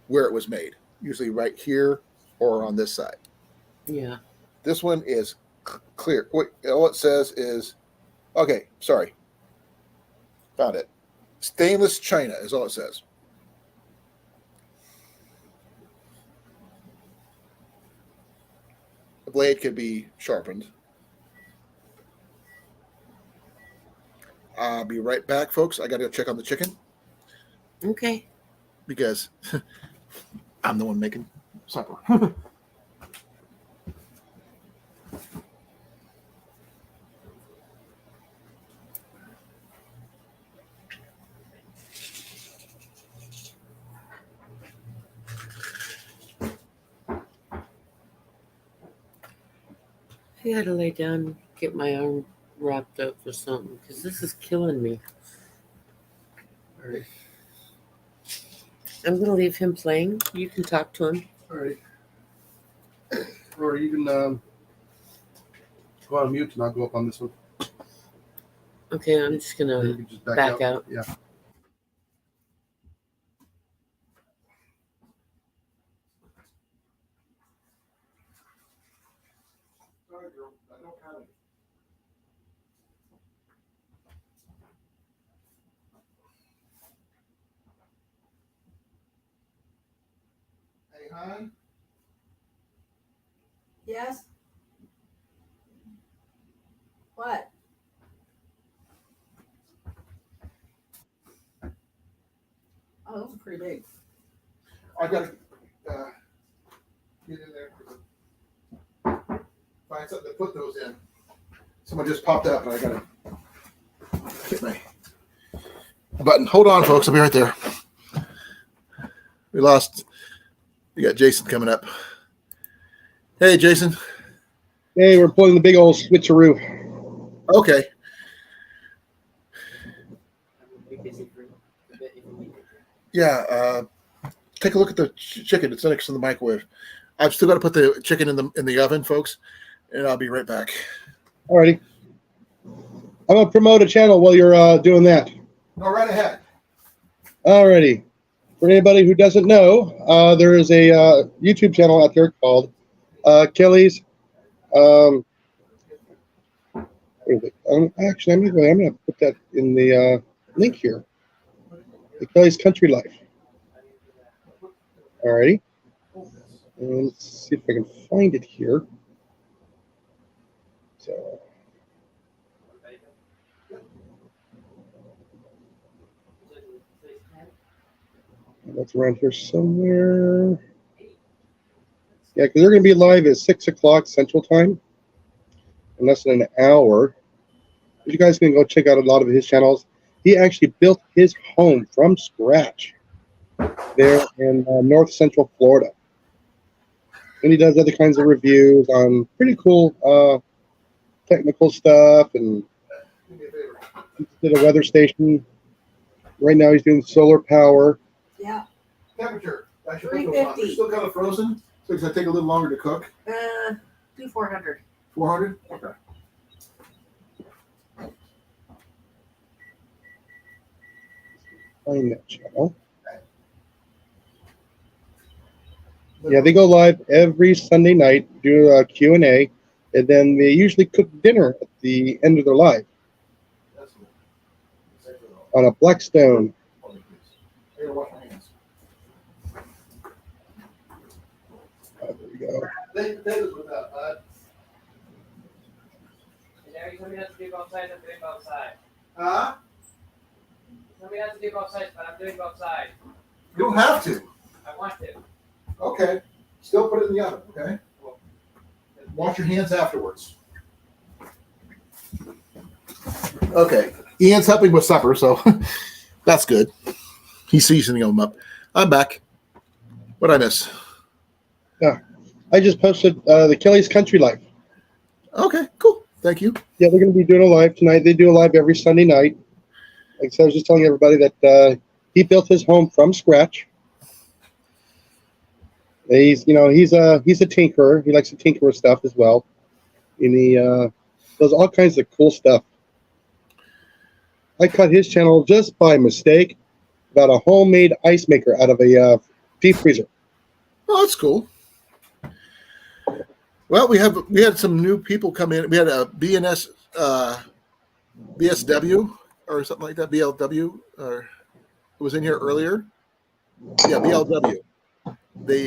where it was made. Usually right here or on this side. Yeah. This one is clear. Wait, all it says is, okay, sorry. Found it. Stainless china is all it says. The blade could be sharpened. I'll be right back, folks. I got to go check on the chicken Okay. because I'm the one making supper. I gotta lay down and get my arm wrapped up or something because this is killing me. All right. I'm gonna leave him playing. You can talk to him. All right. Or you can go on mute and I'll go up on this one. Okay, I'm just Or you gonna can just back out. Yeah. Sorry, girl. I don't count it. Hey, hon. Yes? What? Oh, those are pretty big. I got to get in there. Find something to put those in. Someone just popped up and I got to hit my button. Hold on, folks. I'll be right there. We got Jason coming up. Hey, Jason. Hey, we're pulling the big old switcheroo. Okay. Yeah. Take a look at the chicken. It's next to the microwave. I've still got to put the chicken in the oven, folks, and I'll be right back. Alrighty. I'm gonna promote a channel while you're doing that. Go right ahead. Alrighty. For anybody who doesn't know, there is a YouTube channel out there called Kelly's. Where is it? Actually, I'm gonna put that in the link here. The Kelly's Country Life. Alrighty. And let's see if I can find it here. So. That's around here somewhere. Yeah, because they're going to be live at 6 o'clock Central Time in less than an hour. You guys can go check out a lot of his channels. He actually built his home from scratch there in North Central Florida. And he does other kinds of reviews on pretty cool technical stuff. And he did a weather station. Right now he's doing solar power. Yeah. Temperature. I should 350. They're still kind of frozen, so it's going to take a little longer to cook. Do 400. 400? Okay. Find that channel. Yeah, they go live every Sunday night, do a Q&A, and then they usually cook dinner at the end of their live on a Blackstone. I gotta wash my hands. There we go. Potatoes without that. Jerry, tell me not to do both sides, I'm doing both sides. Huh? Tell me not to do both sides, but I'm doing both sides. You don't have to. I want to. Okay. Still put it in the oven, okay? Wash your hands afterwards. Okay. Ian's helping with supper, so that's good. He's seasoning them up. I'm back. What'd I miss? I just posted the Kelly's Country Life. Okay, cool. Thank you. Yeah, they're going to be doing a live tonight. They do a live every Sunday night. Like I said, I was just telling everybody that he built his home from scratch. He's a tinkerer. He likes to tinker with stuff as well, and he does all kinds of cool stuff. I cut his channel just by mistake about a homemade ice maker out of a deep freezer. Oh, that's cool. Well, we had some new people come in. We had a BNS BSW or something like that. BLW or it was in here earlier. Yeah, BLW. They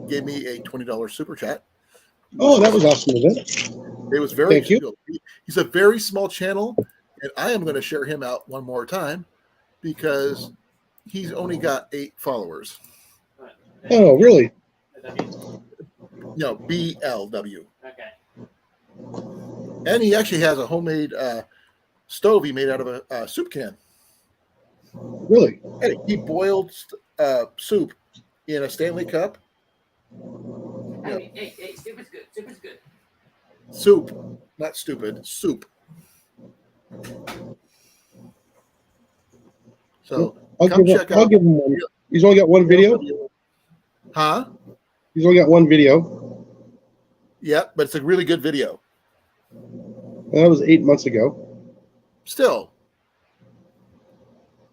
gave me a $20 super chat. Oh, that was awesome, isn't it? It was very Thank you. cool. He's a very small channel, and I am going to share him out one more time because he's only got 8 followers. Oh, really? No, BLW. Okay. And he actually has a homemade stove he made out of a soup can. Really? And he boiled soup in a Stanley cup. I mean, hey, soup is good. Soup is good. Soup, not stupid. Soup. So I'll come give check I'll out. give him one. He's only got one video. Huh? He's only got one video. Yeah, but it's a really good video. That was 8 months ago. Still,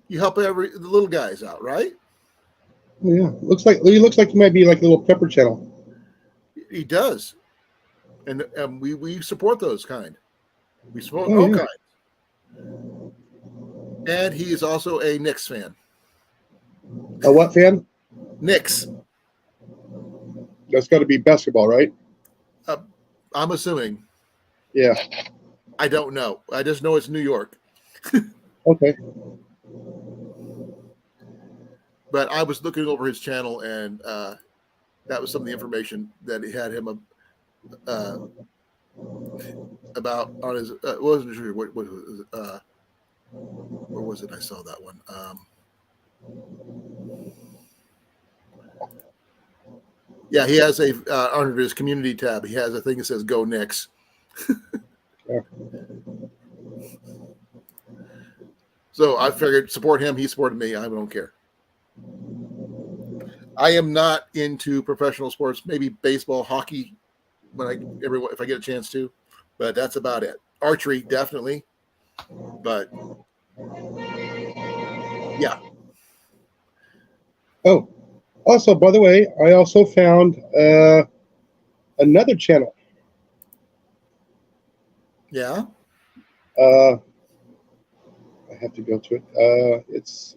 you help the little guys out, right? Yeah, he looks like he might be like a little pepper channel. He does, and we support those kind. We support Oh, all yeah. kinds. And he is also a Knicks fan. A what fan? Knicks. That's got to be basketball, right? I'm assuming. Yeah. I don't know. I just know it's New York. Okay. But I was looking over his channel, and that was some of the information that he had him about on his. Wasn't sure what was it, where was it? I saw that one. Yeah, he has a under his community tab. He has a thing that says "Go Knicks." Yeah. So I figured support him. He supported me. I don't care. I am not into professional sports. Maybe baseball, hockey, if I get a chance to, but that's about it. Archery, definitely, but yeah. Oh, also, by the way, I also found another channel. Yeah. I have to go to it. It's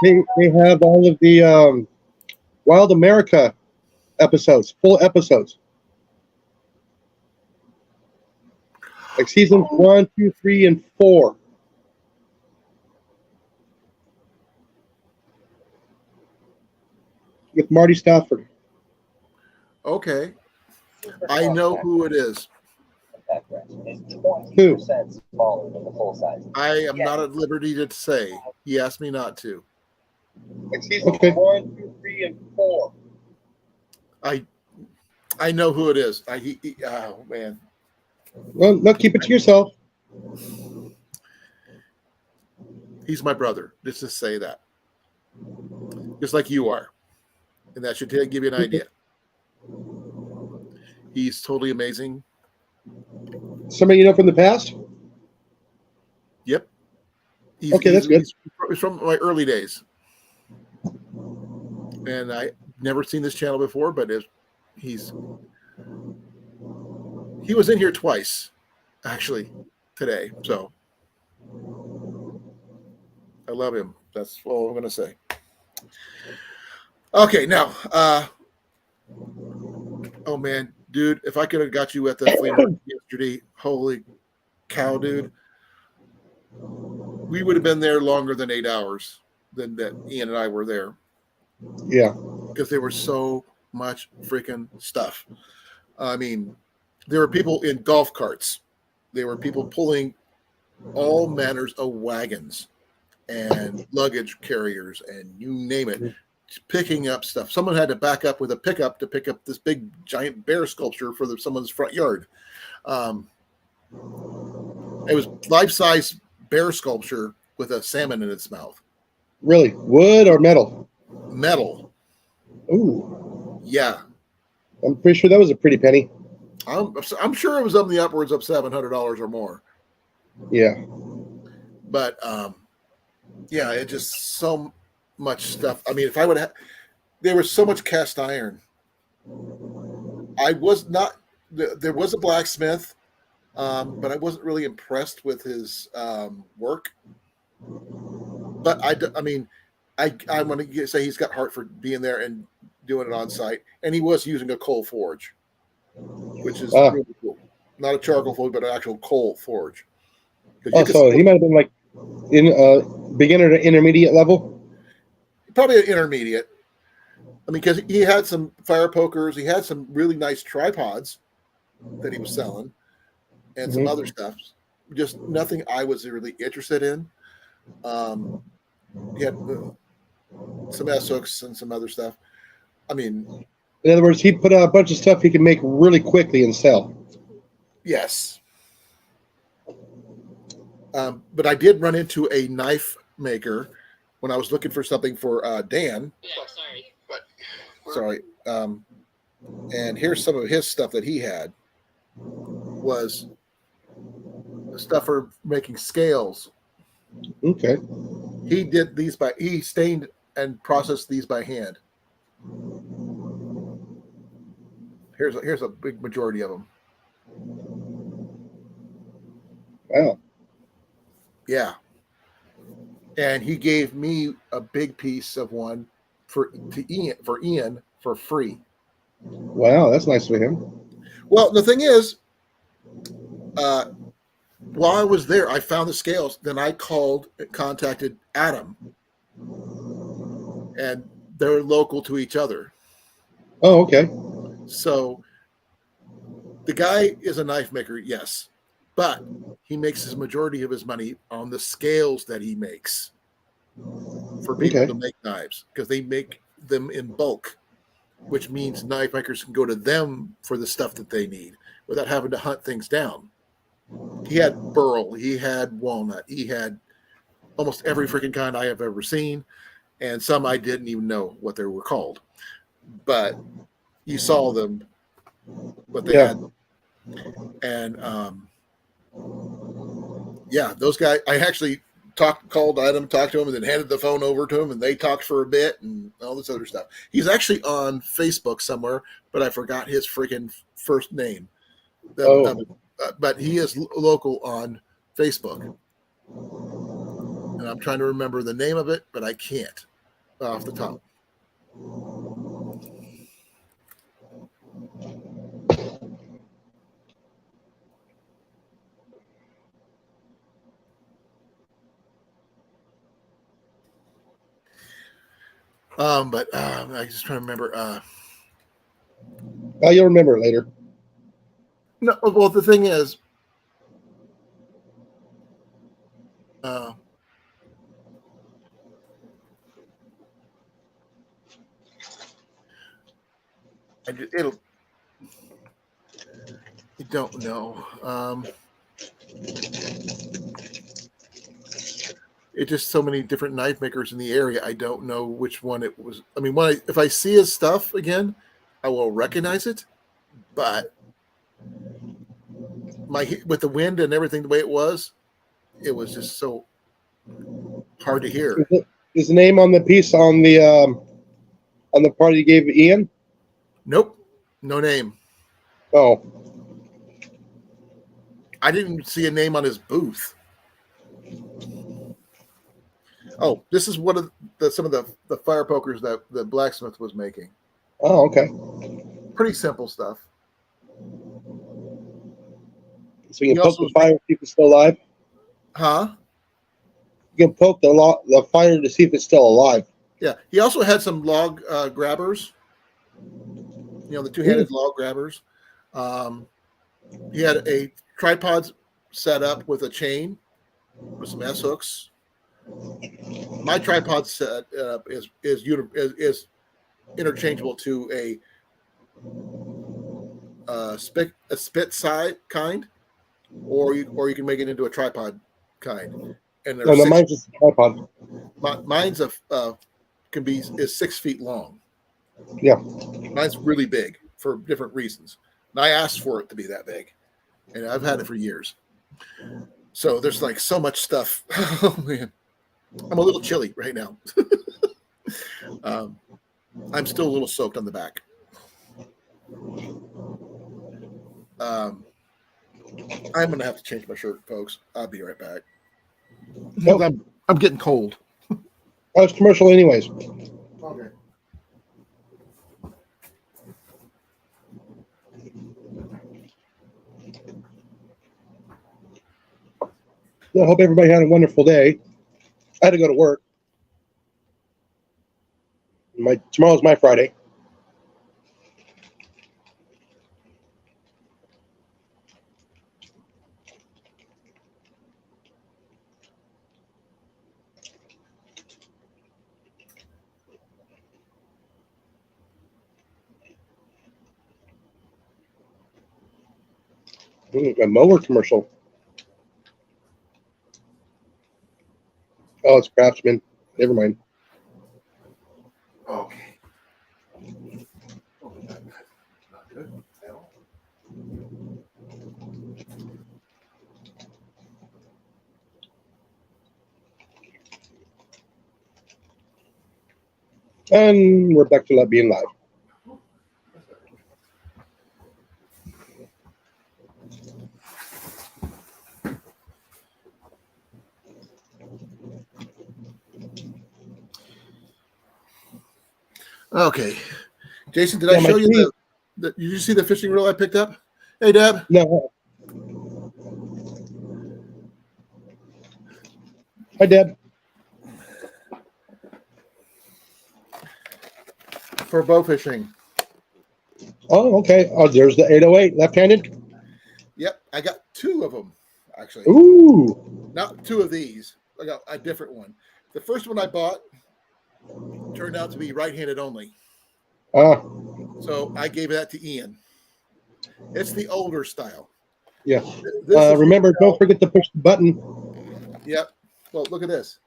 they have all of the Wild America episodes, full episodes, like seasons 1, 2, 3, and 4. With Marty Stafford. Okay. I know who it is. Who? Smaller than the full size. I am not at liberty to say. He asked me not to. Like seasons 1, 2, 3, and 4. I know who it is. Oh man. Well, no, keep it to yourself. He's my brother. Just to say that. Just like you are. And that should give you an idea. He's totally amazing. Somebody you know from the past? Yep. Okay, that's good. He's from my early days. And I never seen this channel before, but he was in here twice, actually, today. So I love him. That's all I'm going to say. Okay, now, oh man, dude, if I could have got you at the flea market yesterday, holy cow, dude, we would have been there longer than 8 hours than that Ian and I were there Yeah. because there was so much freaking stuff. I mean, there were people in golf carts. There were people pulling all manners of wagons and luggage carriers and you name it, picking up stuff. Someone had to back up with a pickup to pick up this big giant bear sculpture for someone's front yard. It was life-size bear sculpture with a salmon in its mouth. Really? Wood or metal? Metal. Ooh. Yeah. I'm pretty sure that was a pretty penny. I'm sure it was up in the upwards of $700 or more. Yeah. But yeah, it just so much stuff. I mean, if I would have, there was so much cast iron. I was not. There was a blacksmith, but I wasn't really impressed with his work. But I mean, I want to say he's got heart for being there and doing it on site, and he was using a coal forge, which is really cool. Not a charcoal forge, but an actual coal forge. Oh, so he might have been like in beginner to intermediate level? Probably an intermediate. I mean, because he had some fire pokers, he had some really nice tripods that he was selling, and some other stuff. Just nothing I was really interested in. He had some S hooks and some other stuff. I mean, in other words, he put out a bunch of stuff he can make really quickly and sell. Yes. But I did run into a knife maker when I was looking for something for Dan. Sorry. And here's some of his stuff that he had. Was stuff for making scales. Okay. He did these he stained and processed these by hand. Here's a big majority of them. Wow. Yeah. And he gave me a big piece of one for Ian for free. Wow, that's nice of him. Well, the thing is, while I was there, I found the scales. Then I contacted Adam, and they're local to each other. Oh, okay. So the guy is a knife maker, yes, but he makes his majority of his money on the scales that he makes for people to make knives because they make them in bulk, which means knife makers can go to them for the stuff that they need without having to hunt things down. He had burl, he had walnut, he had almost every freaking kind I have ever seen, and some I didn't even know what they were called. But you saw them, what they had. And yeah, those guys, I actually called Adam, talked to him, and then handed the phone over to him, and they talked for a bit and all this other stuff. He's actually on Facebook somewhere, but I forgot his freaking first name. But he is local on Facebook. And I'm trying to remember the name of it, but I can't off the top. But I just trying to remember. You'll remember it later. No, well, the thing is, I don't know. It's just so many different knife makers in the area. I don't know which one it was. I mean, if I see his stuff again, I will recognize it. But with the wind and everything the way it was just so hard to hear. Is the name on the piece on the part you gave Ian? Nope, no name. Oh, I didn't even see a name on his booth. Oh, this is one of some of the fire pokers that the blacksmith was making. Oh, okay. Pretty simple stuff. So you can poke the fire, keep it still alive? Huh? You can poke the fire to see if it's still alive. Yeah. He also had some log grabbers. You know, the two-handed log grabbers. He had a tripod set up with a chain with some S hooks. My tripod set is interchangeable to a spit side kind, or you can make it into a tripod kind. And No, mine's just a tripod. mine's is 6 feet long. Yeah. Mine's really big for different reasons. And I asked for it to be that big, and I've had it for years. So there's like so much stuff. Oh man, I'm a little chilly right now. I'm still a little soaked on the back. I'm gonna have to change my shirt, folks. I'll be right back. Nope. I'm getting cold. Oh, it's commercial anyways. Okay. I hope everybody had a wonderful day. I had to go to work. Tomorrow's my Friday. A mower commercial. Oh, it's Craftsman. Never mind. Okay. Oh, not good at all. And we're back to being live. Okay. Jason, did I show you did you see the fishing reel I picked up? Hey, Deb. No. Hi, Deb. For bow fishing. Oh, okay. Oh, there's the 808 left-handed. Yep, I got 2 of them actually. Ooh. Not 2 of these. I got a different one. The first one I bought turned out to be right-handed only. So I gave that to Ian. It's the older style. Yeah. This Remember, don't forget to push the button. Yep. Well, look at this.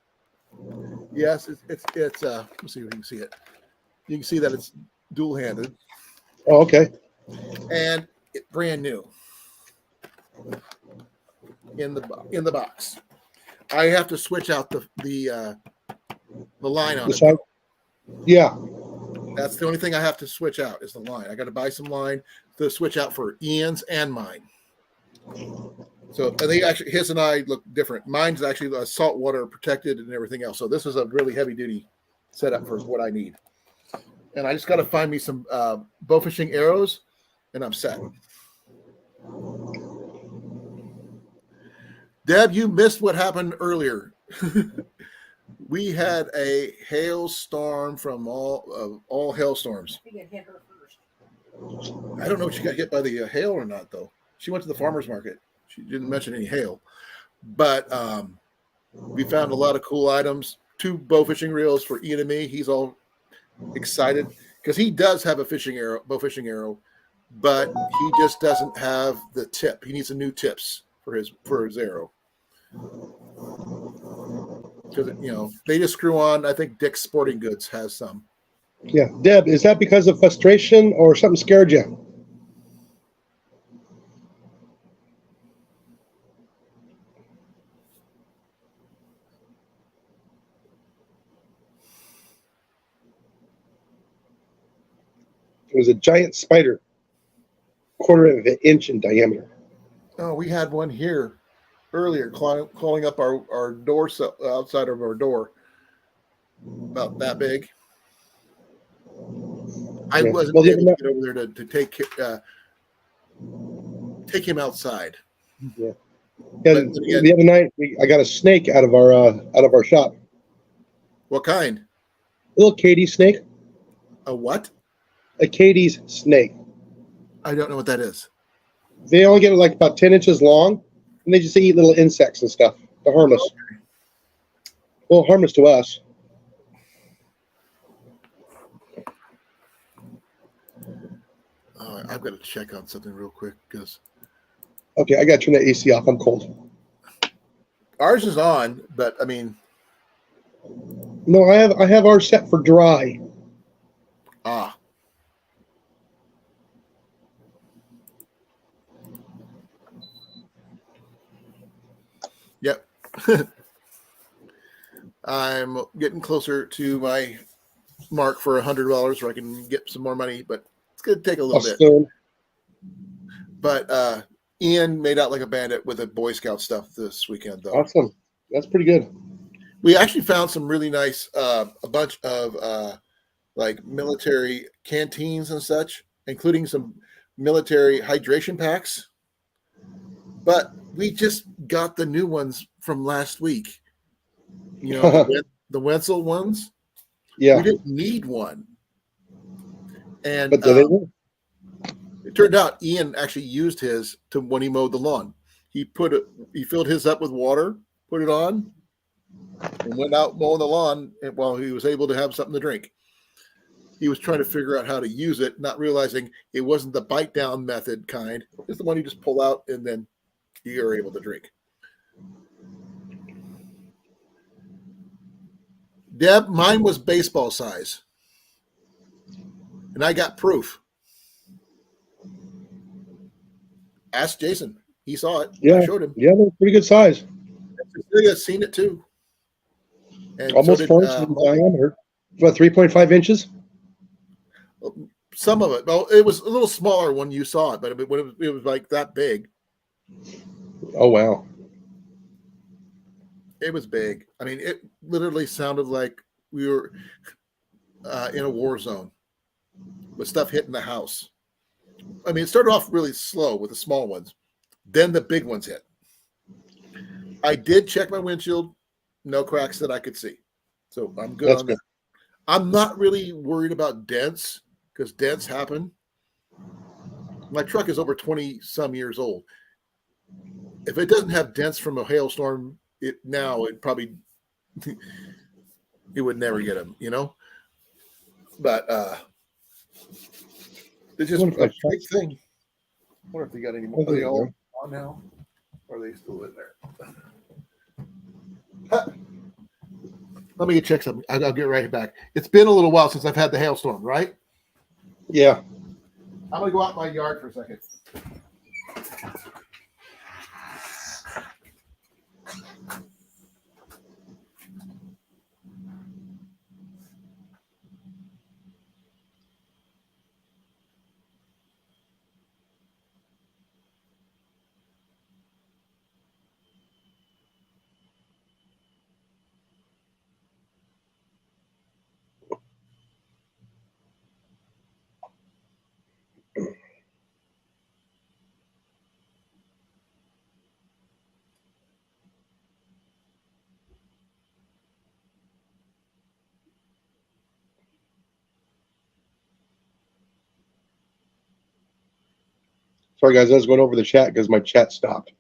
Yes, it's let's see if you can see it. You can see that it's dual-handed. Oh, okay. And it's brand new in the box. I have to switch out the line on it. Yeah. That's the only thing I have to switch out is the line. I got to buy some line to switch out for Ian's and mine. So I think actually his and I look different. Mine's actually saltwater protected and everything else. So this is a really heavy duty setup for what I need. And I just got to find me some bow fishing arrows, and I'm set. Deb, you missed what happened earlier. We had a hailstorm from all hailstorms. I think it hit her first. I don't know if she got hit by the hail or not, though. She went to the farmer's market. She didn't mention any hail. But we found a lot of cool items. 2 bow fishing reels for Ian and me. He's all excited because he does have a bow fishing arrow, but he just doesn't have the tip. He needs some new tips for his arrow. Because they just screw on. I think Dick's Sporting Goods has some. Yeah. Deb, is that because of frustration or something scared you? It was a giant spider, 1/4 of an inch in diameter. Oh, we had one here earlier, crawling up our door, outside of our door, about that big. I wasn't able to get over there to take him outside. Yeah. Yeah, But then again, the other night I got a snake out of our shop. what kind? A little Katie snake. A what? A Katie's snake. I don't know what that is. They only get like about 10 inches long, and they just eat little insects and stuff. They're harmless. Well, harmless to us. I've got to check on something real quick because Okay, I got to turn the AC off. I'm cold. ours is on, but I mean, No, I have ours set for dry. ah. Yep. I'm getting closer to my mark for $100 where I can get some more money, but it's going to take a little bit. Stone. But Ian made out like a bandit with the Boy Scout stuff this weekend, though. Awesome. That's pretty good. We actually found some really nice, a bunch of like military canteens and such, including some military hydration packs. But we just got the new ones from last week. You know, the Wenzel ones. Yeah. We didn't need one. And But they work. it turned out Ian actually used his to when he mowed the lawn. He filled his up with water, put it on, and went out mowing the lawn while he was able to have something to drink. He was trying to figure out how to use it, not realizing it wasn't the bite down method kind. It's the one you just pull out and then you're able to drink. Deb, mine was baseball size. And I got proof. Ask Jason. He saw it. Yeah. I showed him. Yeah, they're pretty good size. Cecilia's seen it too. And Almost 4 inches in diameter. About 3.5 inches. Some of it. Well, it was a little smaller when you saw it, but it was like that big. Oh, wow. It was big. I mean, it literally sounded like we were in a war zone with stuff hitting the house. I mean, it started off really slow with the small ones. Then the big ones hit. I did check my windshield. No cracks that I could see. So I'm good on that. I'm not really worried about dents because dents happen. My truck is over 20 some years old. If it doesn't have dents from a hailstorm, it probably it would never get them, you know. But it's just a big thing. I wonder if they got any more. Are they all on now? Or are they still in there? Let me check something. I'll get right back. It's been a little while since I've had the hailstorm, right? Yeah. I'm gonna go out in my yard for a second. Sorry, guys. I was going over the chat because my chat stopped.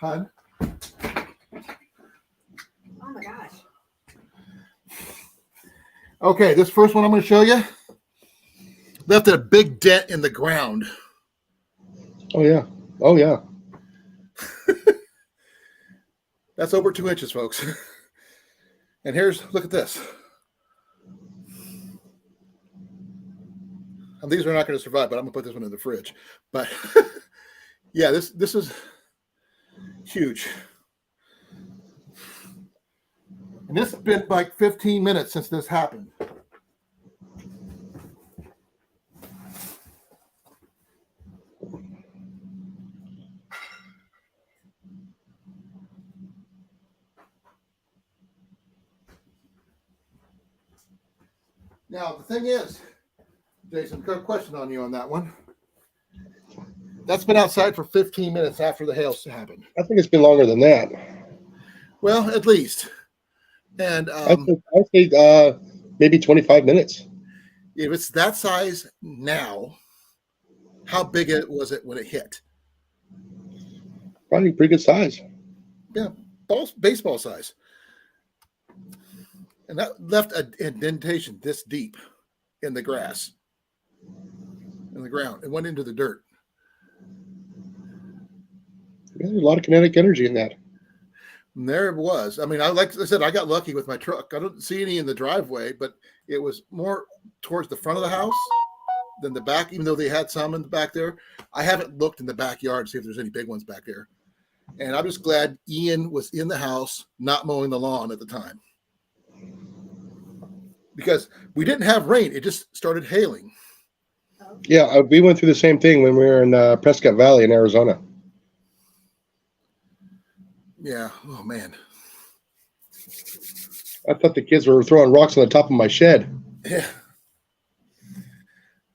Hun? Oh my gosh. Okay, this first one I'm going to show you left a big dent in the ground. Oh, yeah. Oh, yeah. That's over 2 inches, folks. And look at this. And these are not going to survive, but I'm going to put this one in the fridge. But yeah, this is huge. And this has been like 15 minutes since this happened. Now, the thing is, Jason, got a question on you on that one. That's been outside for 15 minutes after the hail happened. I think it's been longer than that. Well, at least. And I think maybe 25 minutes. if it's that size now, how big was it when it hit? Probably pretty good size. Yeah, baseball size. And that left an indentation this deep in the grass, in the ground. It went into the dirt. Yeah, there's a lot of kinetic energy in that. And there it was. I mean, like I said, I got lucky with my truck. I don't see any in the driveway, but it was more towards the front of the house than the back, even though they had some in the back there. I haven't looked in the backyard to see if there's any big ones back there. And I'm just glad Ian was in the house, not mowing the lawn at the time. Because we didn't have rain. It just started hailing. Yeah, we went through the same thing when we were in Prescott Valley in Arizona. Yeah. Oh, man. I thought the kids were throwing rocks on the top of my shed. Yeah.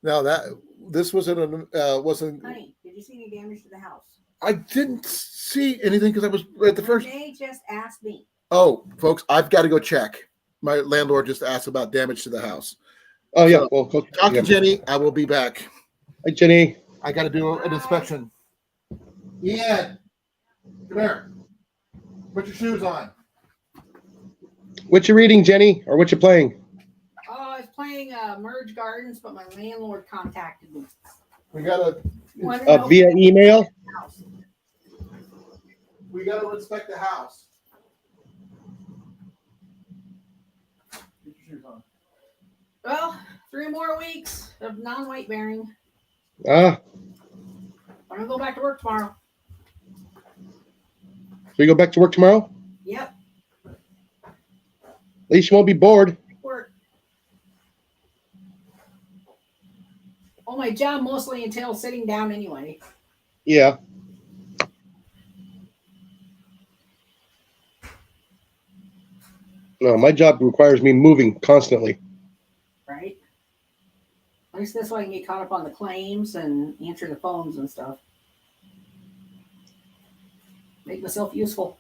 Now this wasn't Honey, did you see any damage to the house? I didn't see anything because I was at the first. They just asked me. Oh, folks, I've got to go check. My landlord just asked about damage to the house. Oh, yeah. So, Well, talk to Jenny. I will be back. Hi, Jenny. I got to do an inspection. Ian, come here. Put your shoes on. What you reading, Jenny? Or what you playing? Oh, I was playing Merge Gardens, but my landlord contacted me. We got Via email? to inspect the house. Get your shoes on. Well, 3 more weeks of non-weight bearing. Ah, I'm gonna go back to work tomorrow. so you go back to work tomorrow? Yep, At least you won't be bored. work. Oh, my job mostly entails sitting down anyway. Yeah. No, my job requires me moving constantly. Right? At least this way I can get caught up on the claims and answer the phones and stuff. Make myself useful.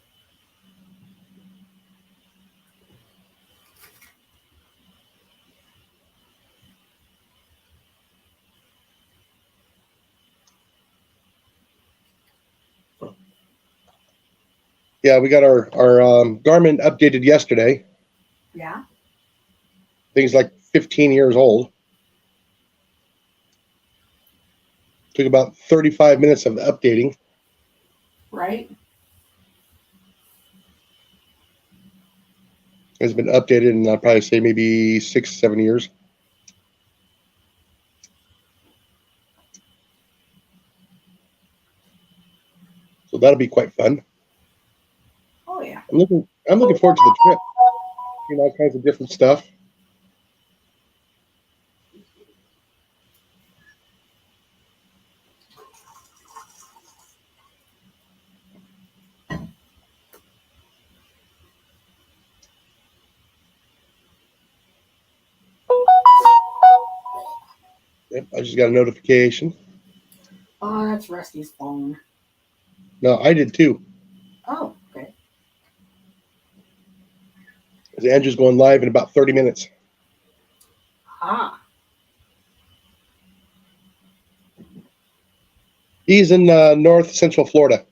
Yeah, we got our Garmin updated yesterday. Yeah. Thing's like 15 years old. Took about 35 minutes of updating. Right? It's been updated in, I'll probably say maybe 6-7 years. So that'll be quite fun. Oh yeah. I'm looking forward to the trip. Seeing all kinds of different stuff. Yep, I just got a notification. Oh, that's Rusty's phone. No, I did too. Oh, okay. Andrew's going live in about 30 minutes. Ah. He's in north central Florida.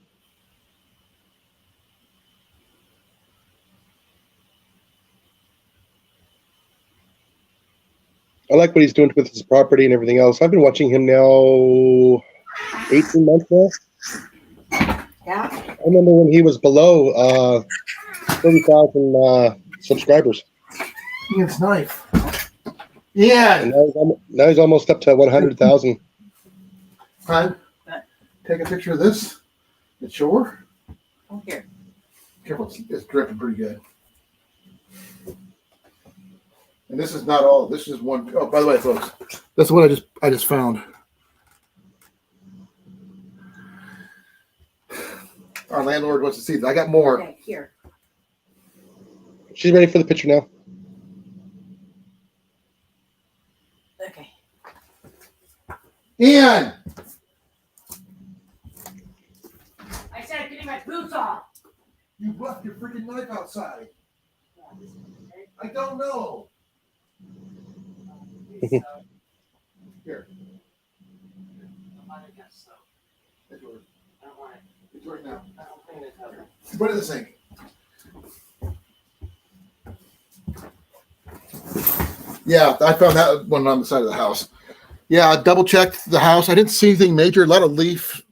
I like what he's doing with his property and everything else. I've been watching him now 18 months now. Yeah. I remember when he was below 30,000 subscribers. Ian's knife. Yeah. And now he's almost up to 100,000. Fine. Take a picture of this. It's sure. Oh, here. Careful, it's dripping pretty good. And this is not all. This is one. Oh, by the way, folks, that's what I just found. Our landlord wants to see that. I got more. Okay, here. She's ready for the picture now. Okay. Ian! I said getting my boots off. You left your freaking knife outside. I don't know. Here. It's yours. I don't want it. It's yours now. I don't clean it up. Put it in the sink. Yeah, I found that one on the side of the house. Yeah, I double checked the house. I didn't see anything major. A lot of leaves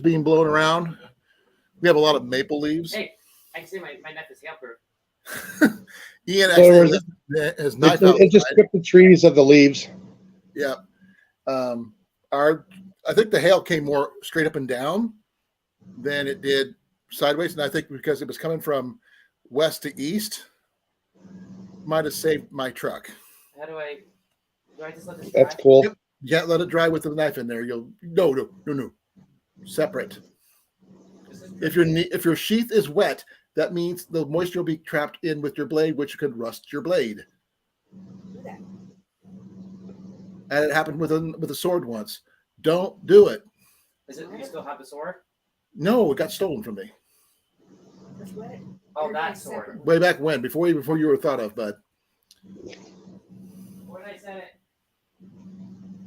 being blown around. We have a lot of maple leaves. Hey, I can see my knife is helper. Ian So actually left his knife out. It just stripped the trees of the leaves. Yeah. I think the hail came more straight up and down than it did sideways, and I think because it was coming from west to east, might have saved my truck. How do I just let this That's dry? cool. Yep. You can't let it dry with the knife in there. No. Separate. If your sheath is wet, that means the moisture will be trapped in with your blade, which could rust your blade. And it happened with a sword once. Don't do it. You still have the sword? No, it got stolen from me Just let it. Oh, that sword. way back when, before you were thought of, bud. Where did I set it?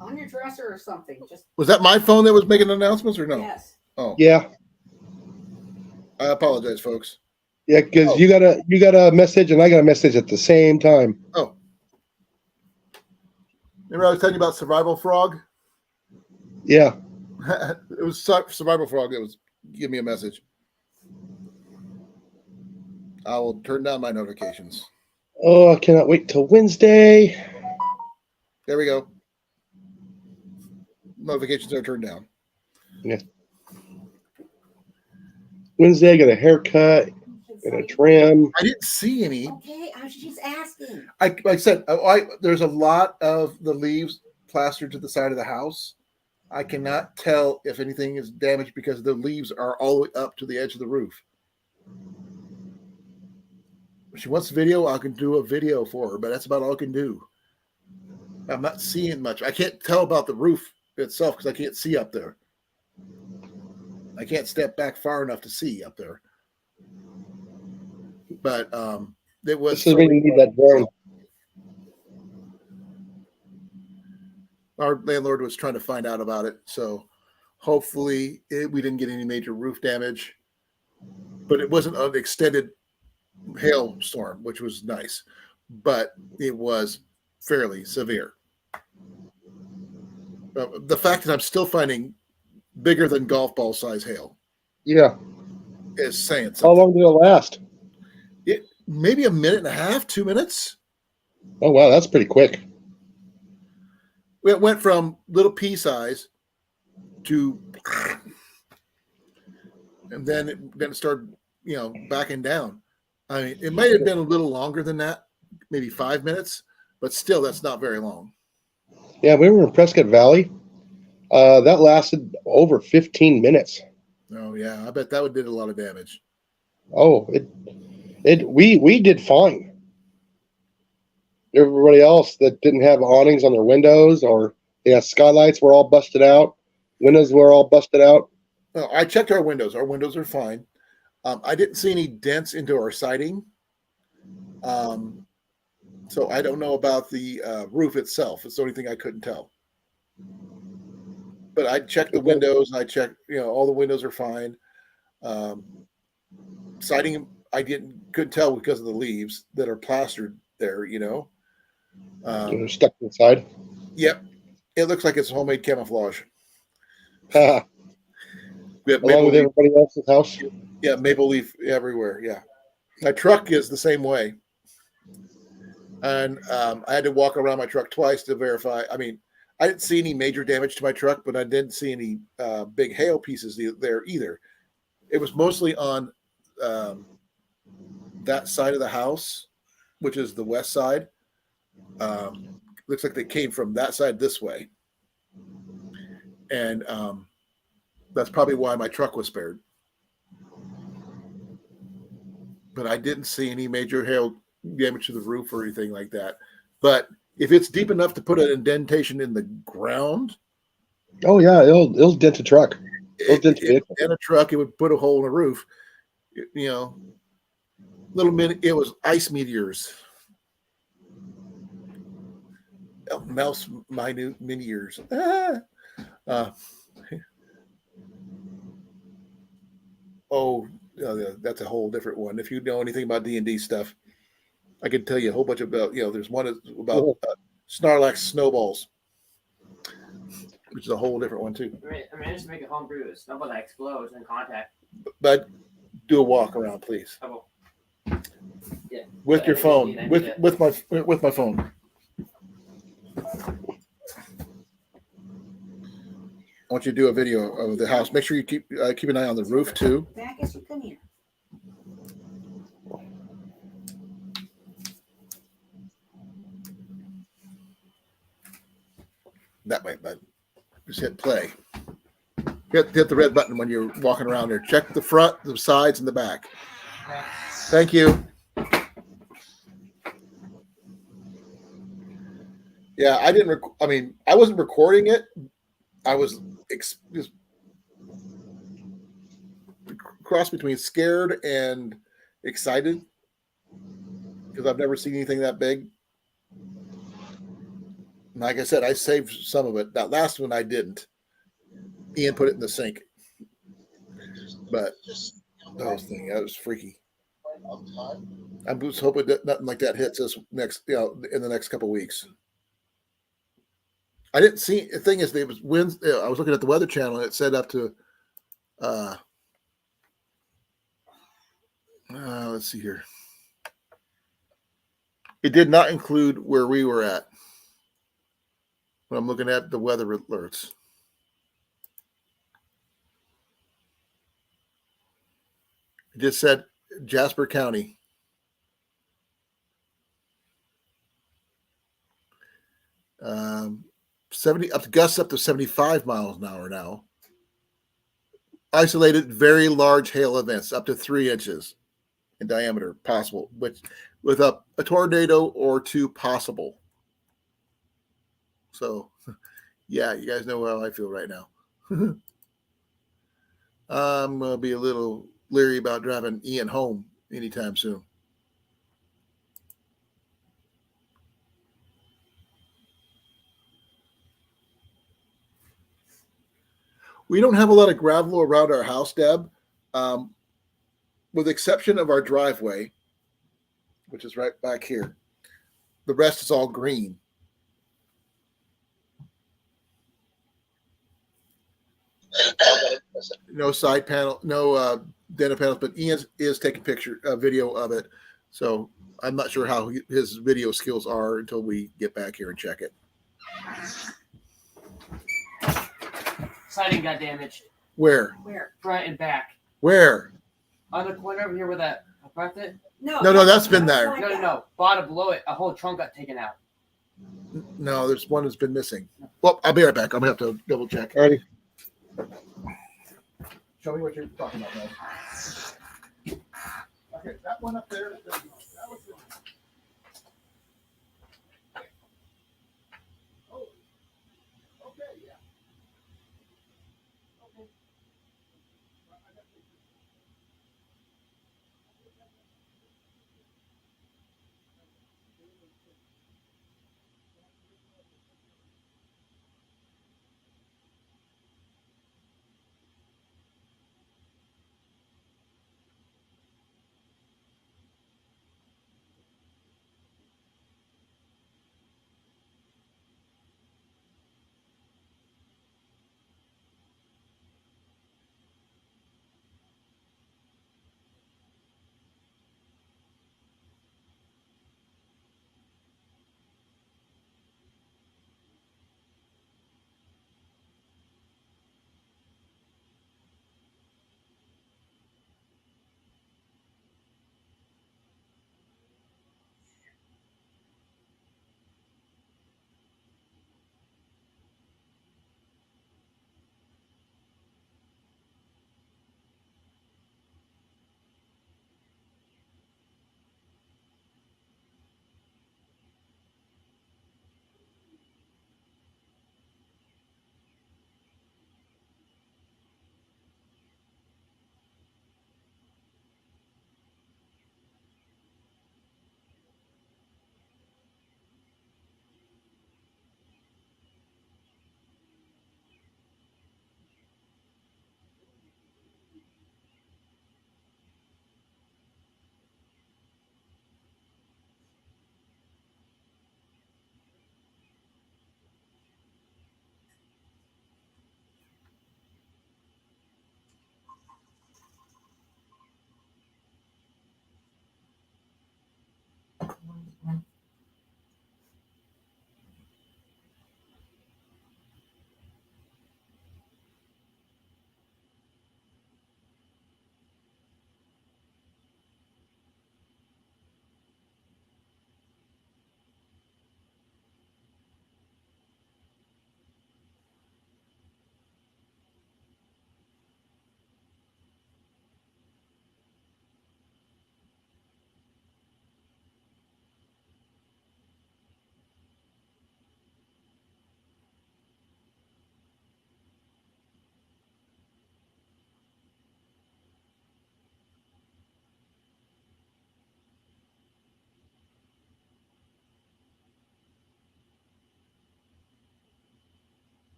On your dresser or something. Just Was that my phone that was making announcements or no? yes. Oh, Yeah. I apologize, folks. Yeah, because Oh. you got a message and I got a message at the same time. Oh. Remember I was telling you about Survival Frog? Yeah. It was Survival Frog that was giving me a message. I will turn down my notifications. Oh, I cannot wait till Wednesday. There we go. Notifications are turned down. Wednesday, I got a haircut and a trim. I didn't see any. Okay, I was just asking. Like I said, there's a lot of the leaves plastered to the side of the house. I cannot tell if anything is damaged because the leaves are all the way up to the edge of the roof. If she wants video, I can do a video for her, but that's about all I can do. I'm not seeing much. I can't tell about the roof itself because I can't see up there. I can't step back far enough to see up there. But it was. This is when you need that drone. Our landlord was trying to find out about it, so hopefully we didn't get any major roof damage. But it wasn't an extended hailstorm, which was nice, but it was fairly severe. The fact that I'm still finding bigger than golf ball size hail Yeah. is saying How something. long did it last? Maybe a minute and a half, 2 minutes. Oh, wow. That's pretty quick. It went from little pea size to, and then it started, backing down. I mean, it might have been a little longer than that, maybe 5 minutes, but still, that's not very long. Yeah, we were in Prescott Valley. That lasted over 15 minutes. Oh yeah, I bet that did a lot of damage. Oh, we did fine. Everybody else that didn't have awnings on their windows or skylights were all busted out. Windows were all busted out. No, I checked our windows. Our windows are fine. I didn't see any dents into our siding. So I don't know about the roof itself. It's the only thing I couldn't tell. But I checked the windows and I checked, all the windows are fine. Siding, couldn't tell because of the leaves that are plastered there, They're stuck inside. Yep. It looks like it's homemade camouflage. Along We have maple with leaf. everybody else's house. Yeah, maple leaf everywhere. Yeah. My truck is the same way. And I had to walk around my truck twice to verify. I mean, I didn't see any major damage to my truck, but I didn't see any big hail pieces there either. It was mostly on that side of the house, which is the west side. Looks like they came from that side this way. And that's probably why my truck was spared. But I didn't see any major hail damage to the roof or anything like that. But if it's deep enough to put an indentation in the ground, Oh yeah, it'll dent a truck. It'll dent a vehicle. In a truck, it would put a hole in the roof. You know, little mini. It was ice meteors. Mouse minute meteors. Uh, oh, that's a whole different one. If you know anything about D&D stuff, I can tell you a whole bunch about. There's one about Snarlax snowballs, which is a whole different one too. I managed to make a homebrew snowball that explodes in contact. But do a walk around, please, I will. Yeah. with But your I think phone. I need With my phone. I want you to do a video of the house. Make sure you keep an eye on the roof too. Backus, come here. That way, bud. Just hit play. Hit the red button when you're walking around there. Check the front, the sides, and the back. Thank you. Yeah, I didn't. I wasn't recording it. I was just cross between scared and excited because I've never seen anything that big. Like I said, I saved some of it. That last one I didn't. Ian put it in the sink. But that was freaky. I'm just hoping that nothing like that hits us in the next couple of weeks. I didn't see. The thing is, it was winds. I was looking at the Weather Channel, and it said up to. Let's see here. It did not include where we were at. When I'm looking at the weather alerts. It just said Jasper County. 70 up to gusts up to 75 miles an hour now. Isolated very large hail events up to 3 inches in diameter possible, which with a tornado or two possible. So yeah, you guys know how I feel right now. I'm gonna be a little leery about driving Ian home anytime soon. We don't have a lot of gravel around our house, Deb, with the exception of our driveway, which is right back here. The rest is all green. No side panel, no dented panels, but Ian is taking video of it. So I'm not sure how his video skills are until we get back here and check it. Siding got damaged. Where? Front and back. Where? On the corner over here where that left it? No, that's been there. No. Bottom below it, a whole trunk got taken out. No, there's one that's been missing. Well, I'll be right back. I'm gonna have to double check. Alrighty. Show me what you're talking about, guys. Okay, that one up there. That was the... Oh, okay, yeah. Okay.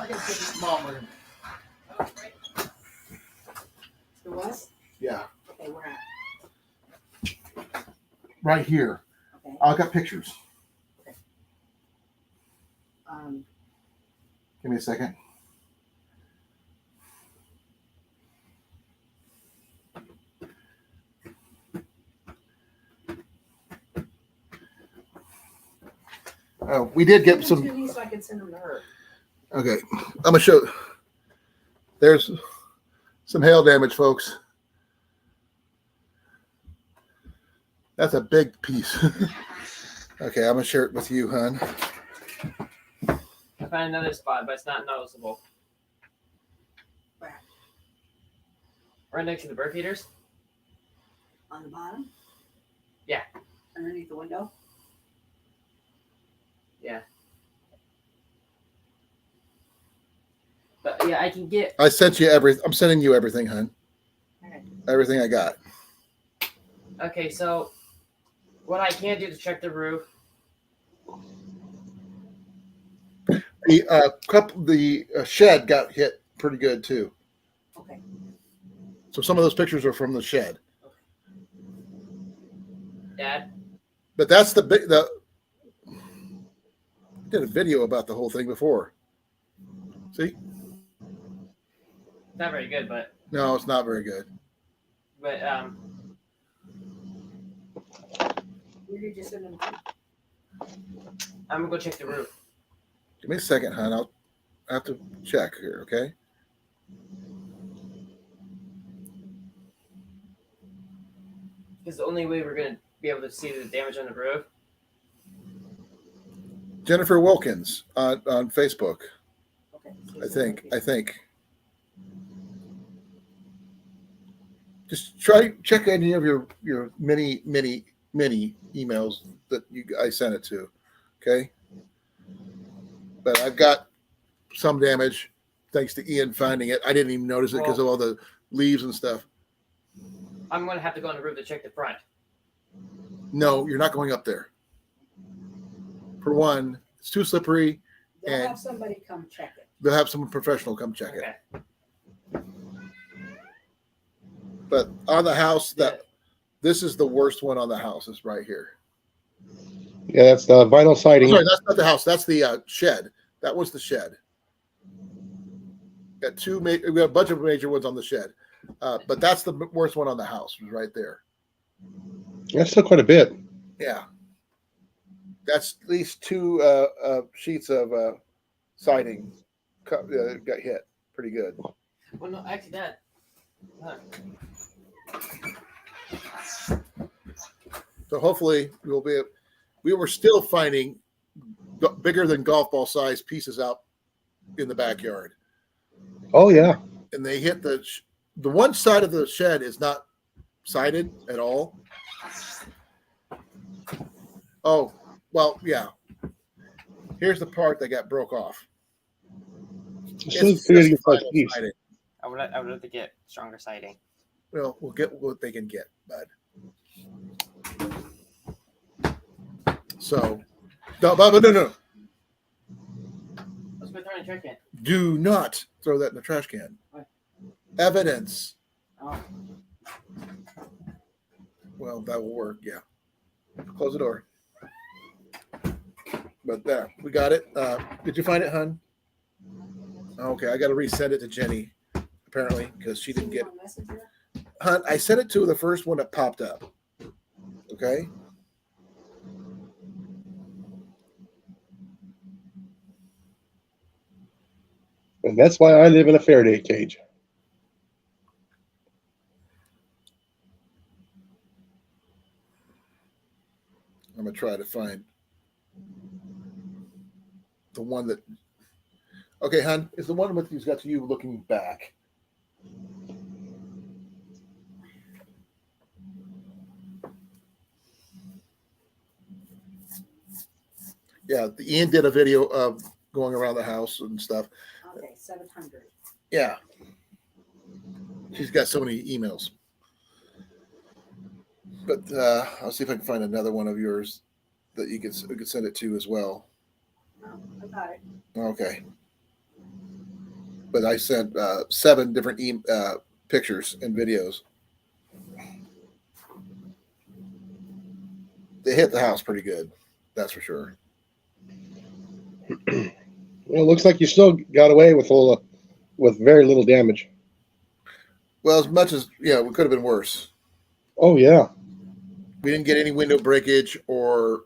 can see Mom, we're the what? yeah, Okay, we're at. right here. Okay. I got pictures. Give me a second. We did get Send them some. to me so I can send them to her. Okay, I'm gonna show. There's some hail damage, folks. That's a big piece. Okay, I'm gonna share it with you, hon. I found another spot, but it's not noticeable. Where? Right next to the bird feeders. On the bottom? Yeah. Underneath the window? Yeah. But yeah, I can get. I sent you everything. I'm sending you everything, hon. Okay. Everything I got. Okay, so what I can do to check the roof. The shed got hit pretty good too. Okay. So some of those pictures are from the shed. Dad. But that's the big. I did a video about the whole thing before. See? Not very good, but No, it's not very good. But Where did you send them to? I'm gonna go check the roof. Give me a second, hon. I'll have to check here, okay? Because the only way we're gonna be able to see the damage on the roof. Jennifer Wilkins on Facebook. Okay. I think. Just check any of your many emails that I sent it to, okay? But I've got some damage thanks to Ian finding it. I didn't even notice it because of all the leaves and stuff. I'm gonna have to go on the roof to check the front. No, you're not going up there. For one, it's too slippery. They'll And- have somebody come check it. They'll have someone professional come check it. Okay. But on the house, this is the worst one on the house. Is right here. Yeah, that's the vinyl siding. Sorry, that's not the house. That's the shed. That was the shed. We got a bunch of major ones on the shed, but that's the worst one on the house. Was right there. That's still quite a bit. Yeah, that's at least two sheets of siding got hit pretty good. Well, no, actually, Dad. So hopefully we'll be. We were still finding bigger than golf ball size pieces out in the backyard, Oh yeah. and they hit the one side of the shed is not sided at all. Oh well, yeah. Here's the part that got broke off. Still It's figuring just it's like vinyl piece. siding. I would have to get stronger siding. Well, we'll get what they can get, bud. So, no. Let's go throw in the trash can. Do not throw that in the trash can. Why? Evidence. Oh. Well, that will work. Yeah. Close the door. But there, we got it. Did you find it, hun? Okay, I got to resend it to Jenny, apparently, because she didn't get it. Messenger? Hun, I sent it to the first one that popped up. Okay. And that's why I live in a Faraday cage. I'm gonna try to find the one that. Okay, hon, is the one with you's got you looking back. Yeah, Ian did a video of going around the house and stuff. Okay, 700. Yeah, she's got so many emails. But I'll see if I can find another one of yours that you could send it to as well. No, I got it. Okay. but I sent 7 different pictures and videos. They hit the house pretty good, that's for sure. Well, it looks like you still got away with very little damage. Well, as much as it could have been worse. Oh yeah. We didn't get any window breakage or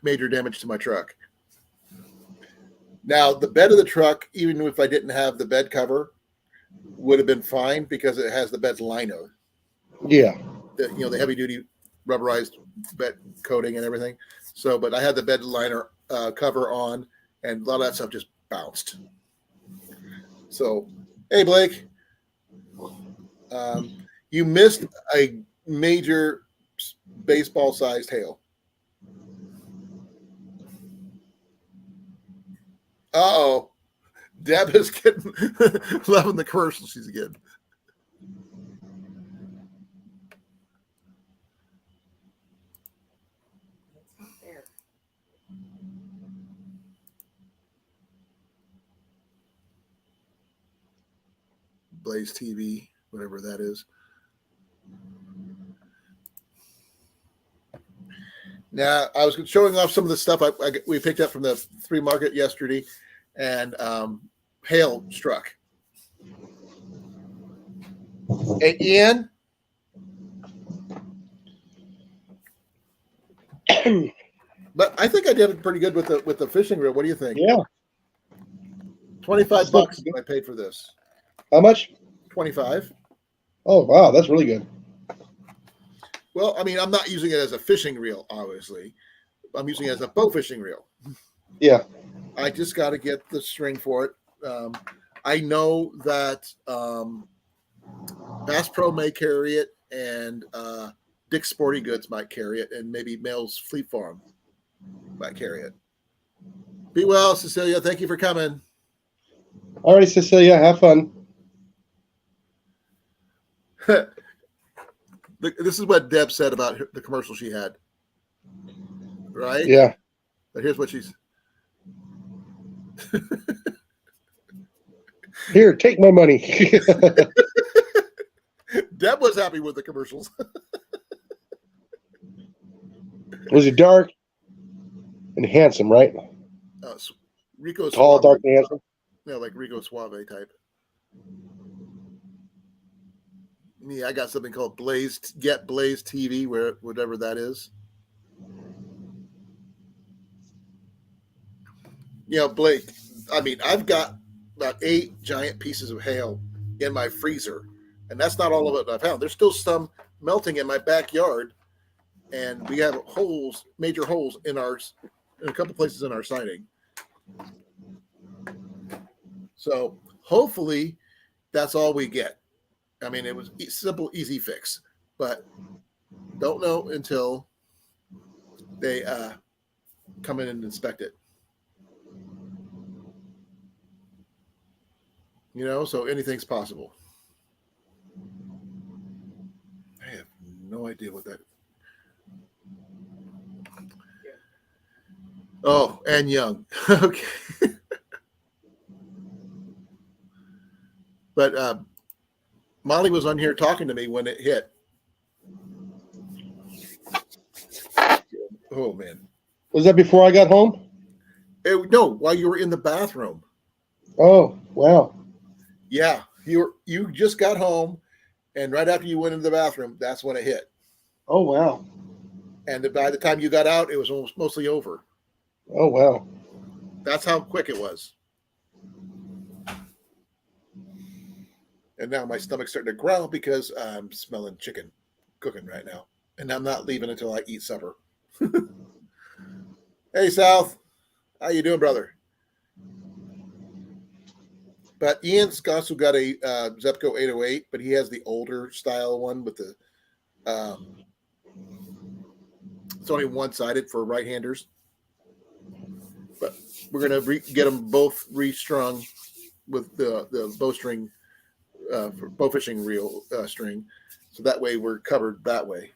major damage to my truck. Now, the bed of the truck, even if I didn't have the bed cover, would have been fine because it has the bed liner. Yeah. The heavy duty rubberized bed coating and everything. So, but I had the bed liner cover on, and a lot of that stuff just bounced. So, hey Blake, you missed a major baseball-sized hail. Uh-oh. Deb is getting loving the commercials she's getting. It's not there. Blaze TV, whatever that is. Now, I was showing off some of the stuff we picked up from the flea market yesterday, and hail struck. Hey, Ian? But I think I did pretty good with the fishing reel. What do you think? Yeah. $25 I paid for this. How much? 25. Oh wow, that's really good. Well, I mean, I'm not using it as a fishing reel, obviously. I'm using it as a bow fishing reel. Yeah. I just got to get the string for it. I know that Bass Pro may carry it, and Dick's Sporting Goods might carry it, and maybe Mel's Fleet Farm might carry it. Be well, Cecilia. Thank you for coming. All right, Cecilia, have fun. This is what Deb said about the commercial she had. Right? Yeah. But here's what she's. Here, take my money. Deb was happy with the commercials. Was he dark and handsome, right? Rico Tall, Suave. dark, and handsome. Yeah, like Rico Suave type. Me, I got something called Blaze TV, whatever that is. Blake, I mean, I've got about 8 giant pieces of hail in my freezer, and that's not all of it I found. There's still some melting in my backyard, and we have major holes in a couple places in our siding. So hopefully that's all we get. I mean, it was simple, easy fix, but don't know until they come in and inspect it. So anything's possible. I have no idea what that. Oh, and young. Okay. But Molly was on here talking to me when it hit. Oh, man. Was that before I got home? No, while you were in the bathroom. Oh, wow. Yeah, you just got home, and right after you went into the bathroom, that's when it hit. Oh, wow. And by the time you got out, it was almost mostly over. Oh, wow. That's how quick it was. And now my stomach's starting to growl because I'm smelling chicken cooking right now. And I'm not leaving until I eat supper. Hey, South. How you doing, brother? But Ian's also got a Zepco 808, but he has the older style one with the it's only one-sided for right-handers. But we're going to get them both restrung with the bowstring for bow fishing reel string, so that way we're covered that way.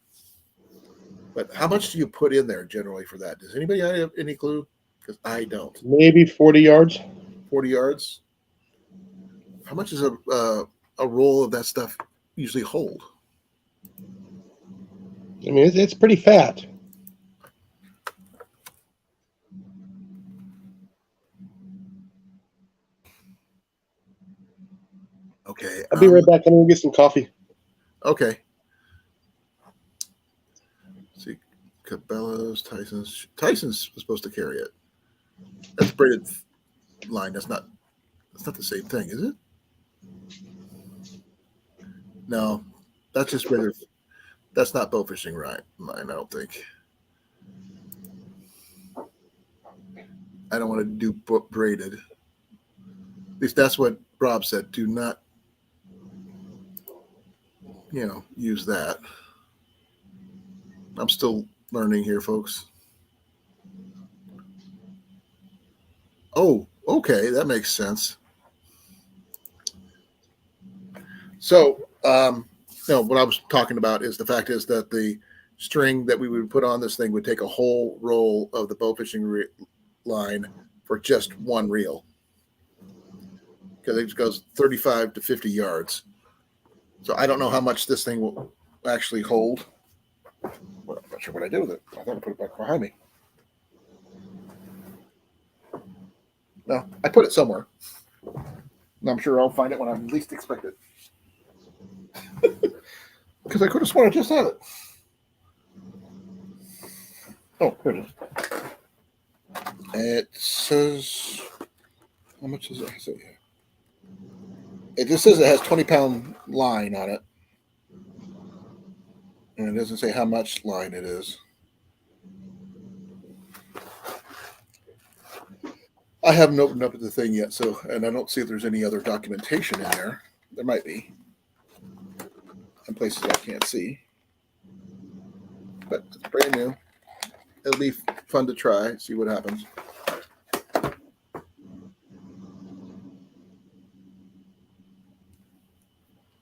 But how much do you put in there generally for that? Does anybody have any clue? Because I don't. Maybe 40 yards. 40 yards. how much is a roll of that stuff usually hold? I mean, it's pretty fat. Okay. I'll be right back. I'm gonna get some coffee. Okay. Let's see, Cabela's, Tyson's. Tyson's was supposed to carry it. That's braided line. That's not the same thing, is it? No, that's just regular. That's not bow fishing line. I don't think. I don't want to do braided. At least that's what Rob said. Do not, use that. I'm still learning here, folks. Oh, okay, that makes sense. So, what I was talking about is the fact is that the string that we would put on this thing would take a whole roll of the bow fishing line for just one reel, because it goes 35 to 50 yards. So I don't know how much this thing will actually hold. Well, I'm not sure what I did with it. I thought I put it back behind me. No, I put it somewhere. And I'm sure I'll find it when I least expect it. Because I could have sworn I just had it. Oh, here it is. It says, how much is it? It just says it has 20-pound line on it. And it doesn't say how much line it is. I haven't opened up the thing yet, and I don't see if there's any other documentation in there. There might be. In places I can't see. But it's brand new. It'll be fun to try, see what happens.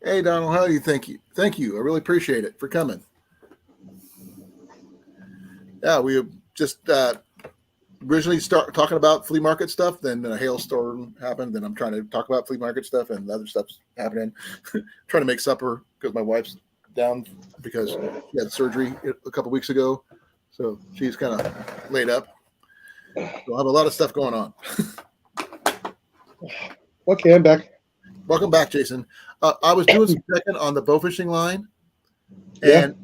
Hey, Donald, how do you think? Thank you. I really appreciate it for coming. Yeah, we just originally start talking about flea market stuff. Then a hailstorm happened. Then I'm trying to talk about flea market stuff, and other stuff's happening. Trying to make supper because my wife's down because she had surgery a couple weeks ago. So she's kind of laid up. So I have a lot of stuff going on. Okay, I'm back. Welcome back, Jason. I was doing some checking on the bow fishing line, Yeah. and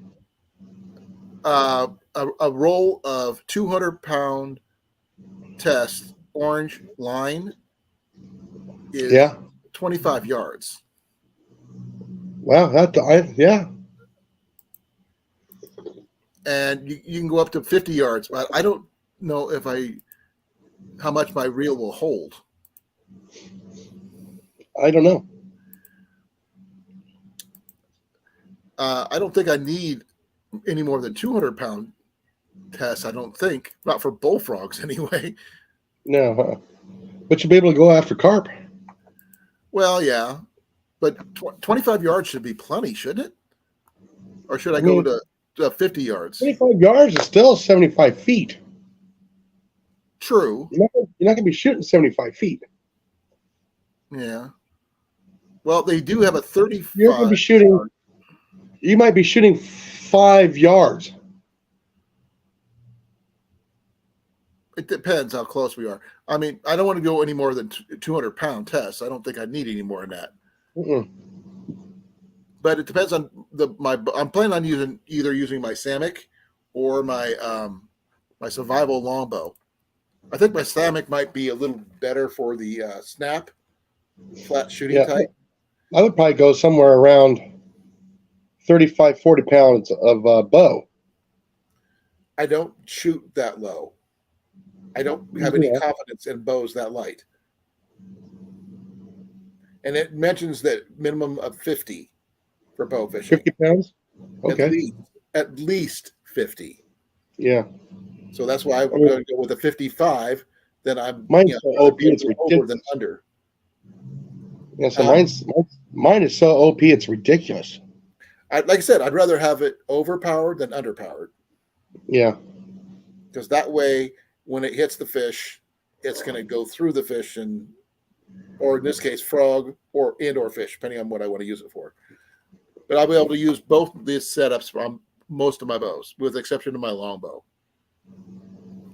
a roll of 200-pound test orange line is 25 yards. Wow, yeah. And you can go up to 50 yards, but I don't know how much my reel will hold. I don't know. I don't think I need any more than 200-pound tests. I don't think, not for bullfrogs anyway. No, but you'll be able to go after carp. Well, yeah, but 25 yards should be plenty, shouldn't it? Or should I go to 50 yards? 25 yards is still 75 feet. True. You're not going to be shooting 75 feet. Yeah. Well, they do have a 35. You're going to be shooting. You might be shooting 5 yards. It depends how close we are. I mean, I don't want to go any more than 200-pound tests. I don't think I need any more than that. Mm-mm. But it depends on I'm planning on using my Samick or my my survival longbow. I think my Samick might be a little better for the snap flat shooting type. I would probably go somewhere around 35, 40 pounds of bow. I don't shoot that low. I don't have any confidence in bows that light. And it mentions that minimum of 50 for bow fishing. 50 pounds? Okay. At least 50. Yeah. So that's why I'm going to go with a 55. Then I'm mine's so OP, it's over ridiculous. than under. Yeah, so mine is so OP, it's ridiculous. Like I said, I'd rather have it overpowered than underpowered. Yeah. Because that way, when it hits the fish, it's going to go through the fish and or in this case, frog or fish, depending on what I want to use it for. But I'll be able to use both of these setups from most of my bows, with the exception of my longbow.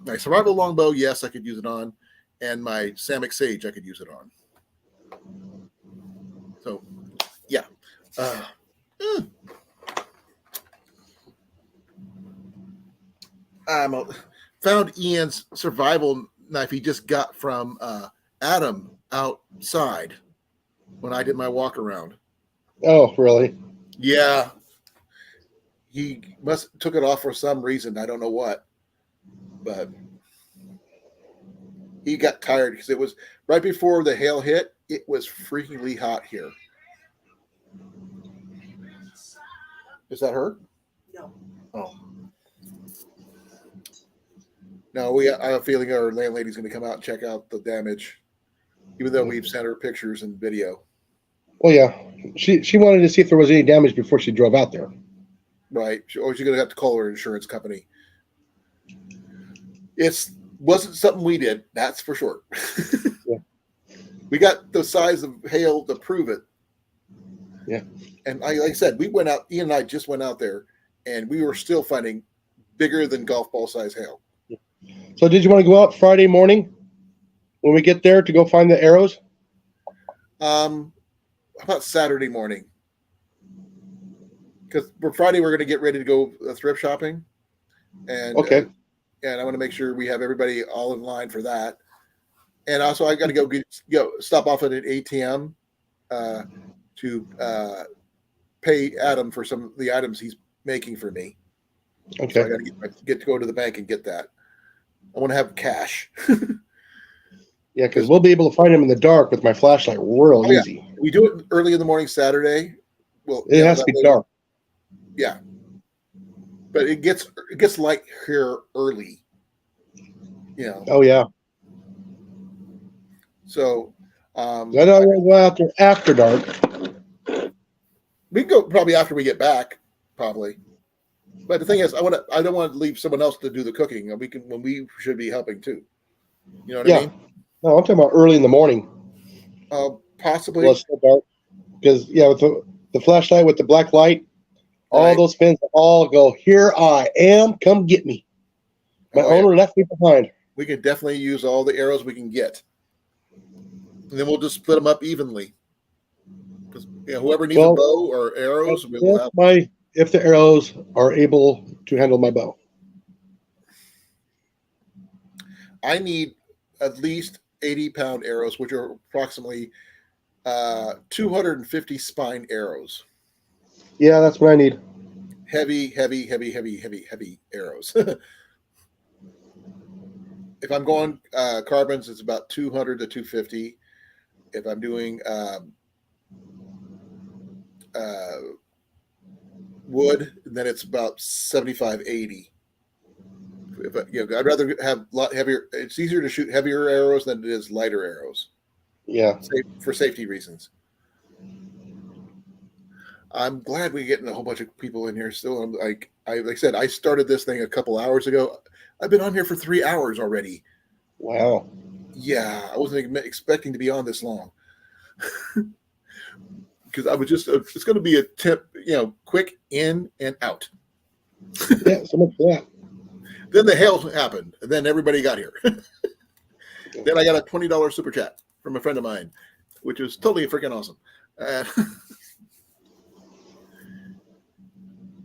My survival longbow, yes, I could use it on, and my Samick Sage, I could use it on. So, yeah. Found Ian's survival knife he just got from Adam outside when I did my walk around. Oh, really? Yeah. He must took it off for some reason. I don't know what. But he got tired because it was right before the hail hit. It was freakingly hot here. Is that her? No. Oh. No, I have a feeling our landlady's going to come out and check out the damage, even though we've sent her pictures and video. Well, yeah. She wanted to see if there was any damage before she drove out there. Right. Or she's going to have to call her insurance company. It wasn't something we did, that's for sure. Yeah. We got the size of hail to prove it. Yeah. And like I said, we went out, Ian and I just went out there, and we were still finding bigger than golf ball size hail. So did you want to go out Friday morning when we get there to go find the arrows? How about Saturday morning? Because for Friday, we're going to get ready to go thrift shopping. And Okay. And I want to make sure we have everybody all in line for that. And also, I got to go stop off at an ATM to pay Adam for some of the items he's making for me. Okay. So I got to get to go to the bank and get that. I want to have cash. Yeah, because we'll be able to find him in the dark with my flashlight real Oh, yeah. easy. We do it early in the morning Saturday. Well, It has to be dark. Yeah, but it gets light here early. Oh, yeah. So I don't want to go out there after dark. we can go probably after we get back, probably. But the thing is, I don't want to leave someone else to do the cooking. We can when we should be helping too. You know what I mean? No, I'm talking about early in the morning. Possibly. Well, it's still dark. Because, yeah, with the flashlight with the black light, all Right. those fins all go, here I am, come get me. My Oh, yeah. owner left me behind. We can definitely use all the arrows we can get, and then we'll just split them up evenly. Because whoever needs a bow or arrows, we will have. If the arrows are able to handle my bow. I need at least 80-pound arrows, which are approximately 250 spine arrows. Yeah, that's what I need. Heavy arrows. If I'm going carbons, it's about 200 to 250. If I'm doing wood, then it's about 75, 80. I'd rather have a lot heavier. It's easier to shoot heavier arrows than it is lighter arrows. Yeah. For safety reasons. I'm glad we're getting a whole bunch of people in here still. Like I said, I started this thing a couple hours ago. I've been on here for 3 hours already. Wow. Yeah, I wasn't expecting to be on this long. Because I was just, it's going to be a tip, quick in and out. Yeah, so much for that. Then the hail happened, and then everybody got here. Then I got a $20 super chat from a friend of mine, which was totally freaking awesome.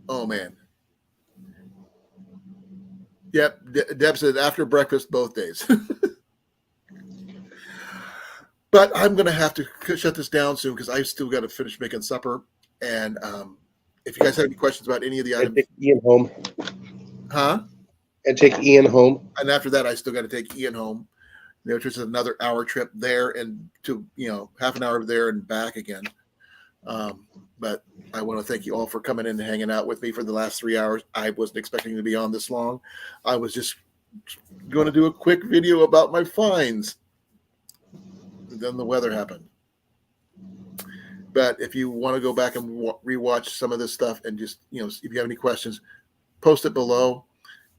Oh, man. Yep, Deb said after breakfast both days. But I'm going to have to shut this down soon because I've still got to finish making supper. And if you guys have any questions about any of the And items. take Ian home. Huh? And take Ian home. And after that, I still got to take Ian home. Which is another hour trip there and to, half an hour there and back again. But I want to thank you all for coming in and hanging out with me for the last 3 hours. I wasn't expecting to be on this long. I was just going to do a quick video about my finds. And then the weather happened. But if you want to go back and rewatch some of this stuff and just, if you have any questions, post it below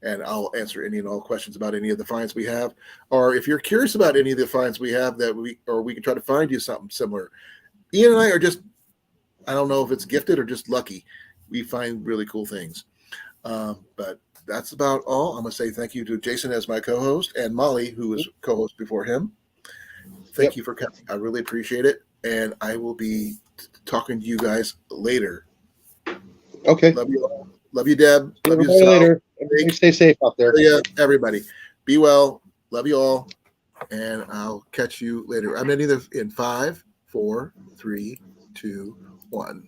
and I'll answer any and all questions about any of the finds we have. Or if you're curious about any of the finds we have we can try to find you something similar. Ian and I are just, I don't know if it's gifted or just lucky. We find really cool things. But that's about all. I'm going to say thank you to Jason as my co-host and Molly, who was co-host before him. Thank you for coming. I really appreciate it. And I will be talking to you guys later. Okay. Love you all. Love you, Deb. See Love you, everybody Sal. later. Everybody stay safe out there. Yeah, everybody. Be well. Love you all. And I'll catch you later. I'm ending this in 5, 4, 3, 2, 1.